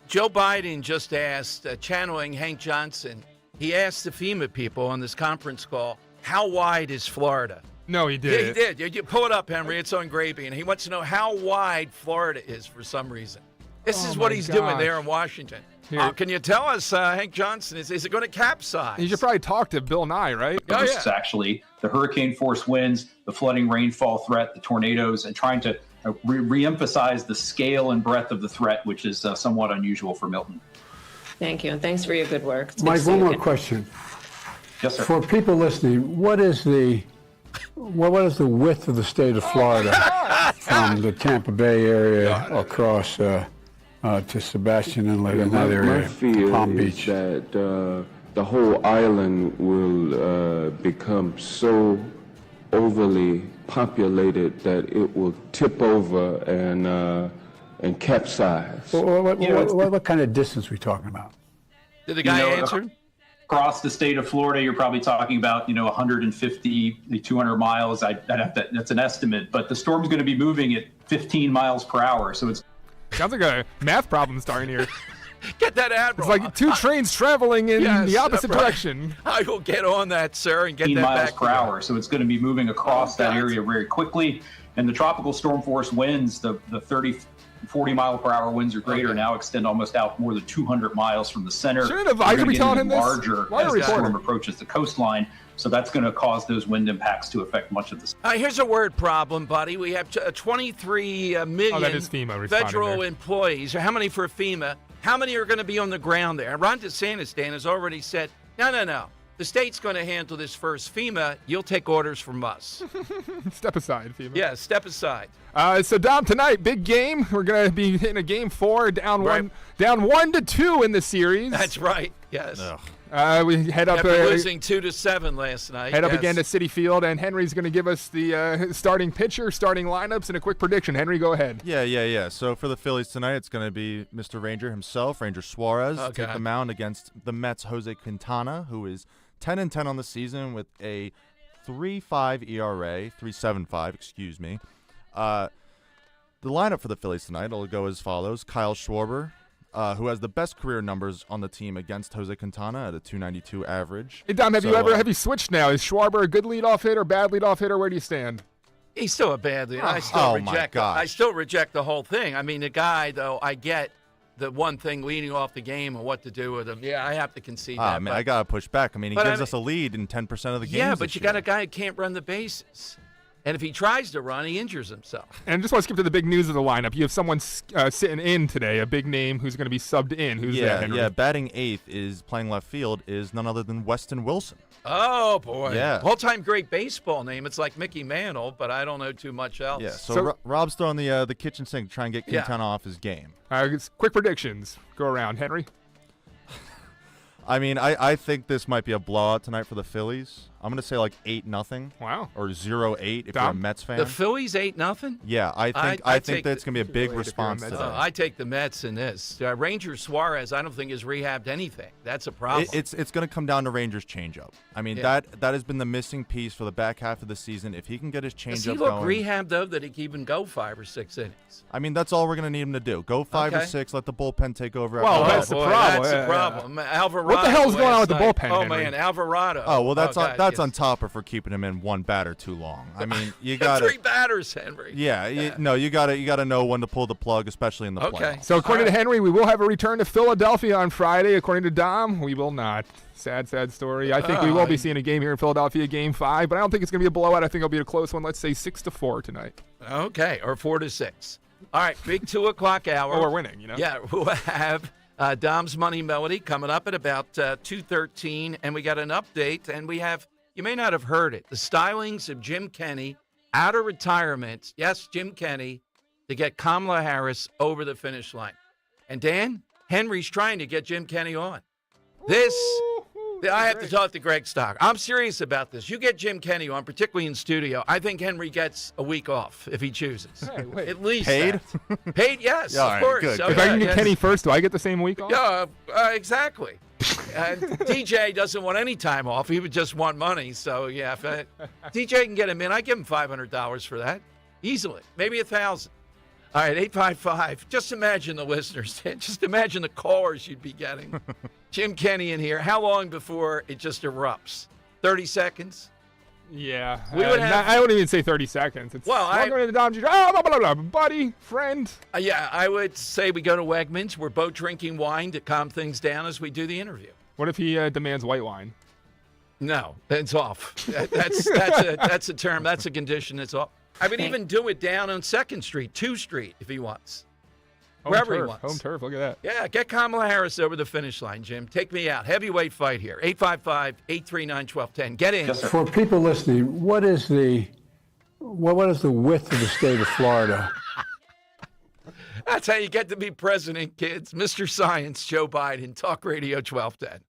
Joe Biden just asked, channeling Hank Johnson, he asked the FEMA people on this conference call, how wide is Florida? No, he did. Yeah, he did. You pull it up, Henry. It's on Gravy. And he wants to know how wide Florida is for some reason. This is what he's doing there in Washington. Can you tell us, Hank Johnson, is it going to capsize? You should probably talk to Bill Nye, right? Oh, Risks, actually, the hurricane-force winds, the flooding rainfall threat, the tornadoes, and trying to re-emphasize the scale and breadth of the threat, which is somewhat unusual for Milton. Thank you, and thanks for your good work. Mike, one more question. Yes, sir. For people listening, what is the width of the state of Florida from the Tampa Bay area across to Sebastian Inlet in that area, my fear Palm is Beach? that the whole island will become so overly populated that it will tip over and capsize. What kind of distance are we talking about? Did the guy answer? Across the state of Florida, you're probably talking about 150, 200 miles. That's an estimate, but the storm's going to be moving at 15 miles per hour, so it's sounds like a math problem starting here. Get that Admiral. It's like two trains traveling in the opposite direction. I will get on that, sir, and get that miles back per hour. So it's going to be moving across that area very quickly. And the tropical storm force winds, the 30, 40 mile per hour winds or greater, now extend almost out more than 200 miles from the center. Shouldn't advisor be telling him this? Larger as the storm approaches the coastline. So that's going to cause those wind impacts to affect much of the. Here's a word problem, buddy. We have 23 million that is FEMA federal employees. How many for FEMA? How many are going to be on the ground there? Ron DeSantis, Dan, has already said, no. The state's going to handle this first. FEMA, you'll take orders from us. Step aside, FEMA. Yeah, step aside. So, Dom, tonight, big game. We're going to be in a game 4, down 1-2 in the series. That's right, yes. We head up. After losing 2-7 last night. Head up again to Citi Field, and Henry's going to give us the starting pitcher, starting lineups, and a quick prediction. Henry, go ahead. Yeah. So for the Phillies tonight, it's going to be Mr. Ranger himself, Ranger Suarez, take the mound against the Mets' Jose Quintana, who is 10-10 on the season with a 3.5 ERA, 3.75, excuse me. The lineup for the Phillies tonight will go as follows: Kyle Schwarber, who has the best career numbers on the team against Jose Quintana at a 292 average. Hey, Dom, have you switched now? Is Schwarber a good leadoff hitter, bad leadoff hitter? Where do you stand? He's still a bad leader. I still reject the whole thing. I mean, the guy, though, I get the one thing leading off the game and what to do with him. Yeah, I have to concede that. Man, I got to push back. I mean, he gives us a lead in 10% of the games. Yeah, but you got a guy who can't run the bases. And if he tries to run, he injures himself. And I just want to skip to the big news of the lineup. You have someone sitting in today, a big name who's going to be subbed in. Who's that, Henry? Yeah, batting eighth is playing left field is none other than Weston Wilson. Oh, boy. Yeah. All-time great baseball name. It's like Mickey Mantle, but I don't know too much else. Yeah, so Rob's throwing the kitchen sink to try and get Quintana off his game. Quick predictions. Go around. Henry? I mean, I think this might be a blowout tonight for the Phillies. I'm going to say like 8-0. Wow. Or 0-8 if you're a Mets fan. The Phillies 8-0? Yeah, I think that's going to be a big response today. I take the Mets in this. Ranger Suarez, I don't think has rehabbed anything. That's a problem. It's going to come down to Rangers' changeup. I mean, that has been the missing piece for the back half of the season. If he can get his changeup going. Does he look rehabbed, though, that he can even go 5 or 6 innings? I mean, that's all we're going to need him to do. Go 5 or 6, let the bullpen take over. Well, that's the problem. That's the problem. Alvarado. What the hell's going on with the bullpen, Oh, Henry? man, Alvarado. Oh, well, that's on top of for keeping him in one batter too long. I mean, you got 3 batters, Henry. Yeah, you got to know when to pull the plug, especially in the playoffs. So according to Henry, we will have a return to Philadelphia on Friday. According to Dom, we will not. Sad story. I think we will be seeing a game here in Philadelphia, Game 5, but I don't think it's going to be a blowout. I think it'll be a close one. Let's say 6-4 tonight. Okay, or 4-6. All right, big 2 o'clock hour. Well, we're winning, Yeah, we'll have Dom's Money Melody coming up at about 2:13, and we got an update, and we have, you may not have heard it, the stylings of Jim Kenney out of retirement. Yes, Jim Kenney, to get Kamala Harris over the finish line. And Dan, Henry's trying to get Jim Kenney on. I have to talk to Greg Stock. I'm serious about this. You get Jim Kenney on, particularly in studio. I think Henry gets a week off if he chooses. Hey, wait. At least paid? Paid, yes, Yeah, of course. Good. So, if I can get Kenny first, do I get the same week off? Yeah, exactly. DJ doesn't want any time off. He would just want money. So, yeah, if DJ can get him in, I give him $500 for that. Easily. Maybe $1,000. All right, 855. Just imagine the listeners. Just imagine the callers you'd be getting. Jim Kenney in here. How long before it just erupts? 30 seconds? Yeah. We would have. I wouldn't even say 30 seconds. It's welcome to the Dom Giordano. Blah, blah, blah, blah, buddy, friend. Yeah, I would say we go to Wegmans. We're both drinking wine to calm things down as we do the interview. What if he demands white wine? No, it's off. That's a term. That's a condition. It's off. I would even do it down on 2nd Street, 2 Street, if he wants. Wherever he wants. Home turf, look at that. Yeah, get Kamala Harris over the finish line, Jim. Take me out. Heavyweight fight here. 855-839-1210. Get in. For people listening, what is the width of the state of Florida? That's how you get to be president, kids. Mr. Science, Joe Biden, Talk Radio 1210.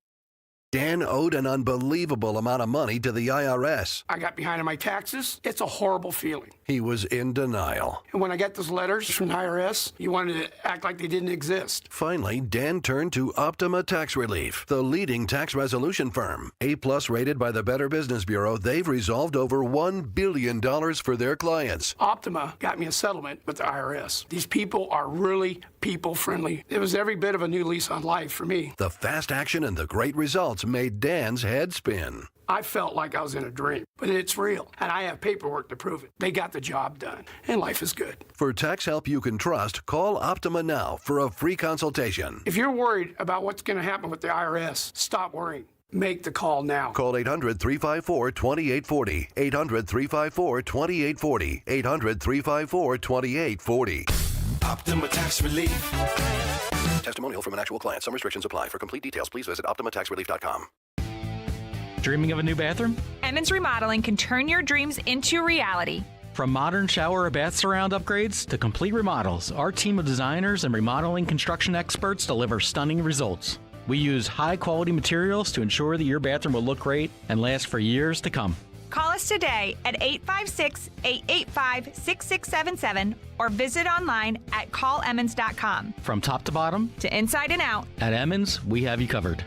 Dan owed an unbelievable amount of money to the IRS. I got behind on my taxes. It's a horrible feeling. He was in denial. And when I got those letters from the IRS, you wanted to act like they didn't exist. Finally, Dan turned to Optima Tax Relief, the leading tax resolution firm. A-plus rated by the Better Business Bureau, they've resolved over $1 billion for their clients. Optima got me a settlement with the IRS. These people are really people-friendly. It was every bit of a new lease on life for me. The fast action and the great results made Dan's head spin. I felt like I was in a dream, but it's real, and I have paperwork to prove it. They got the job done, and life is good. For tax help you can trust, call Optima now for a free consultation. If you're worried about what's going to happen with the IRS, stop worrying. Make the call now. Call 800-354-2840. 800-354-2840. 800-354-2840. Optima Tax Relief. Testimonial from an actual client. Some restrictions apply. For complete details, please visit OptimaTaxRelief.com. Dreaming of a new bathroom? Emmons Remodeling can turn your dreams into reality. From modern shower or bath surround upgrades to complete remodels, our team of designers and remodeling construction experts deliver stunning results. We use high-quality materials to ensure that your bathroom will look great and last for years to come. Call us today at 856-885-6677 or visit online at callemmons.com. From top to bottom, to inside and out, at Emmons, we have you covered.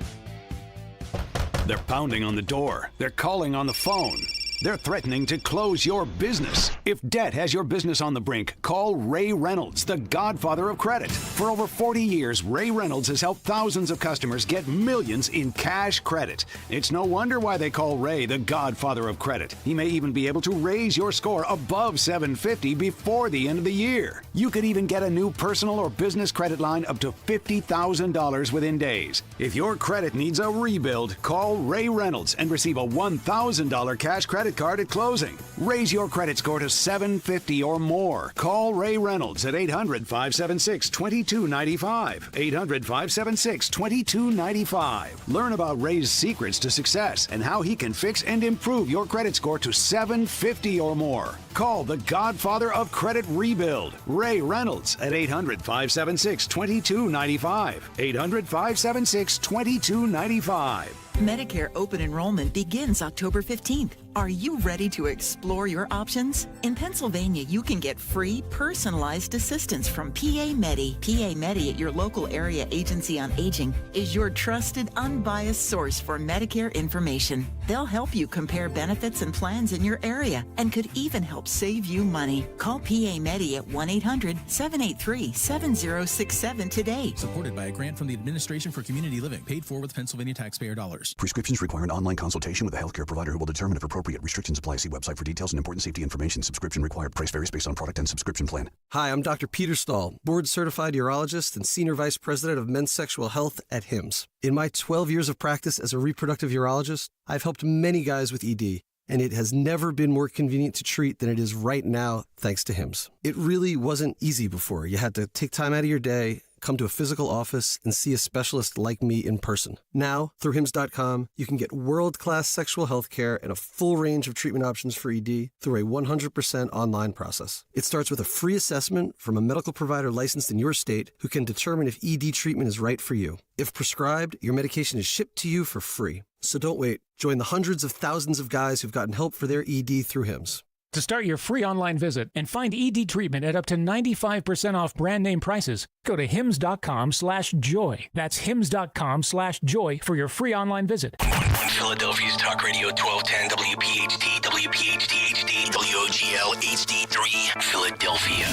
They're pounding on the door. They're calling on the phone. They're threatening to close your business. If debt has your business on the brink, call Ray Reynolds, the godfather of credit. For over 40 years, Ray Reynolds has helped thousands of customers get millions in cash credit. It's no wonder why they call Ray the godfather of credit. He may even be able to raise your score above 750 before the end of the year. You could even get a new personal or business credit line up to $50,000 within days. If your credit needs a rebuild, call Ray Reynolds and receive a $1,000 cash credit card at closing. Raise your credit score to 750 or more. Call Ray Reynolds at 800-576-2295. 800-576-2295. Learn about Ray's secrets to success and how he can fix and improve your credit score to 750 or more. Call the godfather of credit rebuild, Ray Reynolds, at 800-576-2295. 800-576-2295. Medicare open enrollment begins October 15th. Are you ready to explore your options? In Pennsylvania, you can get free, personalized assistance from PA Medi. PA Medi at your local area agency on aging is your trusted, unbiased source for Medicare information. They'll help you compare benefits and plans in your area and could even help save you money. Call PA Medi at 1-800-783-7067 today. Supported by a grant from the Administration for Community Living, paid for with Pennsylvania taxpayer dollars. Prescriptions require an online consultation with a healthcare provider who will determine if appropriate. Restrictions apply. See website for details and important safety information. Subscription required. Price varies based on product and subscription plan. Hi, I'm Dr. Peter Stahl, board-certified urologist and Senior Vice President of Men's Sexual Health at HIMSS. In my 12 years of practice as a reproductive urologist, I've helped many guys with ED, and it has never been more convenient to treat than it is right now, thanks to HIMSS. It really wasn't easy before. You had to take time out of your day, come to a physical office, and see a specialist like me in person. Now, through HIMSS.com, you can get world-class sexual health care and a full range of treatment options for ED through a 100% online process. It starts with a free assessment from a medical provider licensed in your state who can determine if ED treatment is right for you. If prescribed, your medication is shipped to you for free. So don't wait. Join the hundreds of thousands of guys who've gotten help for their ED through HIMSS. To start your free online visit and find ED treatment at up to 95% off brand name prices, go to hims.com/joy. That's hims.com/joy for your free online visit. On Philadelphia's Talk Radio 1210 WPHT, WPHT HD, WOGL HD3, Philadelphia.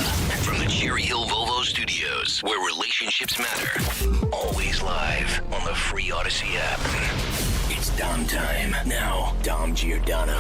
From the Cherry Hill Volvo Studios, where relationships matter. Always live on the free Odyssey app. It's Dom time. Now, Dom Giordano.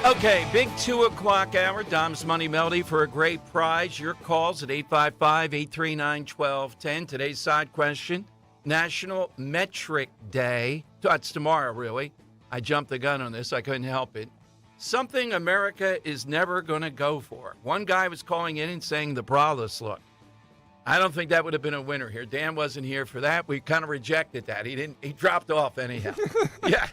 Okay, big 2 o'clock hour. Dom's Money Melody for a great prize. Your calls at 855-839-1210. Today's side question, National Metric Day. That's tomorrow, really. I jumped the gun on this. I couldn't help it. Something America is never going to go for. One guy was calling in and saying the braless look. I don't think that would have been a winner here. Dan wasn't here for that. We kind of rejected that. He dropped off anyhow. Yeah.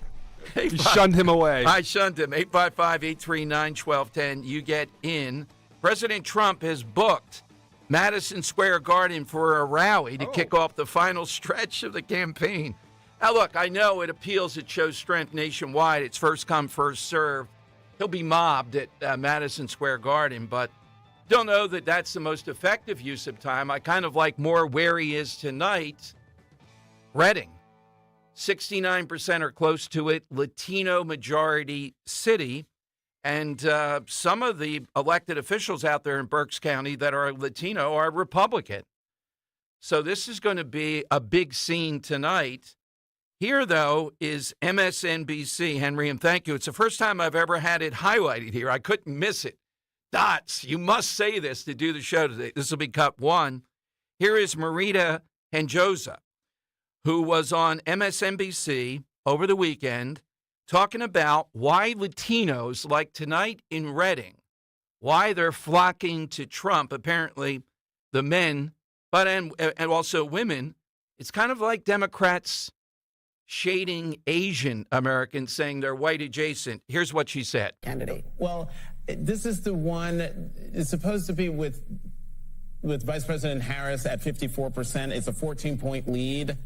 You shunned him away. I shunned him. 855-839-1210. You get in. President Trump has booked Madison Square Garden for a rally to kick off the final stretch of the campaign. Now, look, I know it appeals. It shows strength nationwide. It's first come, first served. He'll be mobbed at Madison Square Garden, but don't know that that's the most effective use of time. I kind of like more where he is tonight. Reading. 69% are close to it, Latino majority city. And some of the elected officials out there in Berks County that are Latino are Republican. So this is going to be a big scene tonight. Here, though, is MSNBC, Henry, and thank you. It's the first time I've ever had it highlighted here. I couldn't miss it. Dots, you must say this to do the show today. This will be cut one. Here is Marita Henjosa, who was on MSNBC over the weekend talking about why Latinos, like tonight in Reading, why they're flocking to Trump, apparently the men, but and also women. It's kind of like Democrats shading Asian Americans, saying they're white adjacent. Here's what she said. Candidate. Well, this is the one, it's supposed to be with Vice President Harris at 54%. It's a 14-point lead.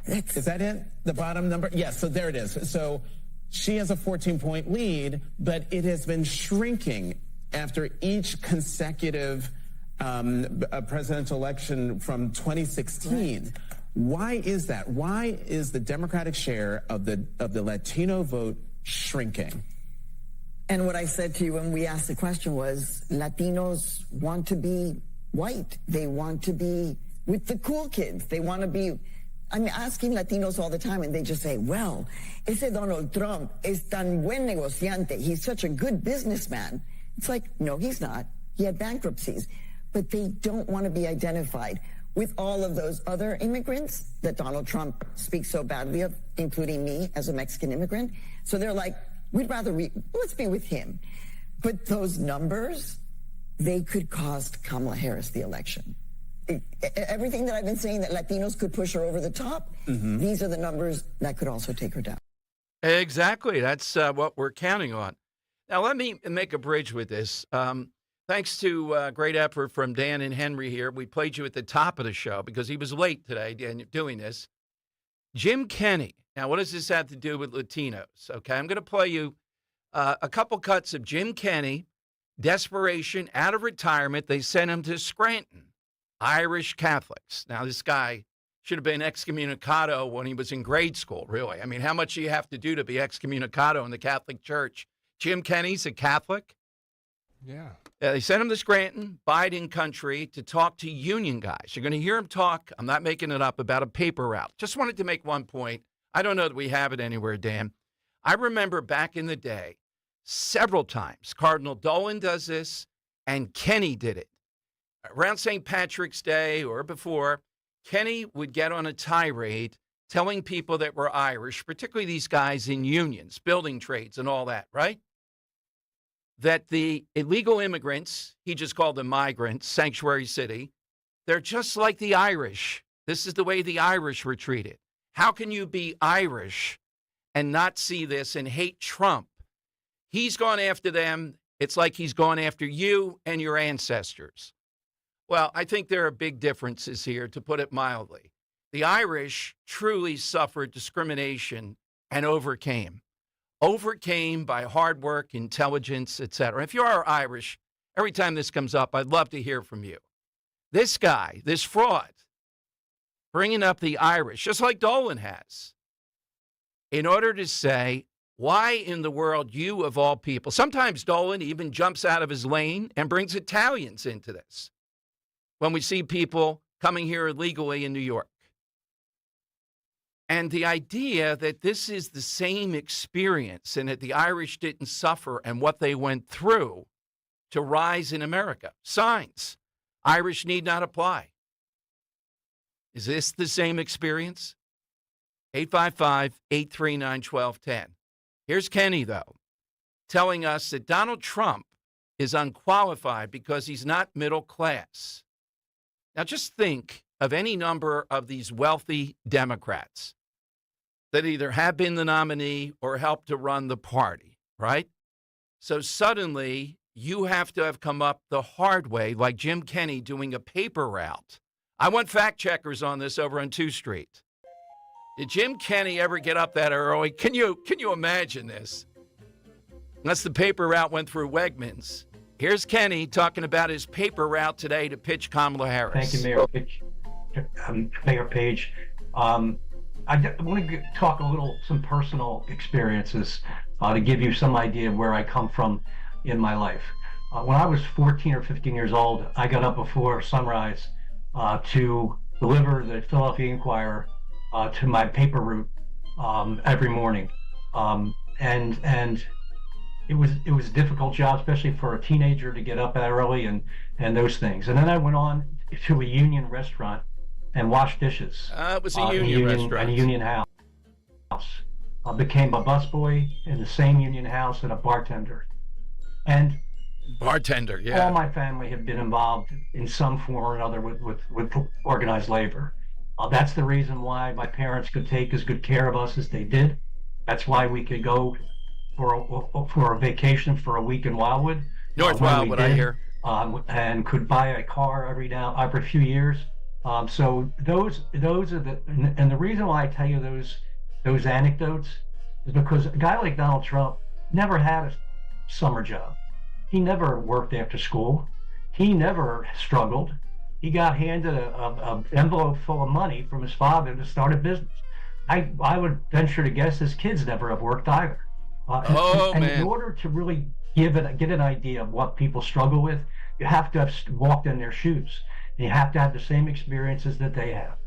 Is that it? The bottom number? Yes, so there it is. So she has a 14-point lead, but it has been shrinking after each consecutive presidential election from 2016. Right. Why is that? Why is the Democratic share of the Latino vote shrinking? And what I said to you when we asked the question was, Latinos want to be white. They want to be with the cool kids. They want to be... I'm asking Latinos all the time, and they just say, well, ese Donald Trump es tan buen negociante. He's such a good businessman. It's like, no, he's not. He had bankruptcies. But they don't want to be identified with all of those other immigrants that Donald Trump speaks so badly of, including me as a Mexican immigrant. So they're like, we'd rather, let's be with him. But those numbers, they could cost Kamala Harris the election. Everything that I've been saying that Latinos could push her over the top, these are the numbers that could also take her down. Exactly. That's what we're counting on. Now, let me make a bridge with this. Thanks to great effort from Dan and Henry here. We played you at the top of the show because he was late today doing this. Jim Kenney. Now, what does this have to do with Latinos? Okay, I'm going to play you a couple cuts of Jim Kenney, desperation, out of retirement. They sent him to Scranton. Irish Catholics. Now, this guy should have been excommunicado when he was in grade school, really. I mean, how much do you have to do to be excommunicado in the Catholic Church? Jim Kenney's a Catholic. Yeah. They sent him to Scranton, Biden country, to talk to union guys. You're going to hear him talk, I'm not making it up, about a paper route. Just wanted to make one point. I don't know that we have it anywhere, Dan. I remember back in the day, several times, Cardinal Dolan does this, and Kenney did it. Around St. Patrick's Day or before, Kenney would get on a tirade telling people that were Irish, particularly these guys in unions, building trades and all that, right? That the illegal immigrants, he just called them migrants, sanctuary city, they're just like the Irish. This is the way the Irish were treated. How can you be Irish and not see this and hate Trump? He's gone after them. It's like he's gone after you and your ancestors. Well, I think there are big differences here, to put it mildly. The Irish truly suffered discrimination and overcame by hard work, intelligence, etc. If you are Irish, every time this comes up, I'd love to hear from you. This guy, this fraud, bringing up the Irish, just like Dolan has, in order to say, why in the world you of all people, sometimes Dolan even jumps out of his lane and brings Italians into this. When we see people coming here illegally in New York. And the idea that this is the same experience and that the Irish didn't suffer and what they went through to rise in America. Signs. Irish need not apply. Is this the same experience? 855-839-1210. Here's Kenny, though, telling us that Donald Trump is unqualified because he's not middle class. Now, just think of any number of these wealthy Democrats that either have been the nominee or helped to run the party, right? So suddenly you have to have come up the hard way, like Jim Kenney doing a paper route. I want fact checkers on this over on 2 Street. Did Jim Kenney ever get up that early? Can you imagine this? Unless the paper route went through Wegmans. Here's Kenny talking about his paper route today to pitch Kamala Harris. Thank you, Mayor Page. I want to talk some personal experiences to give you some idea of where I come from in my life. When I was 14 or 15 years old, I got up before sunrise to deliver the Philadelphia Inquirer to my paper route every morning, and it was a difficult job, especially for a teenager to get up that early and those things. And then I went on to a union restaurant and washed dishes. It was a union restaurant. And a union house. I became a busboy in the same union house and a bartender. And bartender, yeah. All my family have been involved in some form or another with organized labor. That's the reason why my parents could take as good care of us as they did. That's why we could go for a vacation for a week in Wildwood. North Wildwood, I hear. And could buy a car every few years. So those are and the reason why I tell you those anecdotes is because a guy like Donald Trump never had a summer job. He never worked after school. He never struggled. He got handed a envelope full of money from his father to start a business. I would venture to guess his kids never have worked either. And in order to really get an idea of what people struggle with, you have to have walked in their shoes. And you have to have the same experiences that they have.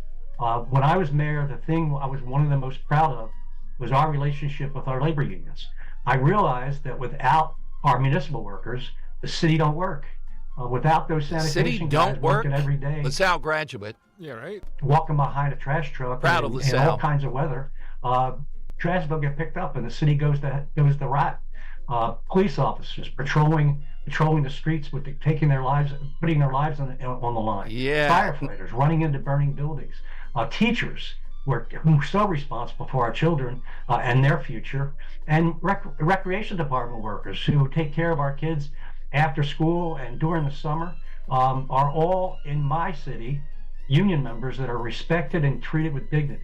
When I was mayor, the thing I was one of the most proud of was our relationship with our labor unions. I realized that without our municipal workers, the city don't work. Without those sanitation guys working every day. LaSalle graduate. Yeah, right. Walking behind a trash truck in all kinds of weather. Trash don't get picked up and the city goes to rot. Police officers patrolling the streets putting their lives on the line. Yeah. Firefighters running into burning buildings. Teachers who are so responsible for our children and their future, and recreation department workers who take care of our kids after school and during the summer are all in my city union members that are respected and treated with dignity.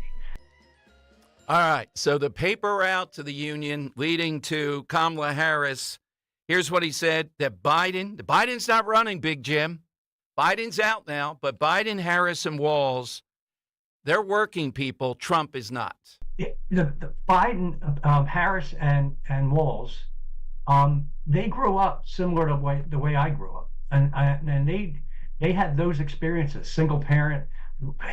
All right, so the paper route to the union leading to Kamala Harris. Here's what he said, that Biden's not running, Big Jim. Biden's out now, but Biden, Harris, and Walz, they're working people. Trump is not. The Biden, Harris, and Walz, they grew up similar to the way I grew up. And they had those experiences, single parent,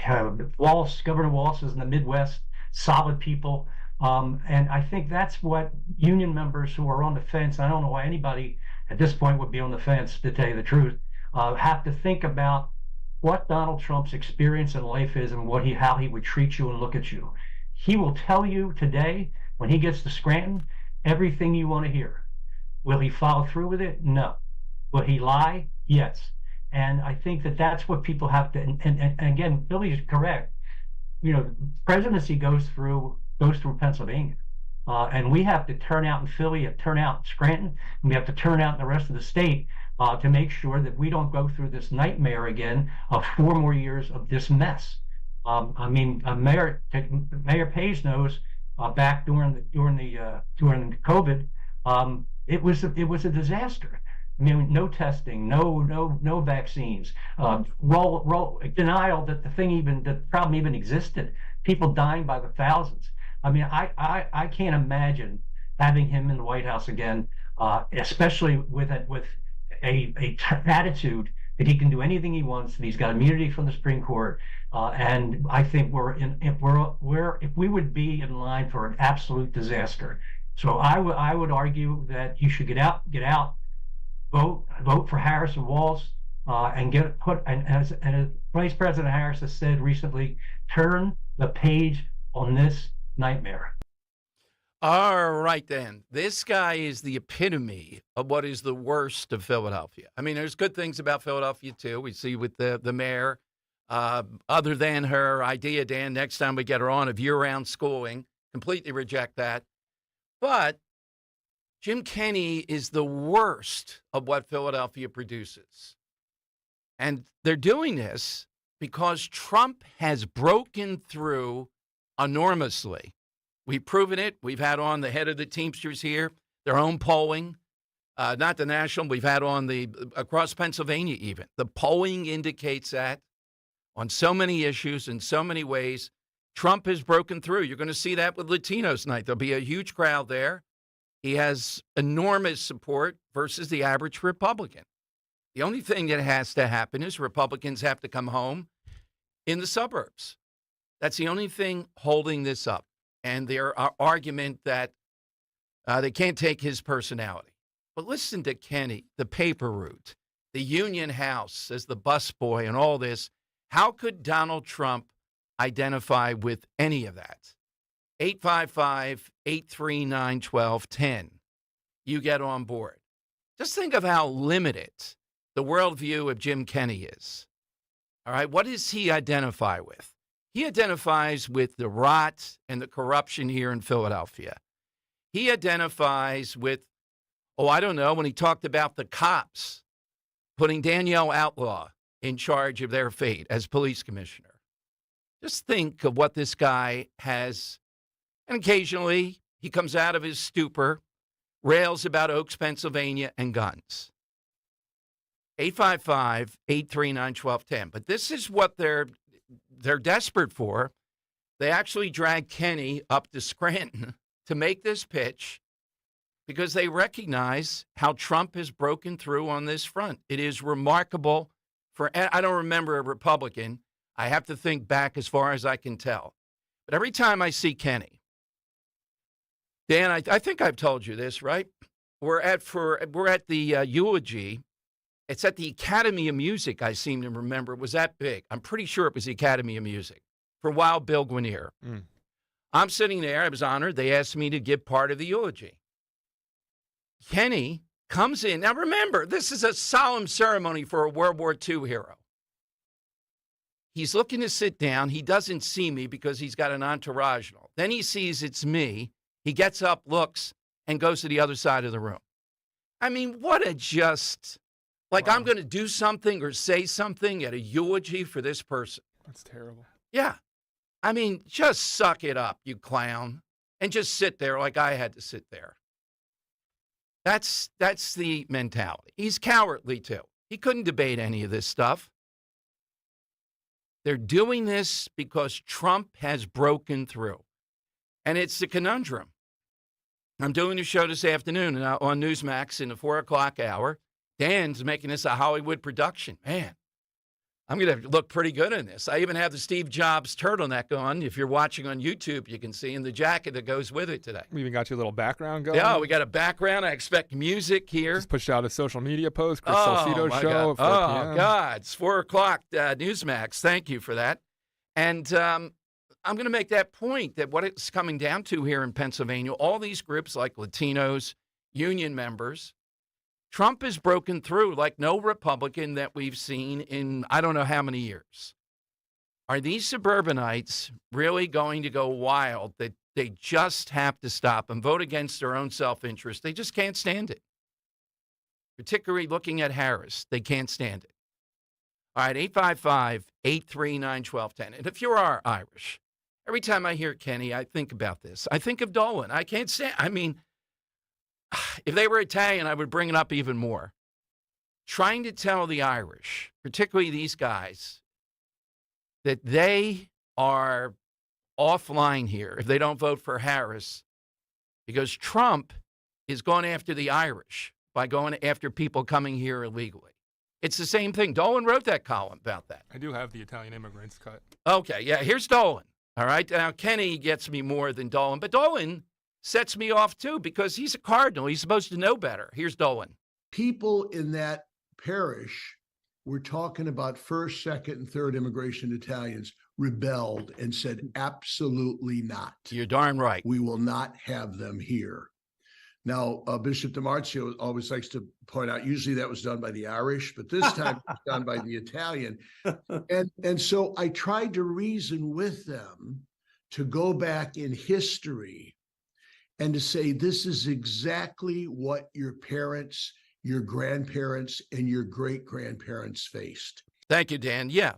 Governor Walz is in the Midwest, solid people. And I think that's what union members who are on the fence, I don't know why anybody at this point would be on the fence, to tell you the truth, have to think about what Donald Trump's experience in life is and how he would treat you and look at you. He will tell you today, when he gets to Scranton, everything you want to hear. Will he follow through with it? No. Will he lie? Yes. And I think that's what people have to, and again, Billy's correct. You know, presidency goes through Pennsylvania. And we have to turn out in Philly, turn out in Scranton, and we have to turn out in the rest of the state to make sure that we don't go through this nightmare again of 4 more years of this mess. I mean, Mayor Page knows back during COVID, it was a disaster. I mean, no testing, no vaccines, denial that the problem even existed. People dying by the thousands. I mean, I can't imagine having him in the White House again, especially with an attitude that he can do anything he wants, that he's got immunity from the Supreme Court. And I think if we would be in line for an absolute disaster. So I would argue that you should get out, vote for Harris and Walz, and as Vice President Harris has said recently, turn the page on this nightmare. All right, then. This guy is the epitome of what is the worst of Philadelphia. I mean, there's good things about Philadelphia, too. We see with the mayor, other than her idea, Dan, next time we get her on, of year-round schooling. Completely reject that. But Jim Kenney is the worst of what Philadelphia produces. And they're doing this because Trump has broken through enormously. We've proven it. We've had on the head of the Teamsters here, their own polling, not the national. We've had on across Pennsylvania even. The polling indicates that on so many issues in so many ways, Trump has broken through. You're going to see that with Latinos night. There'll be a huge crowd there. He has enormous support versus the average Republican. The only thing that has to happen is Republicans have to come home in the suburbs. That's the only thing holding this up. And their argument that they can't take his personality. But listen to Kenney, the paper route, the Union House as the busboy and all this. How could Donald Trump identify with any of that? 855-839-1210. You get on board. Just think of how limited the worldview of Jim Kenney is. All right, what does he identify with? He identifies with the rot and the corruption here in Philadelphia. He identifies with, I don't know, when he talked about the cops putting Danielle Outlaw in charge of their fate as police commissioner. Just think of what this guy has. And occasionally he comes out of his stupor, rails about Oaks, Pennsylvania, and guns. 855-839-1210. But this is what they're desperate for. They actually dragged Kenney up to Scranton to make this pitch because they recognize how Trump has broken through on this front. It is remarkable. I don't remember a Republican. I have to think back as far as I can tell. But every time I see Kenney, Dan, I think I've told you this, right? We're at the eulogy. It's at the Academy of Music, I seem to remember. It was that big. I'm pretty sure it was the Academy of Music for Wild Bill Guinier. I'm sitting there. I was honored. They asked me to give part of the eulogy. Kenney comes in. Now, remember, this is a solemn ceremony for a World War II hero. He's looking to sit down. He doesn't see me because he's got an entourage. Then he sees it's me. He gets up, looks, and goes to the other side of the room. I mean, what a just... Like, wow. I'm going to do something or say something at a eulogy for this person. That's terrible. Yeah. I mean, just suck it up, you clown, and just sit there like I had to sit there. That's the mentality. He's cowardly, too. He couldn't debate any of this stuff. They're doing this because Trump has broken through. And it's the conundrum. I'm doing a show this afternoon on Newsmax in the 4 o'clock hour. Dan's making this a Hollywood production. Man, I'm going to look pretty good in this. I even have the Steve Jobs turtleneck on. If you're watching on YouTube, you can see, and the jacket that goes with it today. We even got your little background going. Yeah, we got a background. I expect music here. Just pushed out a social media post, Chris Salcido show. God. It's 4 o'clock, Newsmax. Thank you for that. And I'm going to make that point that what it's coming down to here in Pennsylvania, all these groups like Latinos, union members, Trump has broken through like no Republican that we've seen in I don't know how many years. Are these suburbanites really going to go wild that they just have to stop and vote against their own self-interest? They just can't stand it. Particularly looking at Harris, they can't stand it. All right, 855-839-1210. And if you are Irish, every time I hear Kenney, I think about this. I think of Dolan. I can't stand, if they were Italian, I would bring it up even more. Trying to tell the Irish, particularly these guys, that they are offline here if they don't vote for Harris because Trump is going after the Irish by going after people coming here illegally. It's the same thing. Dolan wrote that column about that. I do have the Italian immigrants cut. Okay, yeah, here's Dolan. All right, now Kenny gets me more than Dolan, but Dolan sets me off too because he's a Cardinal. He's supposed to know better. Here's Dolan. People in that parish were talking about first, second, and third immigration Italians rebelled and said, absolutely not. You're darn right. We will not have them here. Now, Bishop DiMarzio always likes to point out, usually that was done by the Irish, but this time it was done by the Italian. And so I tried to reason with them to go back in history and to say, this is exactly what your parents, your grandparents, and your great-grandparents faced. Thank you, Dan. Yeah.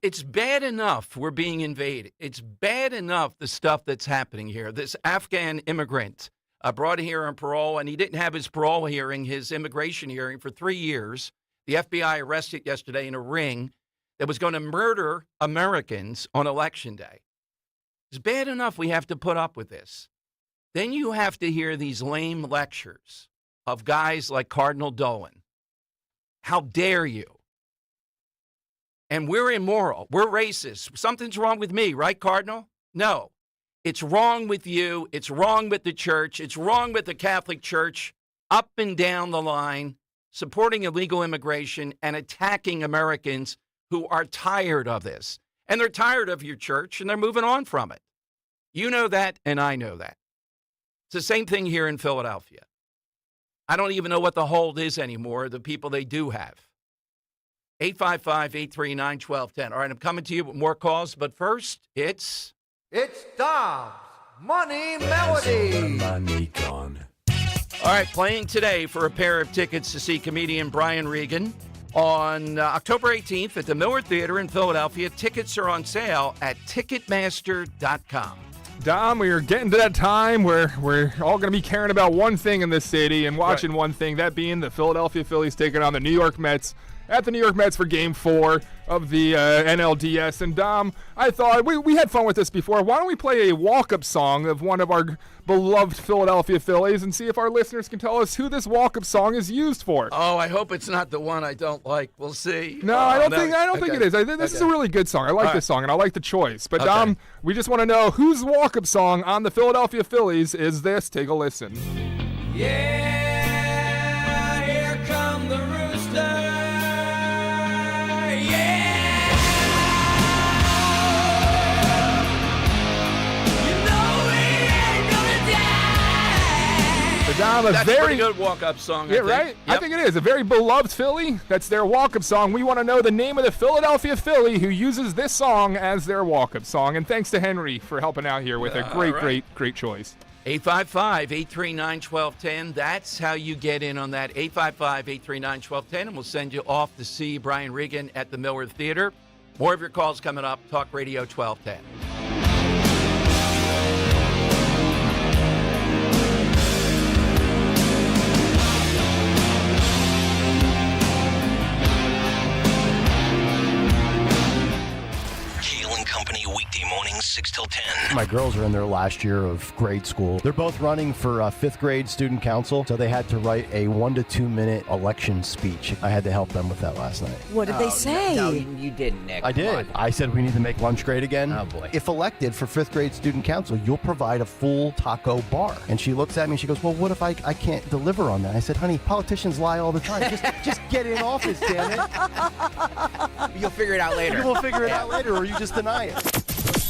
It's bad enough we're being invaded. It's bad enough the stuff that's happening here. This Afghan immigrant brought here on parole, and he didn't have his parole hearing, his immigration hearing, for 3 years. The FBI arrested yesterday in a ring that was going to murder Americans on Election Day. It's bad enough we have to put up with this. Then you have to hear these lame lectures of guys like Cardinal Dolan. How dare you? And we're immoral. We're racist. Something's wrong with me, right, Cardinal? No. It's wrong with you. It's wrong with the church. It's wrong with the Catholic Church, up and down the line, supporting illegal immigration and attacking Americans who are tired of this. And they're tired of your church, and they're moving on from it. You know that, and I know that. It's the same thing here in Philadelphia. I don't even know what the hold is anymore, the people they do have. 855-839-1210. All right, I'm coming to you with more calls, but first, it's Dom's Money Melody. Money gone. All right, playing today for a pair of tickets to see comedian Brian Regan on October 18th at the Miller Theater in Philadelphia. Tickets are on sale at Ticketmaster.com. Dom, we are getting to that time where we're all going to be caring about one thing in this city and watching one thing, that being the Philadelphia Phillies taking on the New York Mets at the New York Mets for Game 4 of the NLDS. And Dom, I thought we had fun with this before. Why don't we play a walk-up song of one of our beloved Philadelphia Phillies and see if our listeners can tell us who this walk-up song is used for? Oh, I hope it's not the one I don't like. We'll see. No, I don't think it is. This is a really good song. I like this song, and I like the choice. But Dom, we just want to know whose walk-up song on the Philadelphia Phillies is this. Take a listen. Yeah, here come the Roosters. Dom, that's a pretty good walk-up song. Yeah, right? Yep. I think it is. A very beloved Philly. That's their walk-up song. We want to know the name of the Philadelphia Philly who uses this song as their walk-up song. And thanks to Henry for helping out here with a great choice. 855-839-1210. That's how you get in on that. 855-839-1210. And we'll send you off to see Brian Regan at the Miller Theater. More of your calls coming up. Talk Radio 1210. Company weekday mornings 6 till 10. My girls are in their last year of grade school. They're both running for fifth grade student council, so they had to write a 1 to 2 minute election speech. I had to help them with that last night. What did they say? No, you didn't, Nick. I did. I said we need to make lunch great again. Oh, boy. If elected for fifth grade student council, you'll provide a full taco bar. And she looks at me and she goes, well, what if I can't deliver on that? I said, honey, politicians lie all the time. Just get in office, damn it. You'll figure it out later. You will figure it out later, or you just deny it.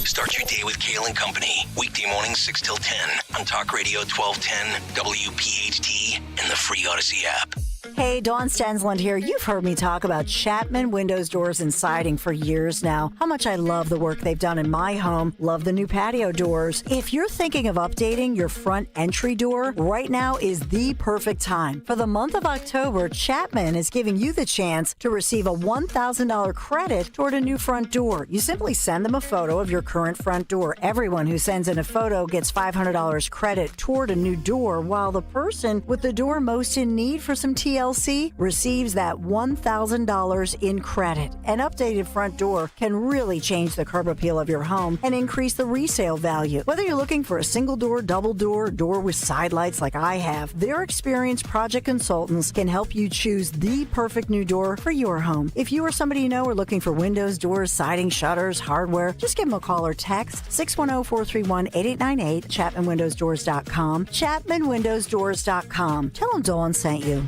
Start your day with Kale and Company. Weekday mornings 6 till 10 on Talk Radio 1210, WPHT, and the free Odyssey app. Hey, Dawn Stensland here. You've heard me talk about Chapman Windows, Doors, and Siding for years now. How much I love the work they've done in my home. Love the new patio doors. If you're thinking of updating your front entry door, right now is the perfect time. For the month of October, Chapman is giving you the chance to receive a $1,000 credit toward a new front door. You simply send them a photo of your current front door. Everyone who sends in a photo gets $500 credit toward a new door, while the person with the door most in need for some TLC PLC receives that $1,000 in credit. An updated front door can really change the curb appeal of your home and increase the resale value. Whether you're looking for a single door, double door with side lights like I have, their experienced project consultants can help you choose the perfect new door for your home. If you or somebody you know are looking for windows, doors, siding, shutters, hardware, just give them a call or text 610-431-8898, ChapmanWindowsDoors.com, ChapmanWindowsDoors.com. Tell them Dawn sent you.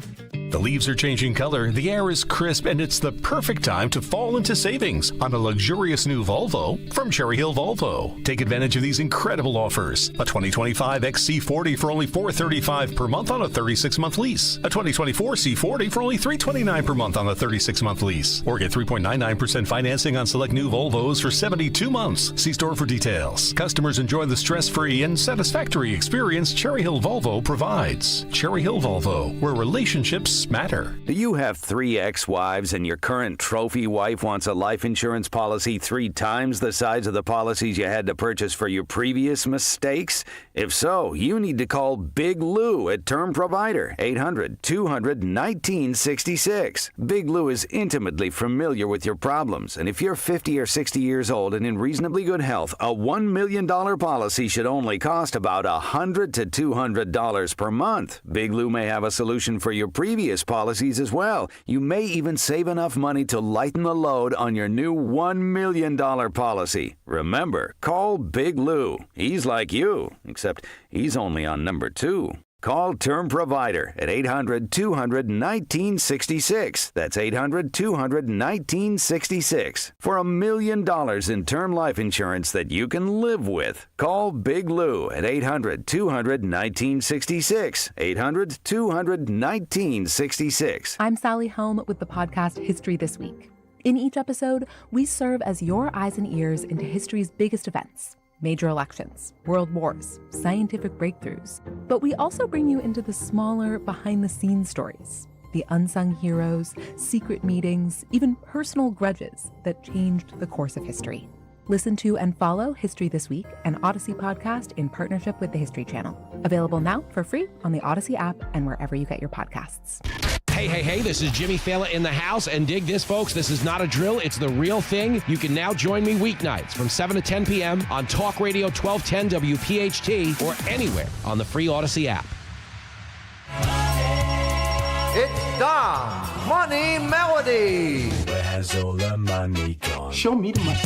The leaves are changing color, the air is crisp, and it's the perfect time to fall into savings on a luxurious new Volvo from Cherry Hill Volvo. Take advantage of these incredible offers. A 2025 XC40 for only $435 per month on a 36-month lease. A 2024 C40 for only $329 per month on a 36-month lease. Or get 3.99% financing on select new Volvos for 72 months. See store for details. Customers enjoy the stress-free and satisfactory experience Cherry Hill Volvo provides. Cherry Hill Volvo, where relationships matter. Do you have 3 ex-wives and your current trophy wife wants a life insurance policy 3 times the size of the policies you had to purchase for your previous mistakes? If so, you need to call Big Lou at Term Provider, 800-200-1966. Big Lou is intimately familiar with your problems, and if you're 50 or 60 years old and in reasonably good health, a $1 million policy should only cost about $100 to $200 per month. Big Lou may have a solution for your previous policies as well. You may even save enough money to lighten the load on your new $1 million policy. Remember, call Big Lou. He's like you, except he's only on number 2. Call Term Provider at 800-200-1966. That's 800-200-1966 for $1 million in term life insurance that you can live with. Call Big Lou at 800-200-1966. 800-200-1966. I'm Sally Helm with the podcast History This Week. In each episode, we serve as your eyes and ears into history's biggest events. Major elections, world wars, scientific breakthroughs. But we also bring you into the smaller, behind-the-scenes stories, the unsung heroes, secret meetings, even personal grudges that changed the course of history. Listen to and follow History This Week, an Odyssey podcast in partnership with the History Channel. Available now for free on the Odyssey app and wherever you get your podcasts. Hey, this is Jimmy Fallon in the house, and dig this, folks. This is not a drill. It's the real thing. You can now join me weeknights from 7 to 10 p.m. on Talk Radio 1210 WPHT or anywhere on the free Odyssey app. It's Dom's Money Melody. Where has all the money gone? Show me the money.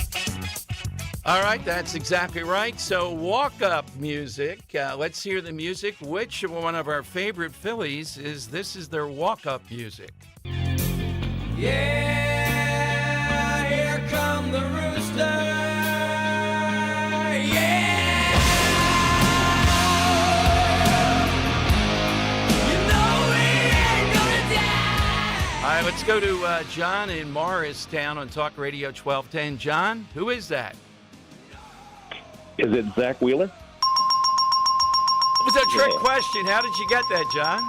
All right, that's exactly right. So walk-up music. Let's hear the music. Which one of our favorite Phillies is their walk-up music? Yeah, here come the rooster. Yeah. You know we ain't gonna die. All right, let's go to John in Morristown on Talk Radio 1210. John, who is that? Is it Zach Wheeler? It was a trick question. How did you get that, John?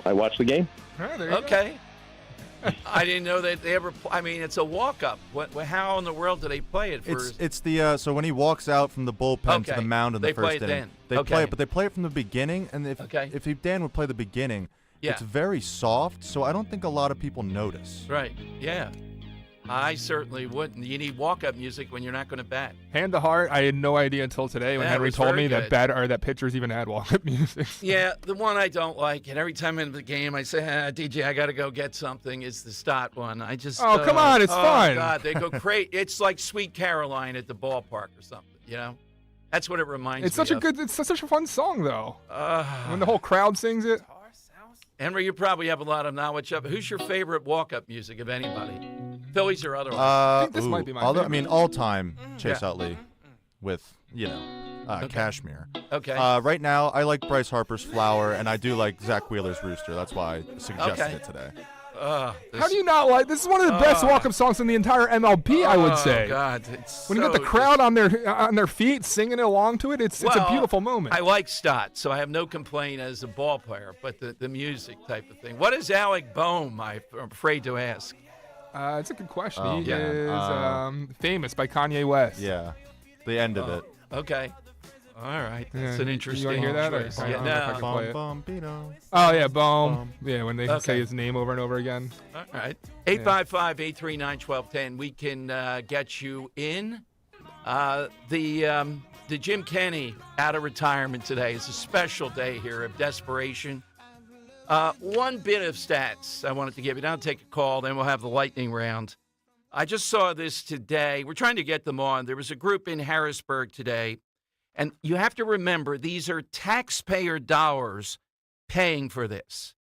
I watched the game. Okay. I didn't know that they ever. I mean, it's a walk-up. How in the world do they play it? It's the so when he walks out from the bullpen to the mound in the first inning, then. they play it, but they play it from the beginning. And if Dan would play the beginning, it's very soft, so I don't think a lot of people notice. Right. Yeah. I certainly wouldn't. You need walk-up music when you're not going to bat. Hand to heart, I had no idea until today when Henry told me that pitchers even had walk-up music. Yeah, the one I don't like, and every time I'm in the game I say, DJ, I got to go get something, is the Stott one. I just come on, it's fun. Oh, God, they go crazy. It's like Sweet Caroline at the ballpark or something, you know? That's what it reminds me of. It's such a fun song, though. When the whole crowd sings it. Henry, you probably have a lot of knowledge of it. Who's your favorite walk-up music of anybody? Phillies or otherwise? I think this might be my favorite. I mean, all-time Chase Utley with, Cashmere. Okay. Right now, I like Bryce Harper's Flower, and I do like Zach Wheeler's Rooster. That's why I suggested it today. How do you not like? This is one of the best walk-up songs in the entire MLB, I would say. Oh God! When you got the crowd on their feet singing along to it, it's a beautiful moment. I like Stott, so I have no complaint as a ball player, but the music type of thing. What is Alec Boehm? I'm afraid to ask. It's a good question. He is Famous by Kanye West. Yeah, the end of it. Okay. All right. That's an interesting You want to hear that? choice. I Yeah, don't know if I can no. play it. Bum, Oh, yeah, boom. Bum. Yeah, when they Okay. say his name over and over again. All right. 855-839-1210. We can get you in. The Jim Kenny out of retirement today is a special day here of desperation. One bit of stats I wanted to give you. Now I'll take a call, then we'll have the lightning round. I just saw this today. We're trying to get them on. There was a group in Harrisburg today, and you have to remember these are taxpayer dollars paying for this.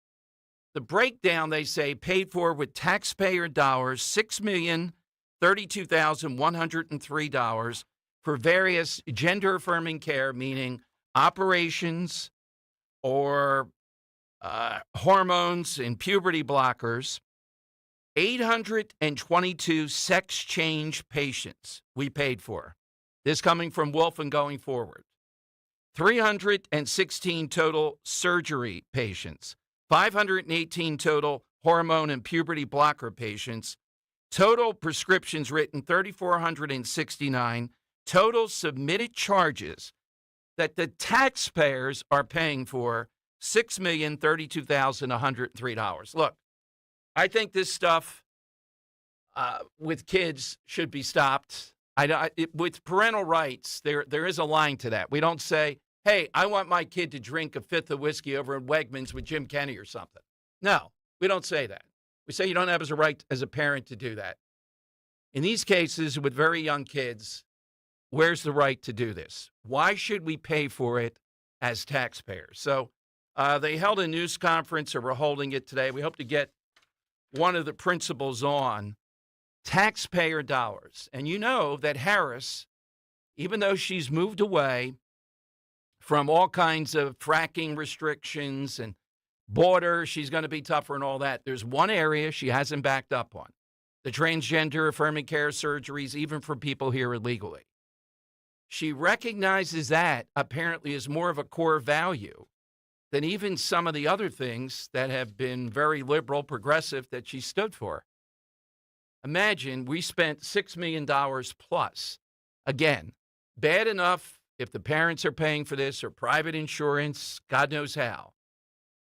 The breakdown, they say, paid for with taxpayer dollars, $6,032,103 for various gender-affirming care, meaning operations or hormones and puberty blockers. 822 sex change patients we paid for. This coming from Wolf and going forward. 316 total surgery patients. 518 total hormone and puberty blocker patients. Total prescriptions written, 3,469. Total submitted charges that the taxpayers are paying for, $6,032,103. Look, I think this stuff with kids should be stopped. With parental rights, there is a line to that. We don't say, hey, I want my kid to drink a fifth of whiskey over in Wegmans with Jim Kenny or something. No, we don't say that. We say you don't have a right as a parent to do that. In these cases with very young kids, where's the right to do this? Why should we pay for it as taxpayers? So they held a news conference, or we're holding it today. We hope to get one of the principals on taxpayer dollars. And you know that Harris, even though she's moved away from all kinds of fracking restrictions and border, she's going to be tougher and all that. There's one area she hasn't backed up on, the transgender affirming care surgeries, even for people here illegally. She recognizes that apparently is more of a core value than even some of the other things that have been very liberal, progressive that she stood for. Imagine we spent $6 million plus. Again, bad enough if the parents are paying for this or private insurance, God knows how.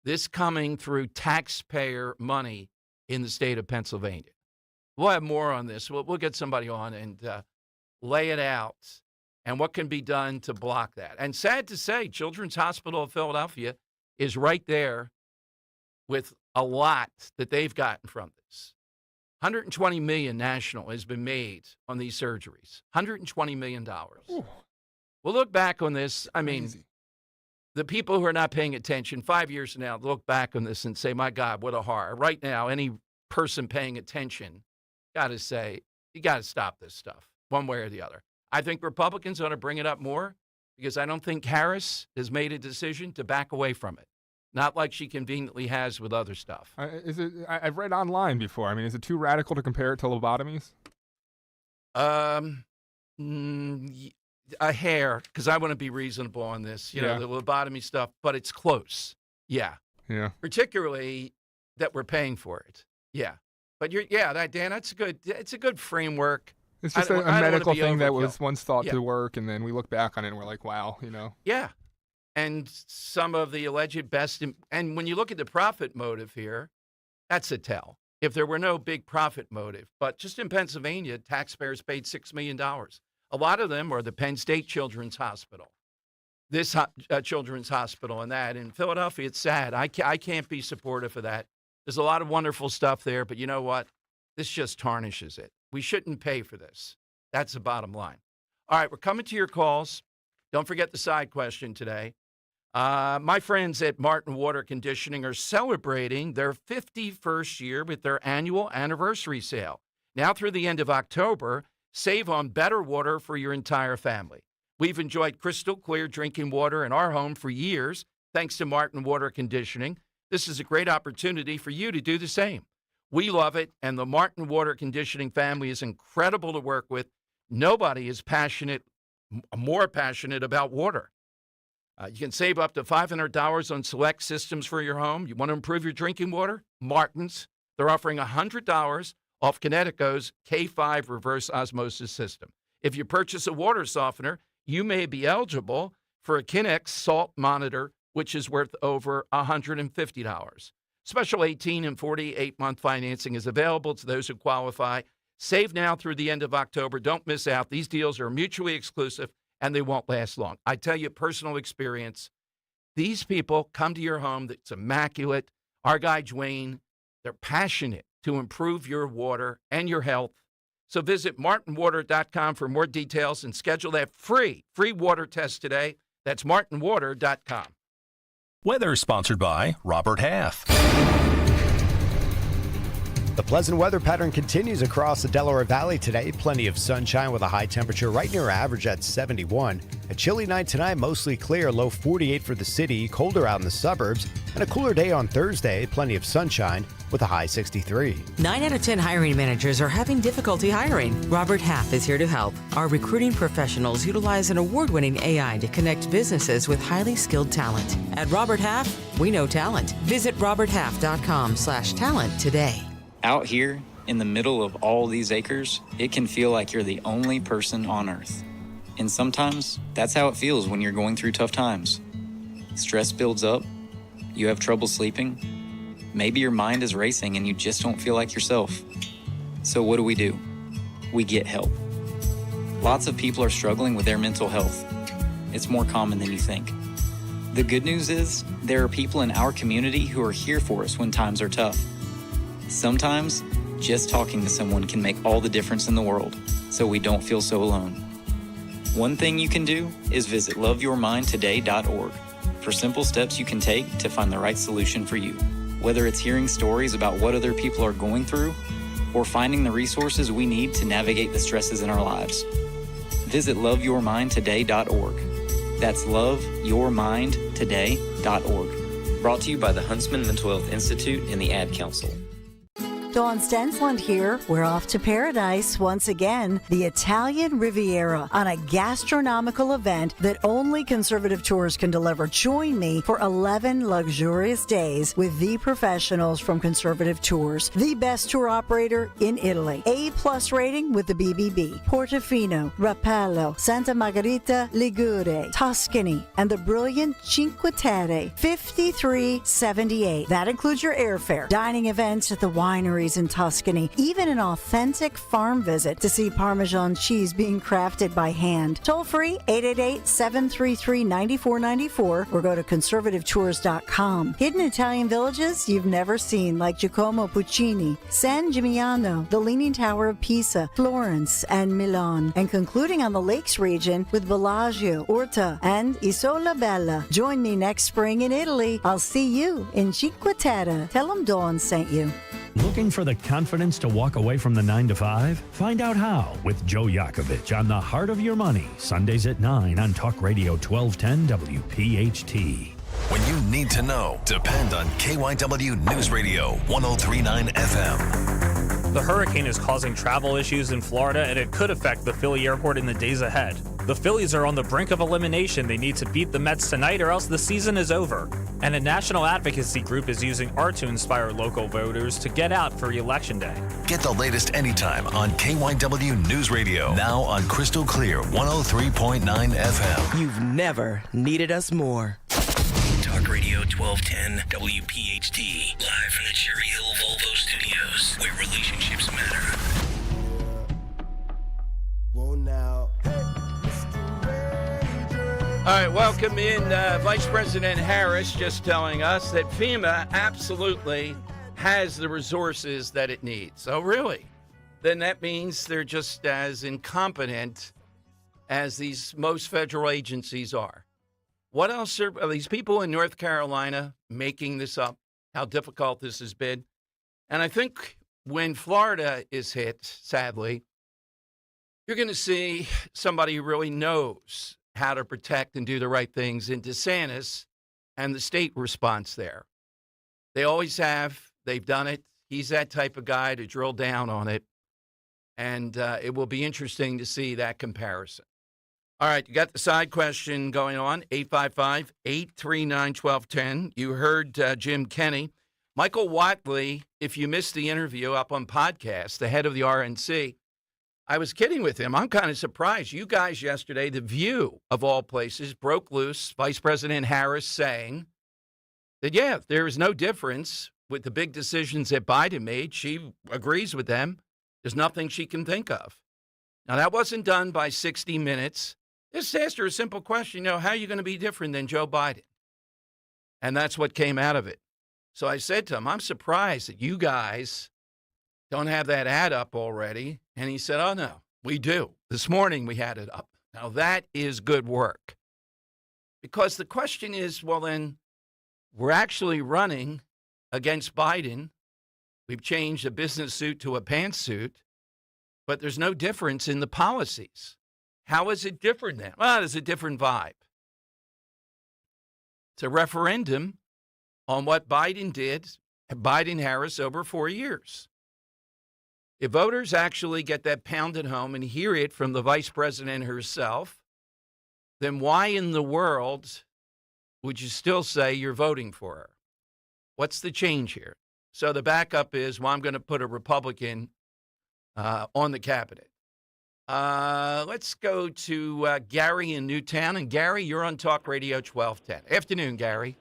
This coming through taxpayer money in the state of Pennsylvania. We'll have more on this. We'll get somebody on and lay it out and what can be done to block that. And sad to say, Children's Hospital of Philadelphia is right there with a lot that they've gotten from this. $120 million national has been made on these surgeries. $120 million. Ooh. We'll look back on this. I mean, the people who are not paying attention 5 years from now look back on this and say, my God, what a horror. Right now, any person paying attention got to say, you got to stop this stuff one way or the other. I think Republicans ought to bring it up more because I don't think Harris has made a decision to back away from it. Not like she conveniently has with other stuff. I've read online before. I mean, is it too radical to compare it to lobotomies? A hair, because I want to be reasonable on this. You know, the lobotomy stuff, but it's close. Yeah. Yeah. Particularly that we're paying for it. Yeah. But Dan, that's good. It's a good framework. It's just a medical thing that was once thought to work, and then we look back on it and we're like, wow, you know. Yeah. And some of the alleged best, and when you look at the profit motive here, that's a tell. If there were no big profit motive, but just in Pennsylvania, taxpayers paid $6 million. A lot of them are the Penn State Children's Hospital, this Children's Hospital, and that. In Philadelphia, it's sad. I can't be supportive of that. There's a lot of wonderful stuff there, but you know what? This just tarnishes it. We shouldn't pay for this. That's the bottom line. All right, we're coming to your calls. Don't forget the side question today. My friends at Martin Water Conditioning are celebrating their 51st year with their annual anniversary sale. Now through the end of October, save on better water for your entire family. We've enjoyed crystal clear drinking water in our home for years, thanks to Martin Water Conditioning. This is a great opportunity for you to do the same. We love it, and the Martin Water Conditioning family is incredible to work with. Nobody is more passionate about water. You can save up to $500 on select systems for your home. You want to improve your drinking water? Martin's. They're offering $100 off Connecticut's K5 reverse osmosis system. If you purchase a water softener, you may be eligible for a Kinex salt monitor, which is worth over $150. Special 18 and 48-month financing is available to those who qualify. Save now through the end of October. Don't miss out. These deals are mutually exclusive, and they won't last long. I tell you, personal experience, these people come to your home that's immaculate. Our guy, Dwayne, they're passionate to improve your water and your health. So visit martinwater.com for more details and schedule that free water test today. That's martinwater.com. Weather sponsored by Robert Half. The pleasant weather pattern continues across the Delaware Valley today. Plenty of sunshine with a high temperature right near average at 71. A chilly night tonight, mostly clear, low 48 for the city, colder out in the suburbs. And a cooler day on Thursday, plenty of sunshine with a high 63. 9 out of 10 hiring managers are having difficulty hiring. Robert Half is here to help. Our recruiting professionals utilize an award-winning AI to connect businesses with highly skilled talent. At Robert Half, we know talent. Visit roberthalf.com/talent today. Out here, in the middle of all these acres, it can feel like you're the only person on Earth. And sometimes, that's how it feels when you're going through tough times. Stress builds up, you have trouble sleeping, maybe your mind is racing and you just don't feel like yourself. So what do? We get help. Lots of people are struggling with their mental health. It's more common than you think. The good news is, there are people in our community who are here for us when times are tough. Sometimes, just talking to someone can make all the difference in the world, so we don't feel so alone. One thing you can do is visit loveyourmindtoday.org for simple steps you can take to find the right solution for you. Whether it's hearing stories about what other people are going through, or finding the resources we need to navigate the stresses in our lives. Visit loveyourmindtoday.org. That's loveyourmindtoday.org. Brought to you by the Huntsman Mental Health Institute and the Ad Council. Dawn Stensland here. We're off to paradise once again, the Italian Riviera, on a gastronomical event that only Conservative Tours can deliver. Join me for 11 luxurious days with the professionals from Conservative Tours, the best tour operator in Italy. A+ rating with the BBB. Portofino, Rapallo, Santa Margherita, Ligure, Tuscany, and the brilliant Cinque Terre, $53.78. That includes your airfare, dining events at the winery in Tuscany, even an authentic farm visit to see Parmesan cheese being crafted by hand. Toll free 888-733-9494 or go to conservativetours.com. Hidden Italian villages you've never seen, like Giacomo Puccini, San Gimignano, the Leaning Tower of Pisa, Florence, and Milan. And concluding on the Lakes region with Bellagio, Orta, and Isola Bella. Join me next spring in Italy. I'll see you in Cinque Terre. Tell them Dawn sent you. Looking for the confidence to walk away from the 9-to-5? Find out how with Joe Yakovich on The Heart of Your Money, Sundays at 9 on Talk Radio 1210 WPHT. When you need to know, depend on KYW News Radio 1039 FM. The hurricane is causing travel issues in Florida, and it could affect the Philly airport in the days ahead. The Phillies are on the brink of elimination. They need to beat the Mets tonight or else the season is over. And a national advocacy group is using art to inspire local voters to get out for Election Day. Get the latest anytime on KYW News Radio. Now on Crystal Clear 103.9 FM. You've never needed us more. Talk Radio 1210 WPHT. Live from the Cherry Hill Volvo Studios, where relationships matter. Whoa, now. All right, welcome in Vice President Harris just telling us that FEMA absolutely has the resources that it needs. Oh, really? Then that means they're just as incompetent as these most federal agencies are. What else are these people in North Carolina making this up? How difficult this has been? And I think when Florida is hit, sadly, you're going to see somebody who really knows how to protect and do the right things in DeSantis and the state response there. They always have. They've done it. He's that type of guy to drill down on it. And it will be interesting to see that comparison. All right, you got the side question going on, 855-839-1210. You heard Jim Kenney. Michael Watley, if you missed the interview up on podcast, the head of the RNC, I was kidding with him. I'm kind of surprised. You guys yesterday, The View of all places, broke loose. Vice President Harris saying that, yeah, there is no difference with the big decisions that Biden made. She agrees with them. There's nothing she can think of. Now, that wasn't done by 60 Minutes. Just asked her a simple question, how are you going to be different than Joe Biden? And that's what came out of it. So I said to him, I'm surprised that you guys don't have that ad up already. And he said, oh, no, we do. This morning we had it up. Now, that is good work. Because the question is, well, then, we're actually running against Biden. We've changed a business suit to a pantsuit, but there's no difference in the policies. How is it different then? Well, there's a different vibe. It's a referendum on what Biden did, Biden-Harris, over 4 years. If voters actually get that pounded home and hear it from the vice president herself, then why in the world would you still say you're voting for her? What's the change here? So the backup is, well, I'm going to put a Republican on the cabinet. Let's go to Gary in Newtown. And Gary, you're on Talk Radio 1210. Afternoon, Gary.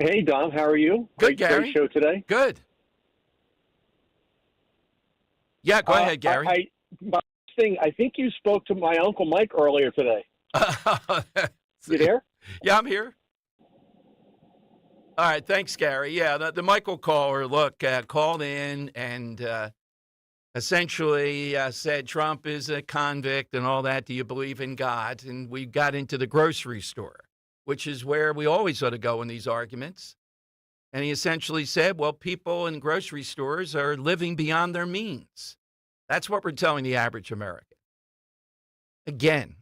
Hey, Dom. How are you? Good, Gary. Great show today. Good. Yeah, go ahead, Gary. I think you spoke to my Uncle Mike earlier today. You there? Yeah, I'm here. All right, thanks, Gary. Yeah, the Michael caller, called in and essentially said Trump is a convict and all that. Do you believe in God? And we got into the grocery store, which is where we always ought to go in these arguments. And he essentially said, well, people in grocery stores are living beyond their means. That's what we're telling the average American. Again,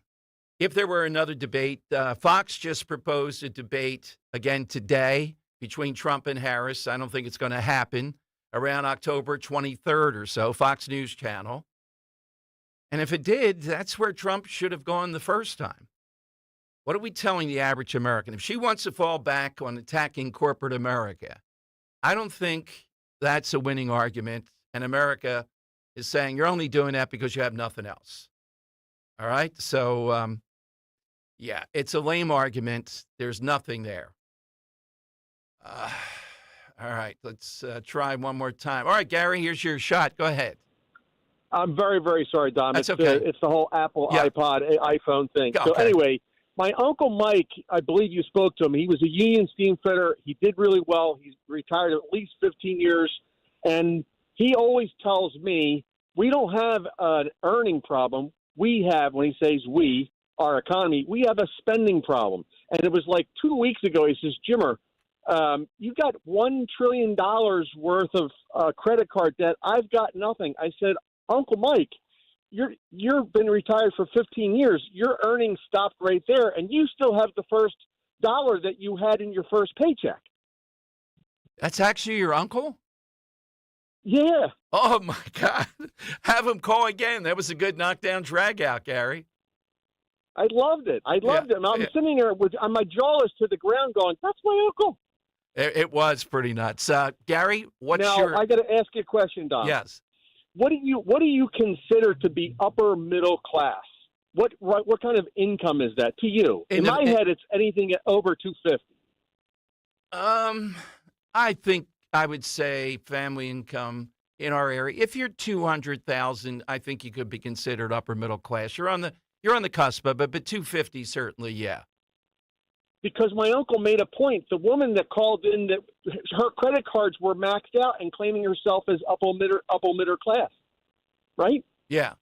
if there were another debate, Fox just proposed a debate again today between Trump and Harris. I don't think it's going to happen around October 23rd or so, Fox News Channel. And if it did, that's where Trump should have gone the first time. What are we telling the average American? If she wants to fall back on attacking corporate America, I don't think that's a winning argument. And America is saying you're only doing that because you have nothing else. All right? So, yeah, it's a lame argument. There's nothing there. All right, let's try one more time. All right, Gary, here's your shot. Go ahead. I'm very, very sorry, Dom. That's it's okay. It's the whole Apple, Yeah. iPod, iPhone thing. So Okay. anyway, my Uncle Mike, I believe you spoke to him. He was a union steam fitter. He did really well. He's retired at least 15 years. And he always tells me, we don't have an earning problem. We have, when he says we, our economy, we have a spending problem. And it was like 2 weeks ago, he says, Jimmer, you got $1 trillion worth of credit card debt. I've got nothing. I said, Uncle Mike, you've been retired for 15 years. Your earnings stopped right there, and you still have the first dollar that you had in your first paycheck. That's actually your uncle? Yeah. Oh, my God. Have him call again. That was a good knockdown drag out, Gary. I loved it. I loved it. And I'm sitting there on my jaw is to the ground going, that's my uncle. It was pretty nuts. Gary, what's now, your... I got to ask you a question, Don. Yes. What do you consider to be upper middle class? What kind of income is that to you? In my head, it's anything over $250. I think I would say family income in our area. If you're 200,000, I think you could be considered upper middle class. You're on the cusp, but 250 certainly, yeah. Because my uncle made a point. The woman that called in, that her credit cards were maxed out and claiming herself as upper middle class, right? Yeah.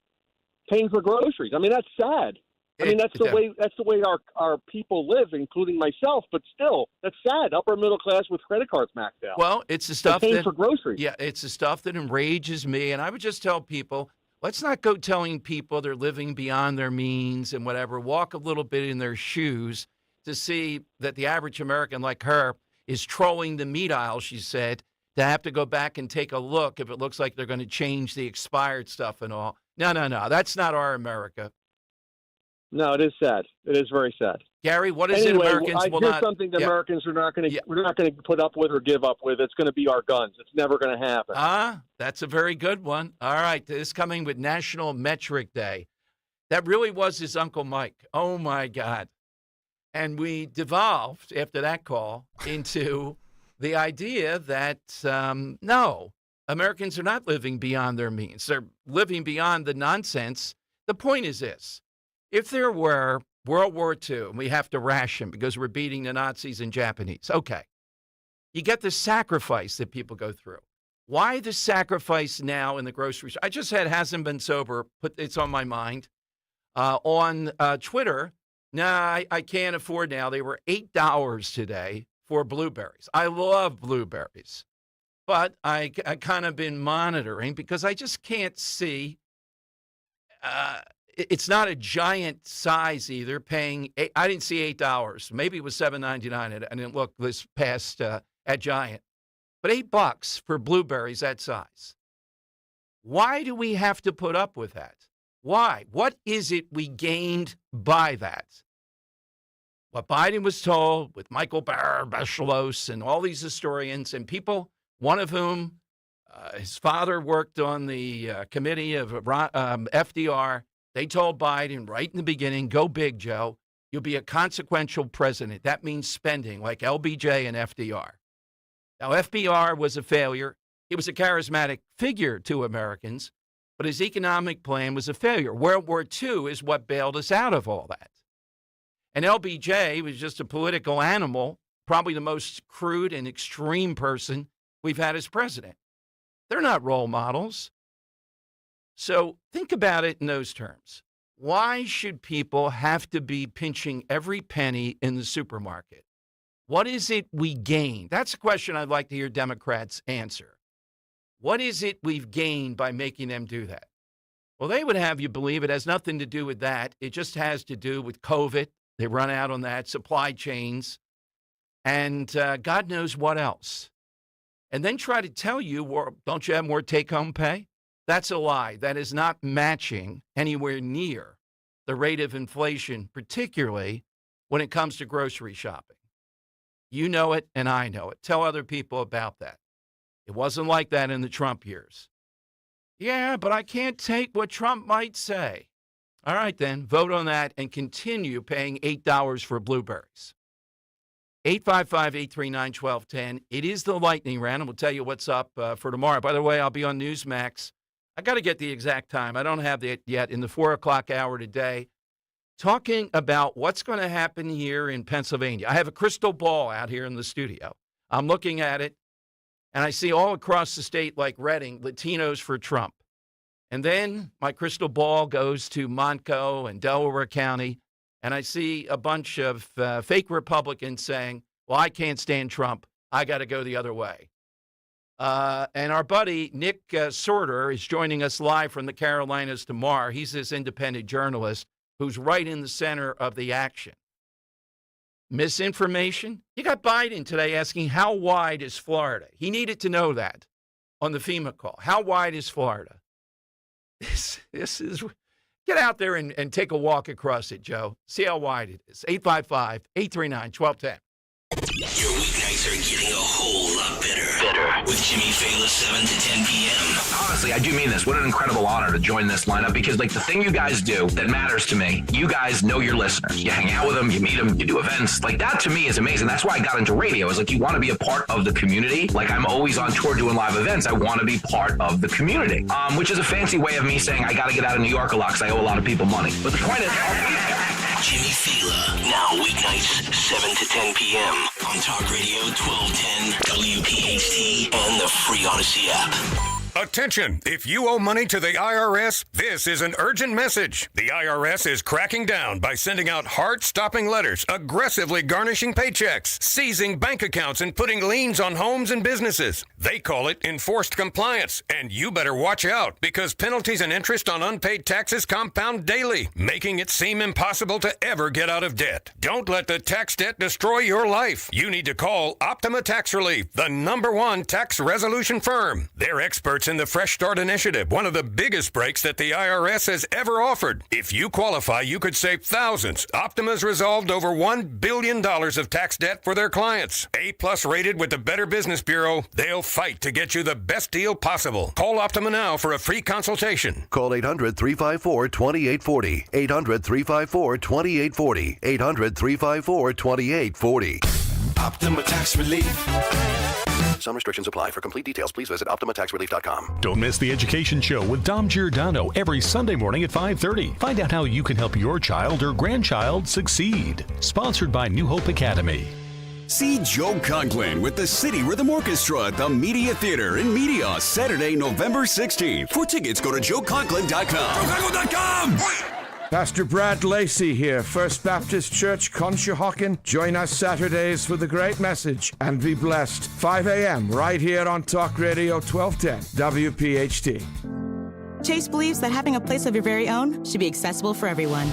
Paying for groceries. I mean, that's sad. I mean, that's the way our people live, including myself. But still, that's sad. Upper middle class with credit cards maxed out. Well, it's the stuff paying for groceries. Yeah, it's the stuff that enrages me. And I would just tell people, let's not go telling people they're living beyond their means and whatever. Walk a little bit in their shoes to see that the average American like her is trolling the meat aisle, she said, to have to go back and take a look if it looks like they're going to change the expired stuff and all. No. That's not our America. No, it is sad. It is very sad. Gary, what is anyway, it Americans will here's not... something that Americans are not going to we're not going to put up with or give up with. It's going to be our guns. It's never going to happen. That's a very good one. All right, this coming with National Metric Day. That really was his Uncle Mike. Oh, my God. And we devolved, after that call, into the idea that, no, Americans are not living beyond their means. They're living beyond the nonsense. The point is this. If there were World War II and we have to ration because we're beating the Nazis and Japanese, okay. You get the sacrifice that people go through. Why the sacrifice now in the grocery store? I just had Hasn't Been Sober, it's on my mind, on Twitter. Nah, I can't afford now. They were $8 today for blueberries. I love blueberries. But I kind of been monitoring because I just can't see. It's not a giant size either. Paying I didn't see $8. Maybe it was $7.99. I didn't look this past at Giant, but $8 for blueberries that size. Why do we have to put up with that? Why? What is it we gained by that? What Biden was told with Michael Beschloss and all these historians and people. One of whom, his father worked on the committee of FDR. They told Biden right in the beginning, go big, Joe. You'll be a consequential president. That means spending like LBJ and FDR. Now, FDR was a failure. He was a charismatic figure to Americans, but his economic plan was a failure. World War II is what bailed us out of all that. And LBJ was just a political animal, probably the most crude and extreme person we've had as president. They're not role models. So think about it in those terms. Why should people have to be pinching every penny in the supermarket? What is it we gain? That's a question I'd like to hear Democrats answer. What is it we've gained by making them do that? Well, they would have you believe it has nothing to do with that. It just has to do with COVID. They run out on that, supply chains, and God knows what else. And then try to tell you, well, don't you have more take-home pay? That's a lie. That is not matching anywhere near the rate of inflation, particularly when it comes to grocery shopping. You know it, and I know it. Tell other people about that. It wasn't like that in the Trump years. Yeah, but I can't take what Trump might say. All right, then, vote on that and continue paying $8 for blueberries. 855-839-1210. It is the lightning round, and we'll tell you what's up for tomorrow. By the way, I'll be on Newsmax. I got to get the exact time. I don't have it yet in the 4 o'clock hour today, talking about what's going to happen here in Pennsylvania. I have a crystal ball out here in the studio. I'm looking at it, and I see all across the state, like Reading, Latinos for Trump. And then my crystal ball goes to Montco and Delaware County, and I see a bunch of fake Republicans saying, well, I can't stand Trump. I got to go the other way. And our buddy Nick Sorter is joining us live from the Carolinas tomorrow. He's this independent journalist who's right in the center of the action. Misinformation? You got Biden today asking, how wide is Florida? He needed to know that on the FEMA call. How wide is Florida? This is, get out there and take a walk across it, Joe. See how wide it is. 855-839-1210. Your weeknights are getting a whole lot better. With Jimmy Fallon, 7 to 10 p.m. Honestly, I do mean this. What an incredible honor to join this lineup because, like, the thing you guys do that matters to me, you guys know your listeners. You hang out with them, you meet them, you do events. Like, that to me is amazing. That's why I got into radio. Is like, you want to be a part of the community. Like, I'm always on tour doing live events. I want to be part of the community, which is a fancy way of me saying I got to get out of New York a lot because I owe a lot of people money. But the point is, Jimmy Fallon, now weeknights, 7 to 10 p.m. on Talk Radio 1210, WPHT, and the free Odyssey app. Attention! If you owe money to the IRS, this is an urgent message. The IRS is cracking down by sending out heart-stopping letters, aggressively garnishing paychecks, seizing bank accounts, and putting liens on homes and businesses. They call it enforced compliance, and you better watch out because penalties and interest on unpaid taxes compound daily, making it seem impossible to ever get out of debt. Don't let the tax debt destroy your life. You need to call Optima Tax Relief, the #1 tax resolution firm. They're experts in the Fresh Start Initiative, one of the biggest breaks that the IRS has ever offered. If you qualify, you could save thousands. Optima's resolved over $1 billion of tax debt for their clients. A-plus rated with the Better Business Bureau, they'll fight to get you the best deal possible. Call Optima now for a free consultation. Call 800-354-2840. 800-354-2840. 800-354-2840. Optima Tax Relief. Some restrictions apply. For complete details, please visit OptimaTaxRelief.com. Don't miss the Education Show with Dom Giordano every Sunday morning at 5:30. Find out how you can help your child or grandchild succeed. Sponsored by New Hope Academy. See Joe Conklin with the City Rhythm Orchestra at the Media Theater in Media, Saturday, November 16th. For tickets, go to joeconklin.com. joeconklin.com! Pastor Brad Lacey here, First Baptist Church, Conshohocken. Join us Saturdays for the great message and be blessed. 5 a.m. right here on Talk Radio 1210 WPHT. Chase believes that having a place of your very own should be accessible for everyone.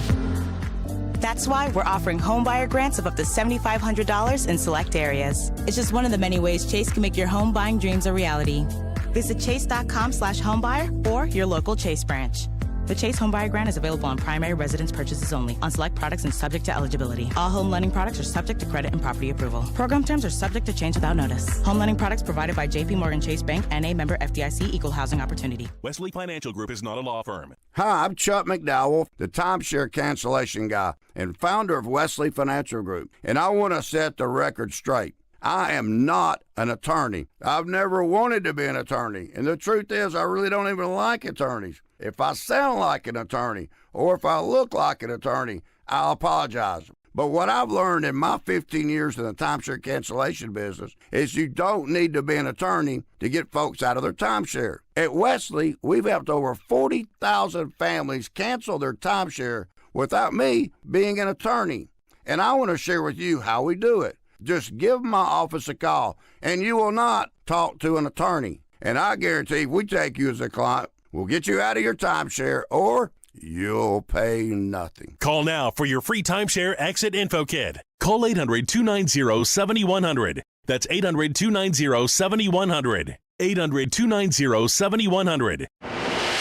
That's why we're offering homebuyer grants of up to $7,500 in select areas. It's just one of the many ways Chase can make your home buying dreams a reality. Visit chase.com/homebuyer or your local Chase branch. The Chase Homebuyer Grant is available on primary residence purchases only, on select products and subject to eligibility. All home lending products are subject to credit and property approval. Program terms are subject to change without notice. Home lending products provided by J.P. Morgan Chase Bank, N.A. member FDIC, Equal Housing Opportunity. Wesley Financial Group is not a law firm. Hi, I'm Chuck McDowell, the timeshare cancellation guy and founder of Wesley Financial Group, and I want to set the record straight. I am not an attorney. I've never wanted to be an attorney, and the truth is I really don't even like attorneys. If I sound like an attorney or if I look like an attorney, I'll apologize. But what I've learned in my 15 years in the timeshare cancellation business is you don't need to be an attorney to get folks out of their timeshare. At Wesley, we've helped over 40,000 families cancel their timeshare without me being an attorney. And I want to share with you how we do it. Just give my office a call, and you will not talk to an attorney. And I guarantee if we take you as a client, we'll get you out of your timeshare, or you'll pay nothing. Call now for your free timeshare exit info kit. Call 800-290-7100. That's 800-290-7100. 800-290-7100.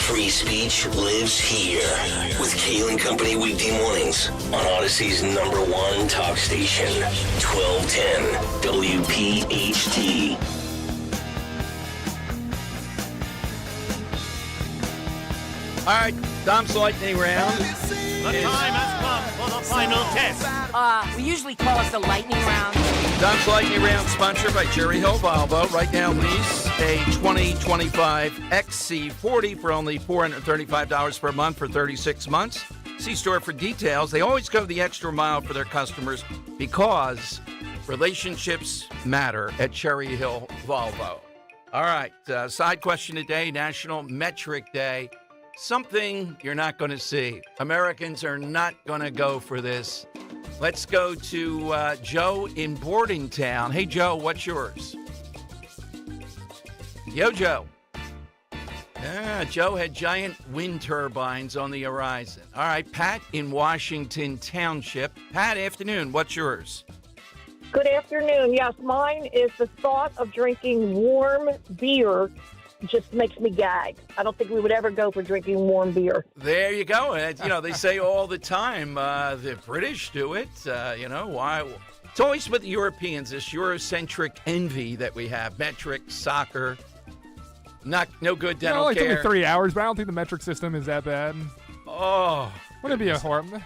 Free speech lives here with Kale and Company weekday mornings on Odyssey's #1 talk station, 1210 WPHT. All right, Dom's lightning round. The time has come for the final test. We usually call it the lightning round. Dom's lightning round sponsored by Cherry Hill Volvo. Right now, lease a 2025 XC40 for only $435 per month for 36 months. See store for details. They always go the extra mile for their customers because relationships matter at Cherry Hill Volvo. All right, side question today, National Metric Day. Something you're not going to see. Americans are not going to go for this. Let's go to Joe in Bordentown. Hey, Joe, what's yours? Yo, Joe. Joe had giant wind turbines on the horizon. All right, Pat in Washington Township. Pat, afternoon. What's yours? Good afternoon. Yes, mine is the thought of drinking warm beer just makes me gag. I don't think we would ever go for drinking warm beer. There you go. You know, they say all the time, the British do it. You know, why? It's always with the Europeans, this Eurocentric envy that we have. Metric, soccer, no good dental only care. took me 3 hours, but I don't think the metric system is that bad. Oh. Wouldn't it be a horrible?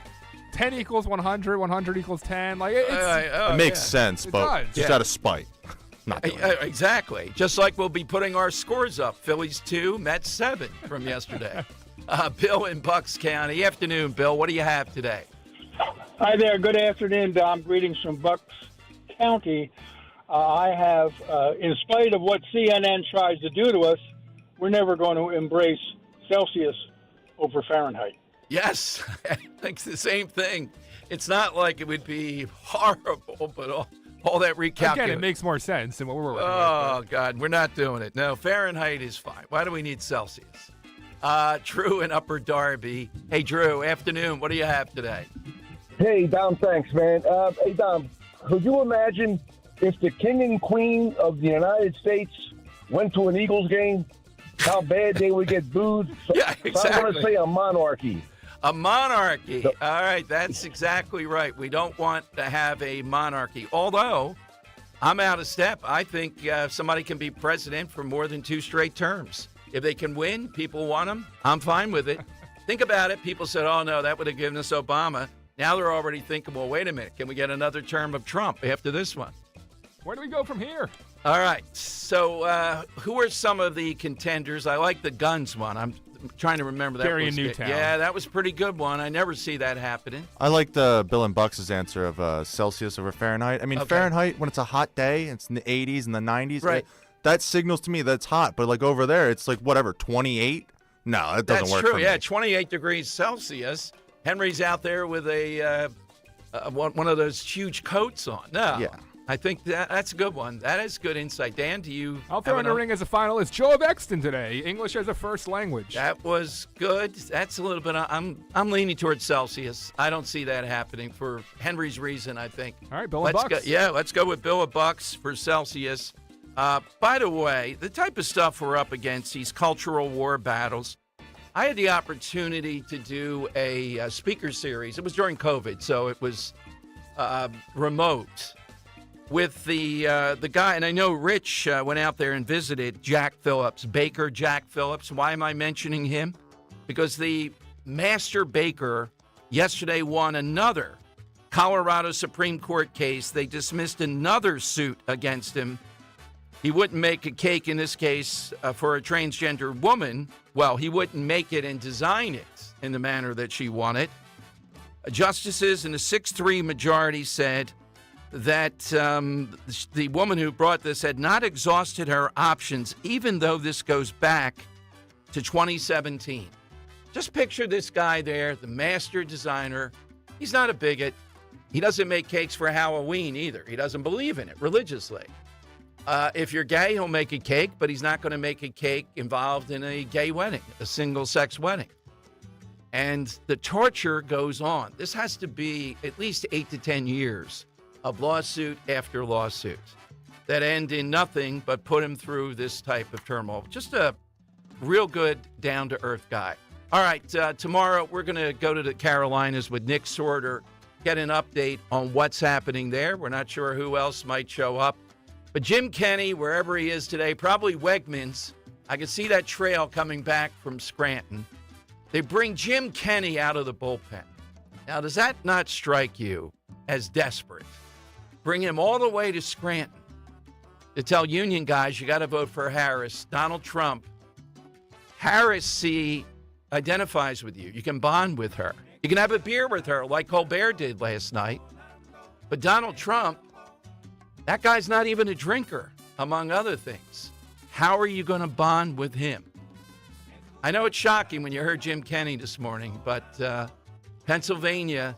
10 equals 100, 100 equals 10. Like it makes sense, but just out of spite. Not doing it. Exactly. Just like we'll be putting our scores up. Phillies 2, Mets 7 from yesterday. Bill in Bucks County. Afternoon, Bill. What do you have today? Hi there. Good afternoon, Dom. Greetings from Bucks County. I have, in spite of what CNN tries to do to us, we're never going to embrace Celsius over Fahrenheit. Yes, I think the same thing. It's not like it would be horrible, but all that recalculation. Again, it makes more sense than what we're working with. Oh, God, we're not doing it. No, Fahrenheit is fine. Why do we need Celsius? Drew in Upper Darby. Hey, Drew, afternoon. What do you have today? Hey, Dom, thanks, man. Hey, Dom, could you imagine if the king and queen of the United States went to an Eagles game? how bad they would get booed. So, Yeah, exactly. So I'm going to say a monarchy. A monarchy. All right, that's exactly right. We don't want to have a monarchy. Although, I'm out of step. I think somebody can be president for more than 2 straight terms. If they can win, people want them. I'm fine with it. Think about it. People said, oh, no, that would have given us Obama. Now they're already thinking, well, wait a minute. Can we get another term of Trump after this one? Where do we go from here? All right. So who are some of the contenders? I like the guns one. I'm trying to remember that. Gary in Newtown. Yeah, that was a pretty good one. I never see that happening. I like the Bill and Bucks' answer of Celsius over Fahrenheit. I mean, Fahrenheit, when it's a hot day, it's in the 80s and the 90s. Right. That signals to me that it's hot. But like over there, it's like, whatever, 28? No, that doesn't work true. for me. Yeah, 28 degrees Celsius. Henry's out there with one of those huge coats on. No. Yeah. I think that's a good one. That is good insight. Dan, do you? I'll throw in the ring as a finalist. Joe of Exton today. English as a first language. That was good. That's a little bit. I'm leaning towards Celsius. I don't see that happening for Henry's reason. I think. All right, Bill and Bucks. Let's go with Bill and Bucks for Celsius. By the way, the type of stuff we're up against, these cultural war battles. I had the opportunity to do a speaker series. It was during COVID, so it was remote. With the guy, and I know Rich went out there and visited Jack Phillips, Baker Jack Phillips. Why am I mentioning him? Because the master baker yesterday won another Colorado Supreme Court case. They dismissed another suit against him. He wouldn't make a cake in this case for a transgender woman. Well, he wouldn't make it and design it in the manner that she wanted. Justices in a 6-3 majority said that the woman who brought this had not exhausted her options, even though this goes back to 2017. Just picture this guy there, the master designer. He's not a bigot. He doesn't make cakes for Halloween either. He doesn't believe in it religiously. If you're gay, he'll make a cake, but he's not going to make a cake involved in a gay wedding, a single-sex wedding. And the torture goes on. This has to be at least 8 to 10 years of lawsuit after lawsuit that end in nothing but put him through this type of turmoil. Just a real good, down-to-earth guy. All right, tomorrow we're going to go to the Carolinas with Nick Sorter, get an update on what's happening there. We're not sure who else might show up. But Jim Kenney, wherever he is today, probably Wegmans. I can see that trail coming back from Scranton. They bring Jim Kenney out of the bullpen. Now, does that not strike you as desperate? Bring him all the way to Scranton to tell union guys you got to vote for Harris, Donald Trump. Harris, identifies with you. You can bond with her. You can have a beer with her like Colbert did last night. But Donald Trump, that guy's not even a drinker, among other things. How are you going to bond with him? I know it's shocking when you heard Jim Kenney this morning, but Pennsylvania,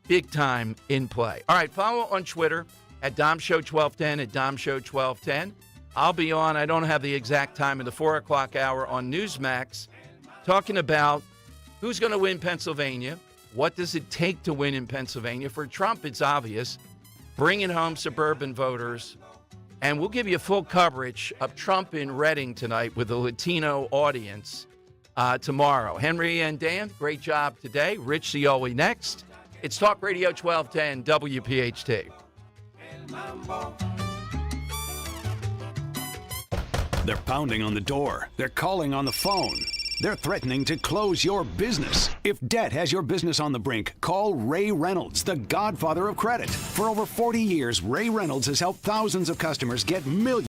big time in play. All right, follow on Twitter at DomShow1210, at DomShow1210. I'll be on, I don't have the exact time, in the 4 o'clock hour on Newsmax, talking about who's going to win Pennsylvania, what does it take to win in Pennsylvania. For Trump, it's obvious, bringing home suburban voters, and we'll give you full coverage of Trump in Reading tonight with a Latino audience tomorrow. Henry and Dan, great job today. Rich Cioli next. It's Talk Radio 1210 WPHT. They're pounding on the door. They're calling on the phone. They're threatening to close your business. If debt has your business on the brink, call Ray Reynolds, the godfather of credit. For over 40 years, Ray Reynolds has helped thousands of customers get millions